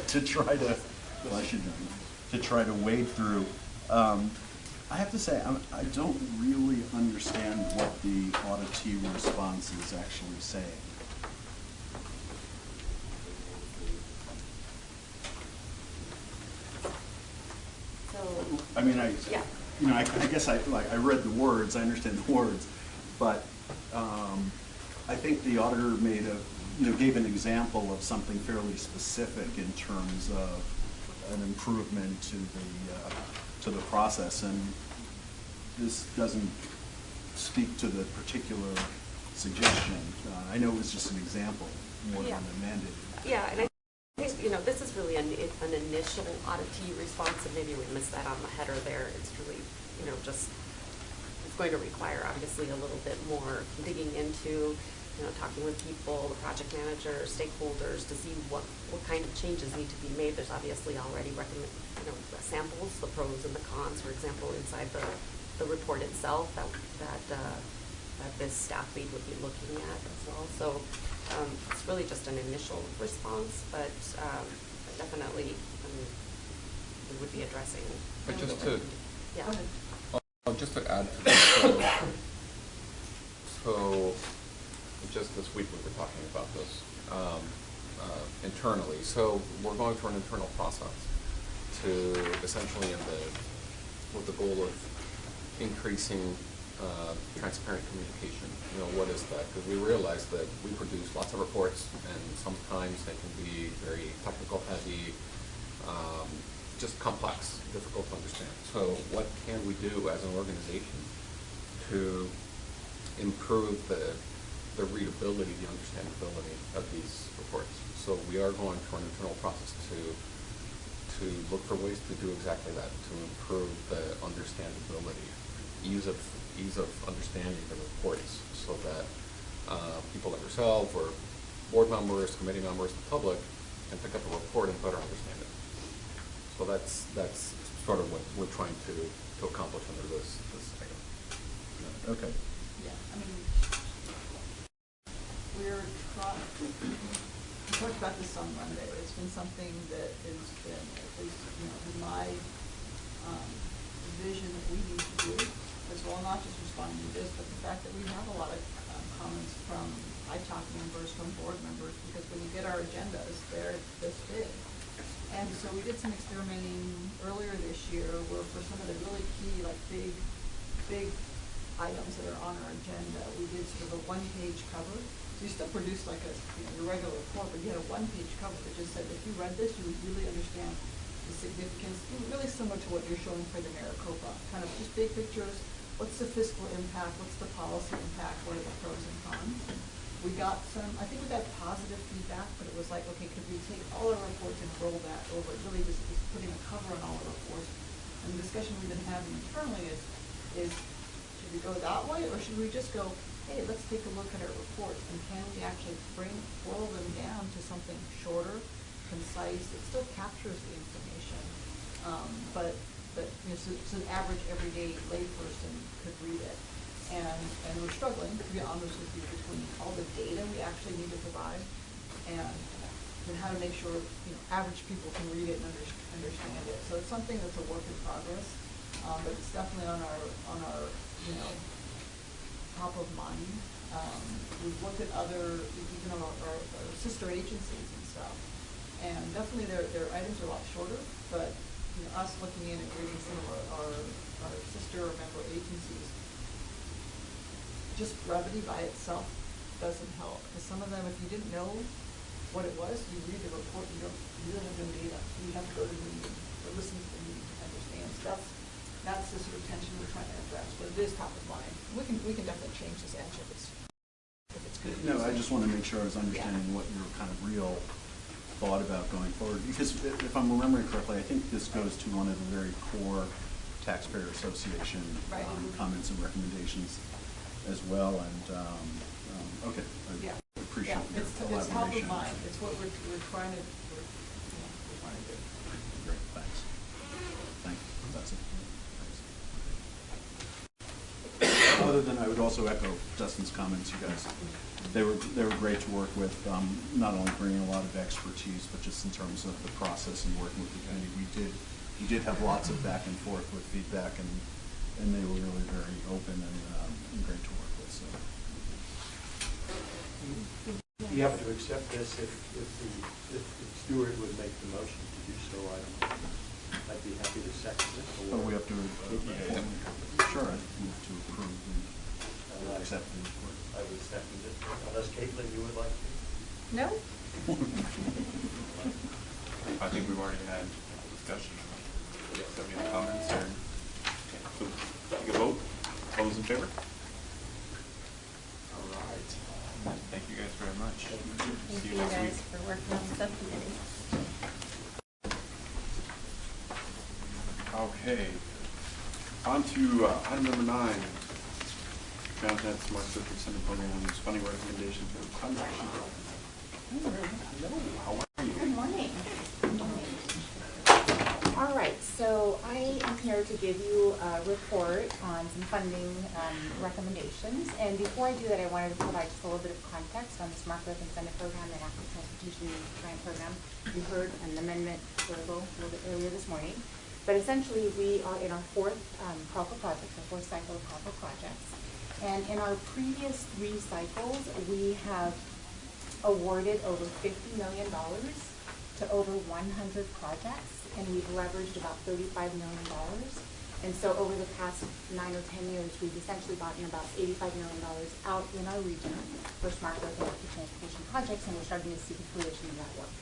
to try to wade through. I have to say, I don't really understand what the auditee response is actually saying. I mean, I guess I read the words, I understand the words, but I think the auditor gave an example of something fairly specific in terms of an improvement to the process, and this doesn't speak to the particular suggestion. I know it was just an example more than a mandate. Yeah, and I think, this is really an initial auditee response, and maybe we missed that on the header there. It's really, it's going to require obviously a little bit more digging into, talking with people, the project managers, stakeholders, to see what kind of changes need to be made. There's obviously already samples, the pros and the cons, for example, inside the report itself that this staff lead would be looking at as well. So it's really just an initial response, but definitely we would be addressing. But just to add to that, so just this week we were talking about this internally. So we're going through an internal process to essentially with the goal of increasing transparent communication. What is that? Because we realize that we produce lots of reports, and sometimes they can be very technical heavy, just complex, difficult to understand. So what can we do as an organization to improve the readability, the understandability of these reports? So we are going through an internal process to look for ways to do exactly that, to improve the understandability, ease of understanding the reports, so that people like yourself or board members, committee members, the public can pick up a report and better understand it. So that's sort of what we're trying to accomplish under this item. Okay. Yeah, I mean, we talked about this on Monday. It's been something that has been, at least, in my vision that we need to do as well, not just responding to this, but the fact that we have a lot of comments from ITOC members, from board members, because when you get our agendas, they're this big. And so we did some experimenting earlier this year where for some of the really key, like big items that are on our agenda. We did sort of a one-page cover. So you still produce like a, your regular report, but you had a one-page cover that just said if you read this, you would really understand the significance, really similar to what you're showing for the Maricopa. Kind of just big pictures. What's the fiscal impact? What's the policy impact? What are the pros and cons? We got some, I think we got positive feedback, but it was like, okay, could we take all our reports and roll that over? It really just putting a cover on all our reports. And the discussion we've been having internally is should we go that way, or should we just go, hey, let's take a look at our reports, and can we actually boil them down to something shorter, concise, that still captures the information, but you know, so an average everyday layperson could read it. And we're struggling, to be honest with you, between all the data we actually need to provide and how to make sure average people can read it and understand it. So it's something that's a work in progress, but it's definitely on our top of mind. We've looked at other, our sister agencies and stuff, and definitely their items are a lot shorter. But us looking in and reading some of our sister or member agencies, just brevity by itself doesn't help. Because some of them, if you didn't know what it was, you read the report, you really have no data. You have to go to the meeting or listen to the meeting to understand. So that's the sort of tension we're trying to address. But it is top of mind. We can definitely change this answer if it's good. No, I just want to make sure I was understanding what your kind of real thought about going forward. Because if I'm remembering correctly, I think this goes to one of the very core Taxpayer Association comments and recommendations as well, and okay, I appreciate your elaboration. It's top of mind. It's what we're trying to do. Great, thanks. Thank you. That's it. Thanks. Other than I would also echo Dustin's comments. You guys, they were great to work with. Not only bringing a lot of expertise, but just in terms of the process and working with the community, we did have lots of back and forth with feedback, and they were really very open and great to work with. So. You have to accept this if Stuart would make the motion to do so. I'd be happy to second it. But we have to sure, I move to approve and accept the report. I would second it, unless Caitlin, you would like to. No. I think we've already had a discussion. Do you have any comments or? So, take a vote. All those in favor? All right. Thank you guys very much. Thank See you next guys week. for working on the subcommittee. Okay. On to item number 9. Downtown Smart District Center Program funding recommendation for the climate action program. Hello. How are you? Good morning. All right, so I am here to give you a report on some funding recommendations. And before I do that, I wanted to provide just a little bit of context on the Smart Growth Incentive Program and Active Transportation Grant Program. You heard an amendment a little bit earlier this morning. But essentially, we are in our fourth call for projects, our fourth cycle of call for projects. And in our previous 3 cycles, we have awarded over $50 million to over 100 projects, and we've leveraged about $35 million. And so over the past 9 or 10 years, we've essentially gotten about $85 million out in our region for smart growth and active transportation projects, and we're starting to see the fruition of that work.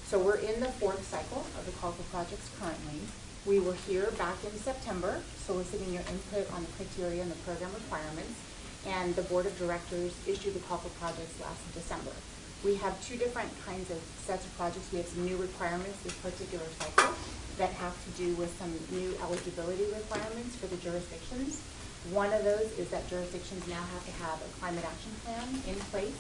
So we're in the 4th cycle of the call for projects currently. We were here back in September, soliciting your input on the criteria and the program requirements, and the Board of Directors issued the call for projects last December. We have 2 different kinds of sets of projects. We have some new requirements this particular cycle that have to do with some new eligibility requirements for the jurisdictions. One of those is that jurisdictions now have to have a climate action plan in place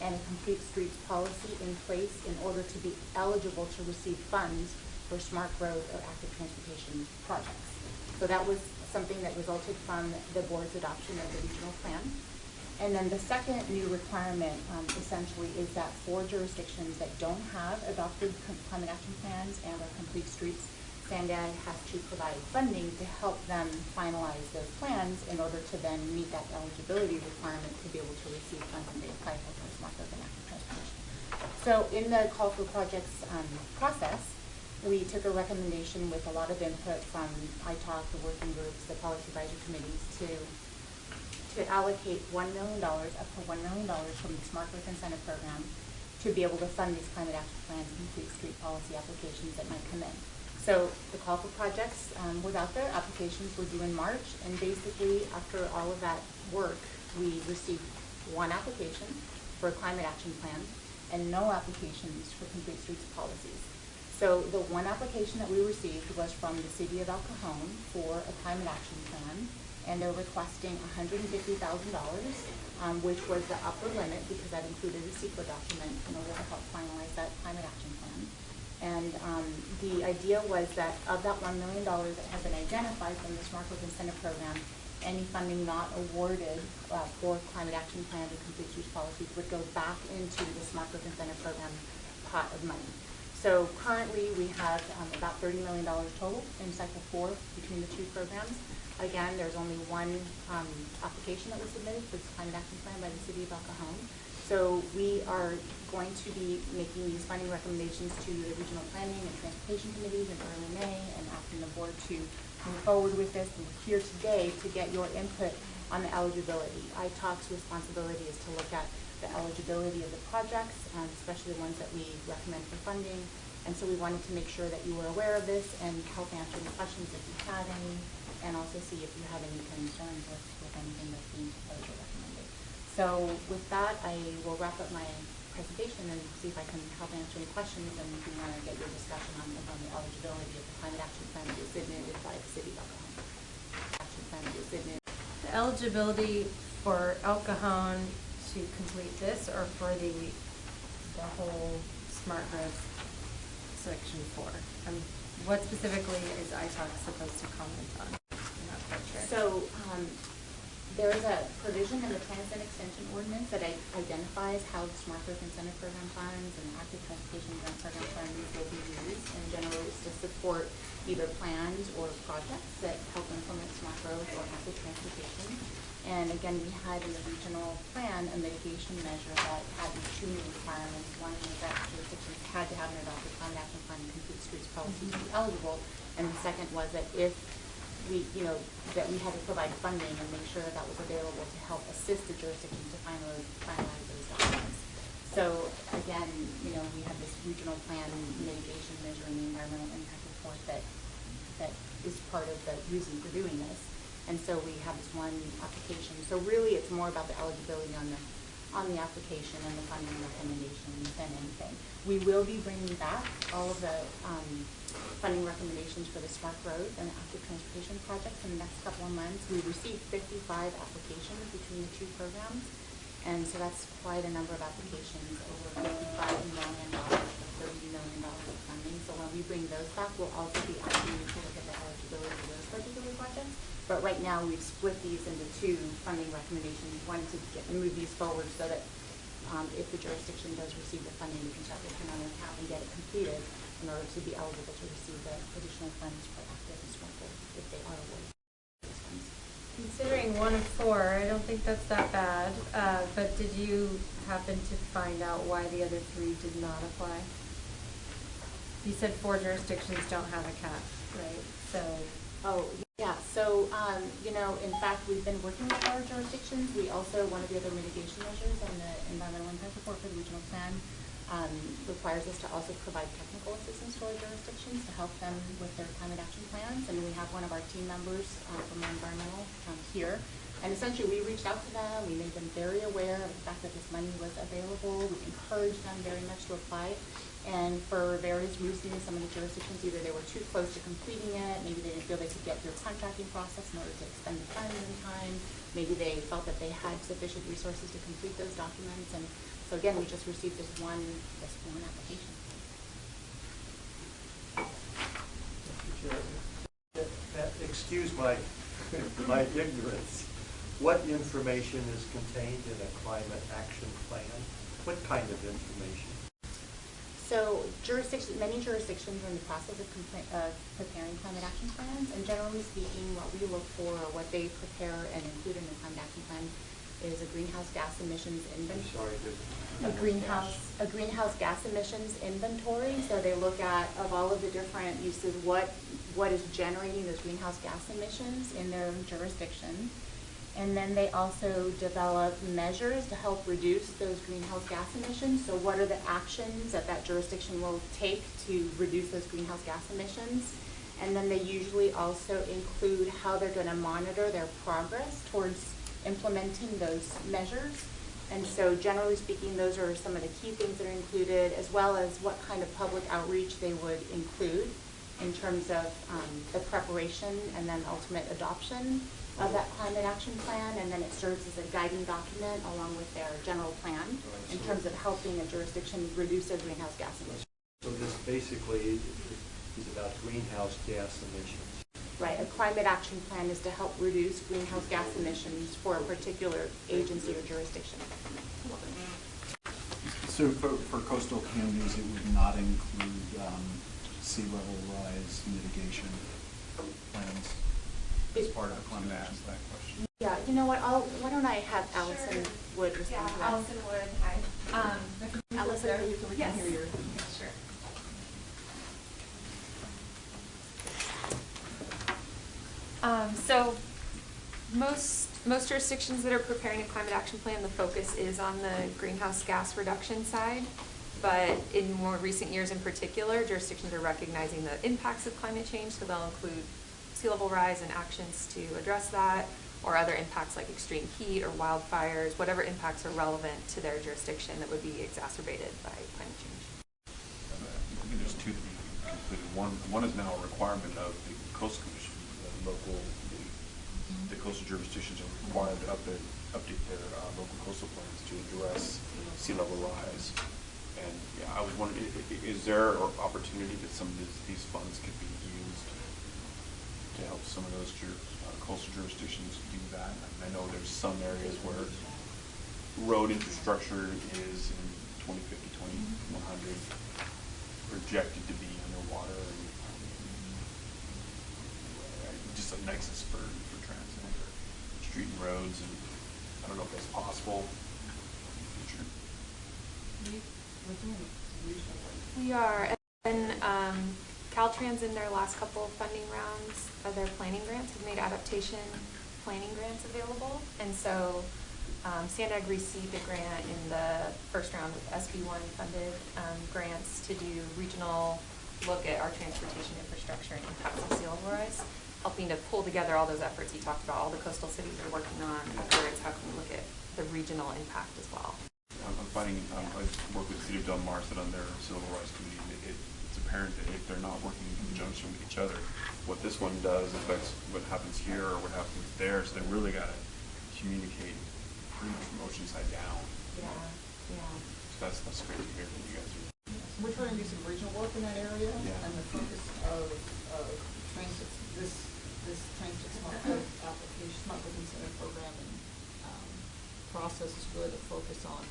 and a complete streets policy in place in order to be eligible to receive funds for smart growth or active transportation projects. So that was something that resulted from the board's adoption of the regional plan. And then the second new requirement essentially is that for jurisdictions that don't have adopted climate action plans and or complete streets, SANDAG has to provide funding to help them finalize those plans in order to then meet that eligibility requirement to be able to receive funds when they apply for smart growth and active transportation. So in the call for projects process, we took a recommendation with a lot of input from ITALC, the working groups, the policy advisory committees to to allocate $1 million, up to $1 million from the Smart Growth Incentive Program to be able to fund these climate action plans and complete street policy applications that might come in. So the call for projects was out there, applications were due in March, and basically after all of that work, we received one application for a climate action plan and no applications for complete streets policies. So the one application that we received was from the city of El Cajon for a climate action plan, and they're requesting $150,000, which was the upper limit because that included a CEQA document in order to help finalize that climate action plan. And the idea was that of that $1 million that has been identified from the Smart Growth Incentive Program, any funding not awarded for climate action plans and complete streets policies would go back into the Smart Growth Incentive Program pot of money. So currently we have about $30 million total in cycle 4 between the two programs. Again, there's only one application that was submitted for this climate action plan by the city of El Cajon. So we are going to be making these funding recommendations to the regional planning and transportation committees in early May and asking the board to move forward with this. And we're here today to get your input on the eligibility. ITALC's responsibility is to look at the eligibility of the projects, especially the ones that we recommend for funding. And so we wanted to make sure that you were aware of this and help answer any questions if you had any, and also see if you have any concerns with anything that's being proposed or recommended. So with that, I will wrap up my presentation and see if I can help answer any questions, and if you want to get your discussion on the eligibility of the climate action plan that was submitted by the city of El Cajon. Action plan that was submitted. The eligibility for El Cajon to complete this, or for the whole smart growth section 4? What specifically is ITALC supposed to comment on? I'm not quite sure. So there is a provision in the Transit Extension Ordinance that identifies how the Smart Growth Incentive Program funds and Active Transportation Grant Program funds will be used, and generally it's to support either plans or projects that help implement smart growth or active transportation. And again, we had in the regional plan a mitigation measure that had two new requirements. One was that jurisdictions had to have an adopted climate action plan and complete streets policy to be eligible, and the second was that if we, that we had to provide funding and make sure that that was available to help assist the jurisdictions to finalize those documents. So again, we have this regional plan mitigation measure and the environmental impact report that is part of the reason for doing this. And so we have this one application. So really it's more about the eligibility on the application and the funding recommendations than anything. We will be bringing back all of the funding recommendations for the smart growth and active transportation projects in the next couple of months. We received 55 applications between the two programs, and so that's quite a number of applications, over $55 million or $30 million of funding. So when we bring those back, we'll also be asking you to look at the eligibility of those particular projects. But right now, we've split these into two funding recommendations. We wanted to move these forward so that if the jurisdiction does receive the funding, we can start working on their account and get it completed in order to be eligible to receive the additional funds for active and smart growth if they are awarded those funds. Considering 1 of 4, I don't think that's that bad. But did you happen to find out why the other 3 did not apply? You said 4 jurisdictions don't have a cap, right? So. Oh, yeah. So, in fact, we've been working with our jurisdictions. We also, one of the other mitigation measures on the environmental impact report for the regional plan requires us to also provide technical assistance to our jurisdictions to help them with their climate action plans. And we have one of our team members from environmental here. And essentially, we reached out to them. We made them very aware of the fact that this money was available. We encouraged them very much to apply. And for various reasons, some of the jurisdictions, either they were too close to completing it, maybe they didn't feel they could get through a contracting process in order to expend the funds in time, maybe they felt that they had sufficient resources to complete those documents. And so again, we just received this one application. Excuse my ignorance. What information is contained in a climate action plan? What kind of information? So many jurisdictions are in the process of preparing climate action plans, and generally speaking, what we look for or what they prepare and include in the climate action plan is a greenhouse gas emissions inventory. A greenhouse gas emissions inventory. So they look at, of all of the different uses, what is generating those greenhouse gas emissions in their jurisdiction. And then they also develop measures to help reduce those greenhouse gas emissions. So what are the actions that that jurisdiction will take to reduce those greenhouse gas emissions? And then they usually also include how they're going to monitor their progress towards implementing those measures. And so generally speaking, those are some of the key things that are included, as well as what kind of public outreach they would include in terms of the preparation and then ultimate adoption of that climate action plan. And then it serves as a guiding document along with their general plan in terms of helping a jurisdiction reduce their greenhouse gas emissions. So this basically is about greenhouse gas emissions. Right, a climate action plan is to help reduce greenhouse gas emissions for a particular agency or jurisdiction. So for coastal communities, it would not include sea level rise mitigation plans as part of the climate action? That question. Yeah, you know what, why don't I have Allison Wood respond to that? Allison Wood, hi. Allison, There, so we can hear your. Sure. So most jurisdictions that are preparing a climate action plan, the focus is on the greenhouse gas reduction side. But in more recent years in particular, jurisdictions are recognizing the impacts of climate change, so they'll include sea level rise and actions to address that, or other impacts like extreme heat or wildfires, whatever impacts are relevant to their jurisdiction that would be exacerbated by climate change. I think there's two to be completed. One is now a requirement of the Coast Commission. The coastal jurisdictions are required to update their local coastal plans to address sea level rise. And yeah, I was wondering, is there an opportunity that some of these funds could be used to help some of those coastal jurisdictions do that? I know there's some areas where road infrastructure is in 2050, 2100 projected to be underwater, and just a nexus for transit, or street and roads, and I don't know if that's possible in the future. We are, and Caltrans in their last couple of funding rounds of their planning grants have made adaptation planning grants available. And so Sandag received a grant in the first round of SB1 funded grants to do regional look at our transportation infrastructure and impacts of sea level rise, helping to pull together all those efforts he talked about. All the coastal cities are working on efforts, how can we look at the regional impact as well. I'm finding, I work with the City of Del Mar, sit on their sea level rise committee. It's apparent that if they're not working in conjunction with each other, what this one does affects what happens here or what happens there. So they really got to communicate pretty much from Oceanside down. Yeah, yeah. So that's great to hear from you guys. We're trying to do some regional work in that area, Yeah. and the focus of transit, this transit smart growth application, smart growth incentive program and process is really to focus on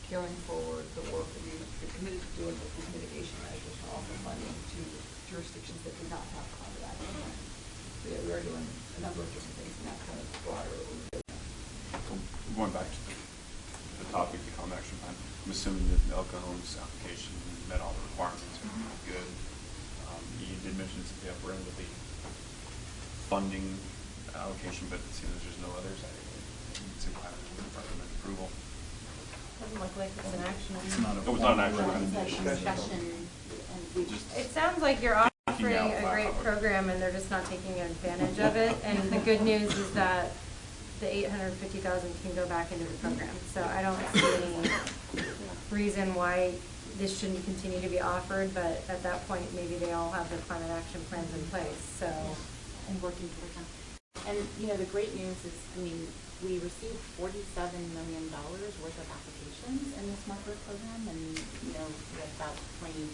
carrying forward the work that we've committed to doing with these mitigation measures to offer funding to jurisdictions that do not have climate action plans. So yeah, we are doing a number of different things in that kind of broader. So going back to the topic, the climate action plan, I'm assuming that the El Cajon's application met all the requirements, good. You did mention it's at the upper end of the funding allocation, but it seems there's no others. It's a recommend approval. Doesn't look like it's an action. It's not a It was not an action It's recommendation. a discussion, and we It sounds like you're offering a great program and they're just not taking advantage of it. And the good news is that the $850,000 can go back into the program. So I don't see any reason why this shouldn't continue to be offered, but at that point, maybe they all have their climate action plans in place, so. and working towards them. And, you know, the great news is, I mean, we received $47 million worth of applications in the Smart Growth program, and, you know, we have about 26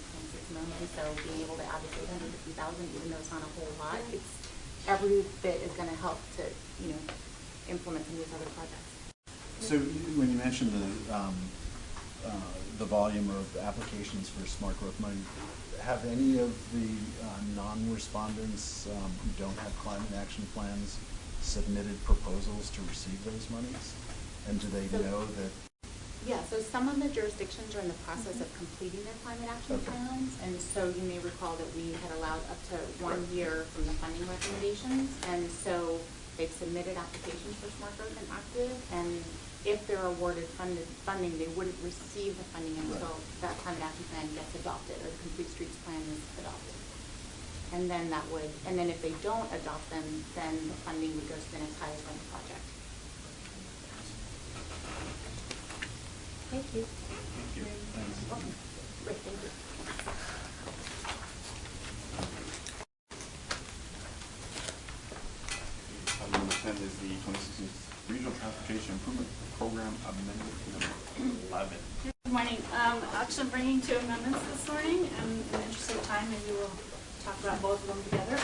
million, so being able to add this 850,000, even though it's not a whole lot, it's every bit is going to help to, you know, implement some of these other projects. So when you mentioned the volume of applications for smart growth money, have any of the non-respondents who don't have climate action plans submitted proposals to receive those monies? And do they know that? Yeah, so some of the jurisdictions are in the process of completing their climate action plans, and so you may recall that we had allowed up to 1 year from the funding recommendations, and so they've submitted applications for smart growth and active, and if they're awarded funding, they wouldn't receive the funding until that climate action plan gets adopted, or the complete streets plan is adopted. And then if they don't adopt them, then the funding would go to the next highest funded project. Thank you. Thank you. Welcome. Great, thank you. Item number 10 is the 2016 Regional Transportation Improvement Program Amendment number 11. Good morning. Actually, I'm bringing two amendments this morning, and in the interest of time, maybe we'll talk about both of them together.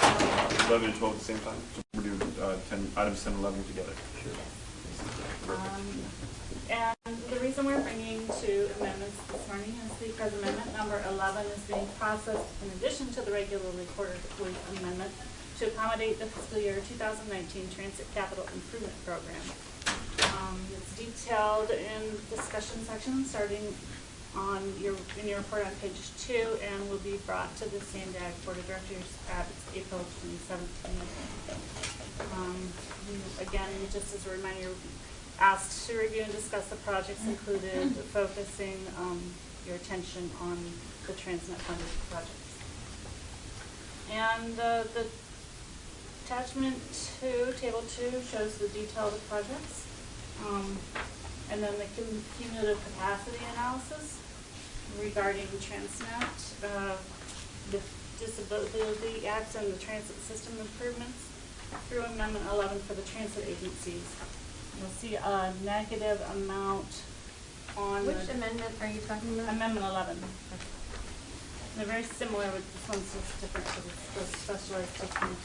11 and 12 at the same time. So we're doing items 10 and 11 together. Sure. And the reason we're bringing two amendments this morning is because amendment number 11 is being processed in addition to the regularly quarterly amendment to accommodate the fiscal year 2019 Transit Capital Improvement Program. It's detailed in discussion section starting in your report on page 2, and will be brought to the SANDAG Board of Directors at April 27th meeting. Again, just as a reminder, asked to review and discuss the projects included, focusing your attention on the Transnet funded projects. And the attachment 2, table 2, shows the detail of the projects. And then the cumulative capacity analysis regarding Transnet, the Disability Act and the transit system improvements through Amendment 11 for the transit agencies. You'll see a negative amount on Which amendment are you talking about? Amendment 11. They're very similar, but this one's just different because it's the specialized technique.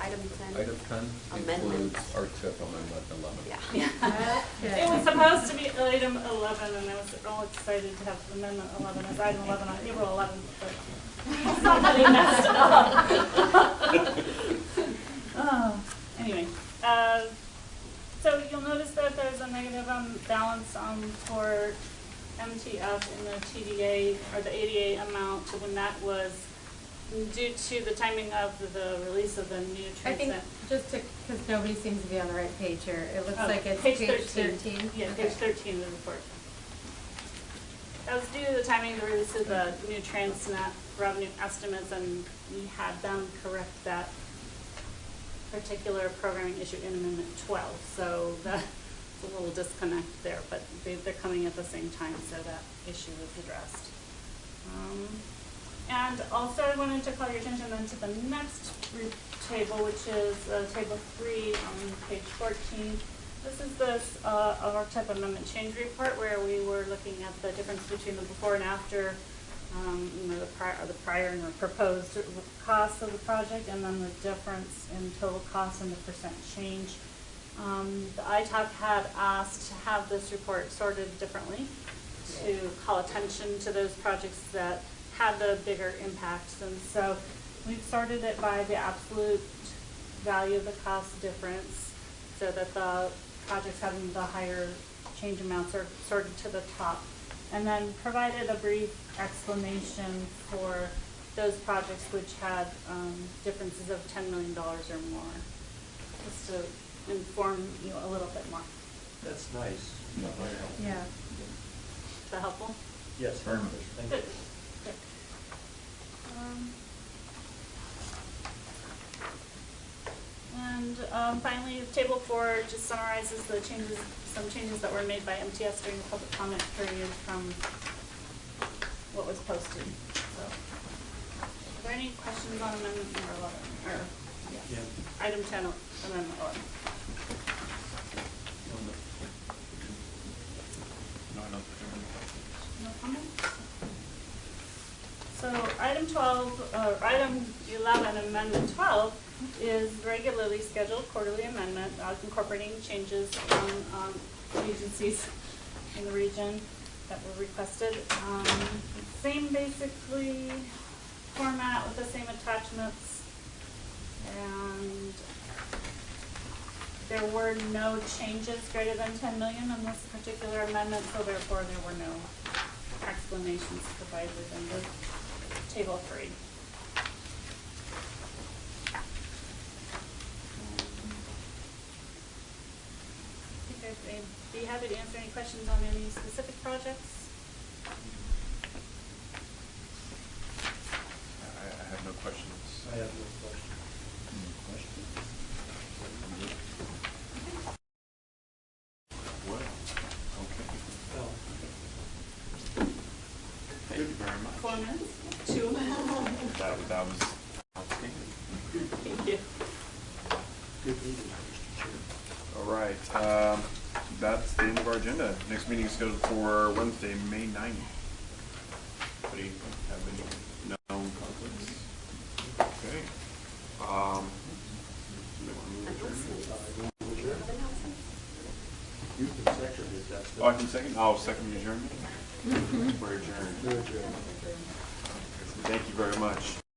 Item 10. Item 10. Item 10 includes our TIP amendment 11. It was supposed to be item 11, and I was all excited to have amendment 11 as item 11 on April 11th, but somebody messed it up. Anyway, so you'll notice that there's a negative balance for MTF in the TDA, or the ADA amount, when that was due to the timing of the release of the new transit. I think because nobody seems to be on the right page here, it looks like it's page 13. Yeah, okay. page 13 of the report. That was due to the timing of the release of the new Transnet revenue estimates, and we had them correct that particular programming issue in Amendment 12. So that's a little disconnect there, but they're coming at the same time, so that issue was addressed. And also I wanted to call your attention then to the next table, which is table 3 on page 14. This is our type amendment change report, where we were looking at the difference between the before and after, the prior and the proposed costs of the project, and then the difference in total cost and the percent change. The ITOC had asked to have this report sorted differently to call attention to those projects that had the bigger impacts, and so we've sorted it by the absolute value of the cost difference, so that the projects having the higher change amounts are sorted to the top, and then provided a brief explanation for those projects which had differences of $10 million or more, just to inform you a little bit more. That's nice. Yeah. Is that helpful? Yes, very much. Thank you. Good. And finally, table 4 just summarizes the some changes that were made by MTS during the public comment period from what was posted. So, are there any questions on amendment number 11? Or yes. Yeah. Item 10, amendment 11. No comments? So item 11, amendment 12, is regularly scheduled quarterly amendment incorporating changes on agencies in the region that were requested. Same basically format with the same attachments, and there were no changes greater than 10 million in this particular amendment, so therefore there were no explanations provided in the table 3. Okay, I'd be happy to answer any questions on any specific projects. I have no questions. I have no question. What? Okay. Thank you very much. 4 minutes? 2 minutes? That was outstanding. Thank you. Good meeting, Mr. Chair. All right, that's the end of our agenda. Next meeting is scheduled for Wednesday, May 9th. Anybody have any known conflicts? Okay. You can second it, that's the. Oh, I can second? I'll second the adjournment. We're adjourned. We're adjourned. Thank you very much.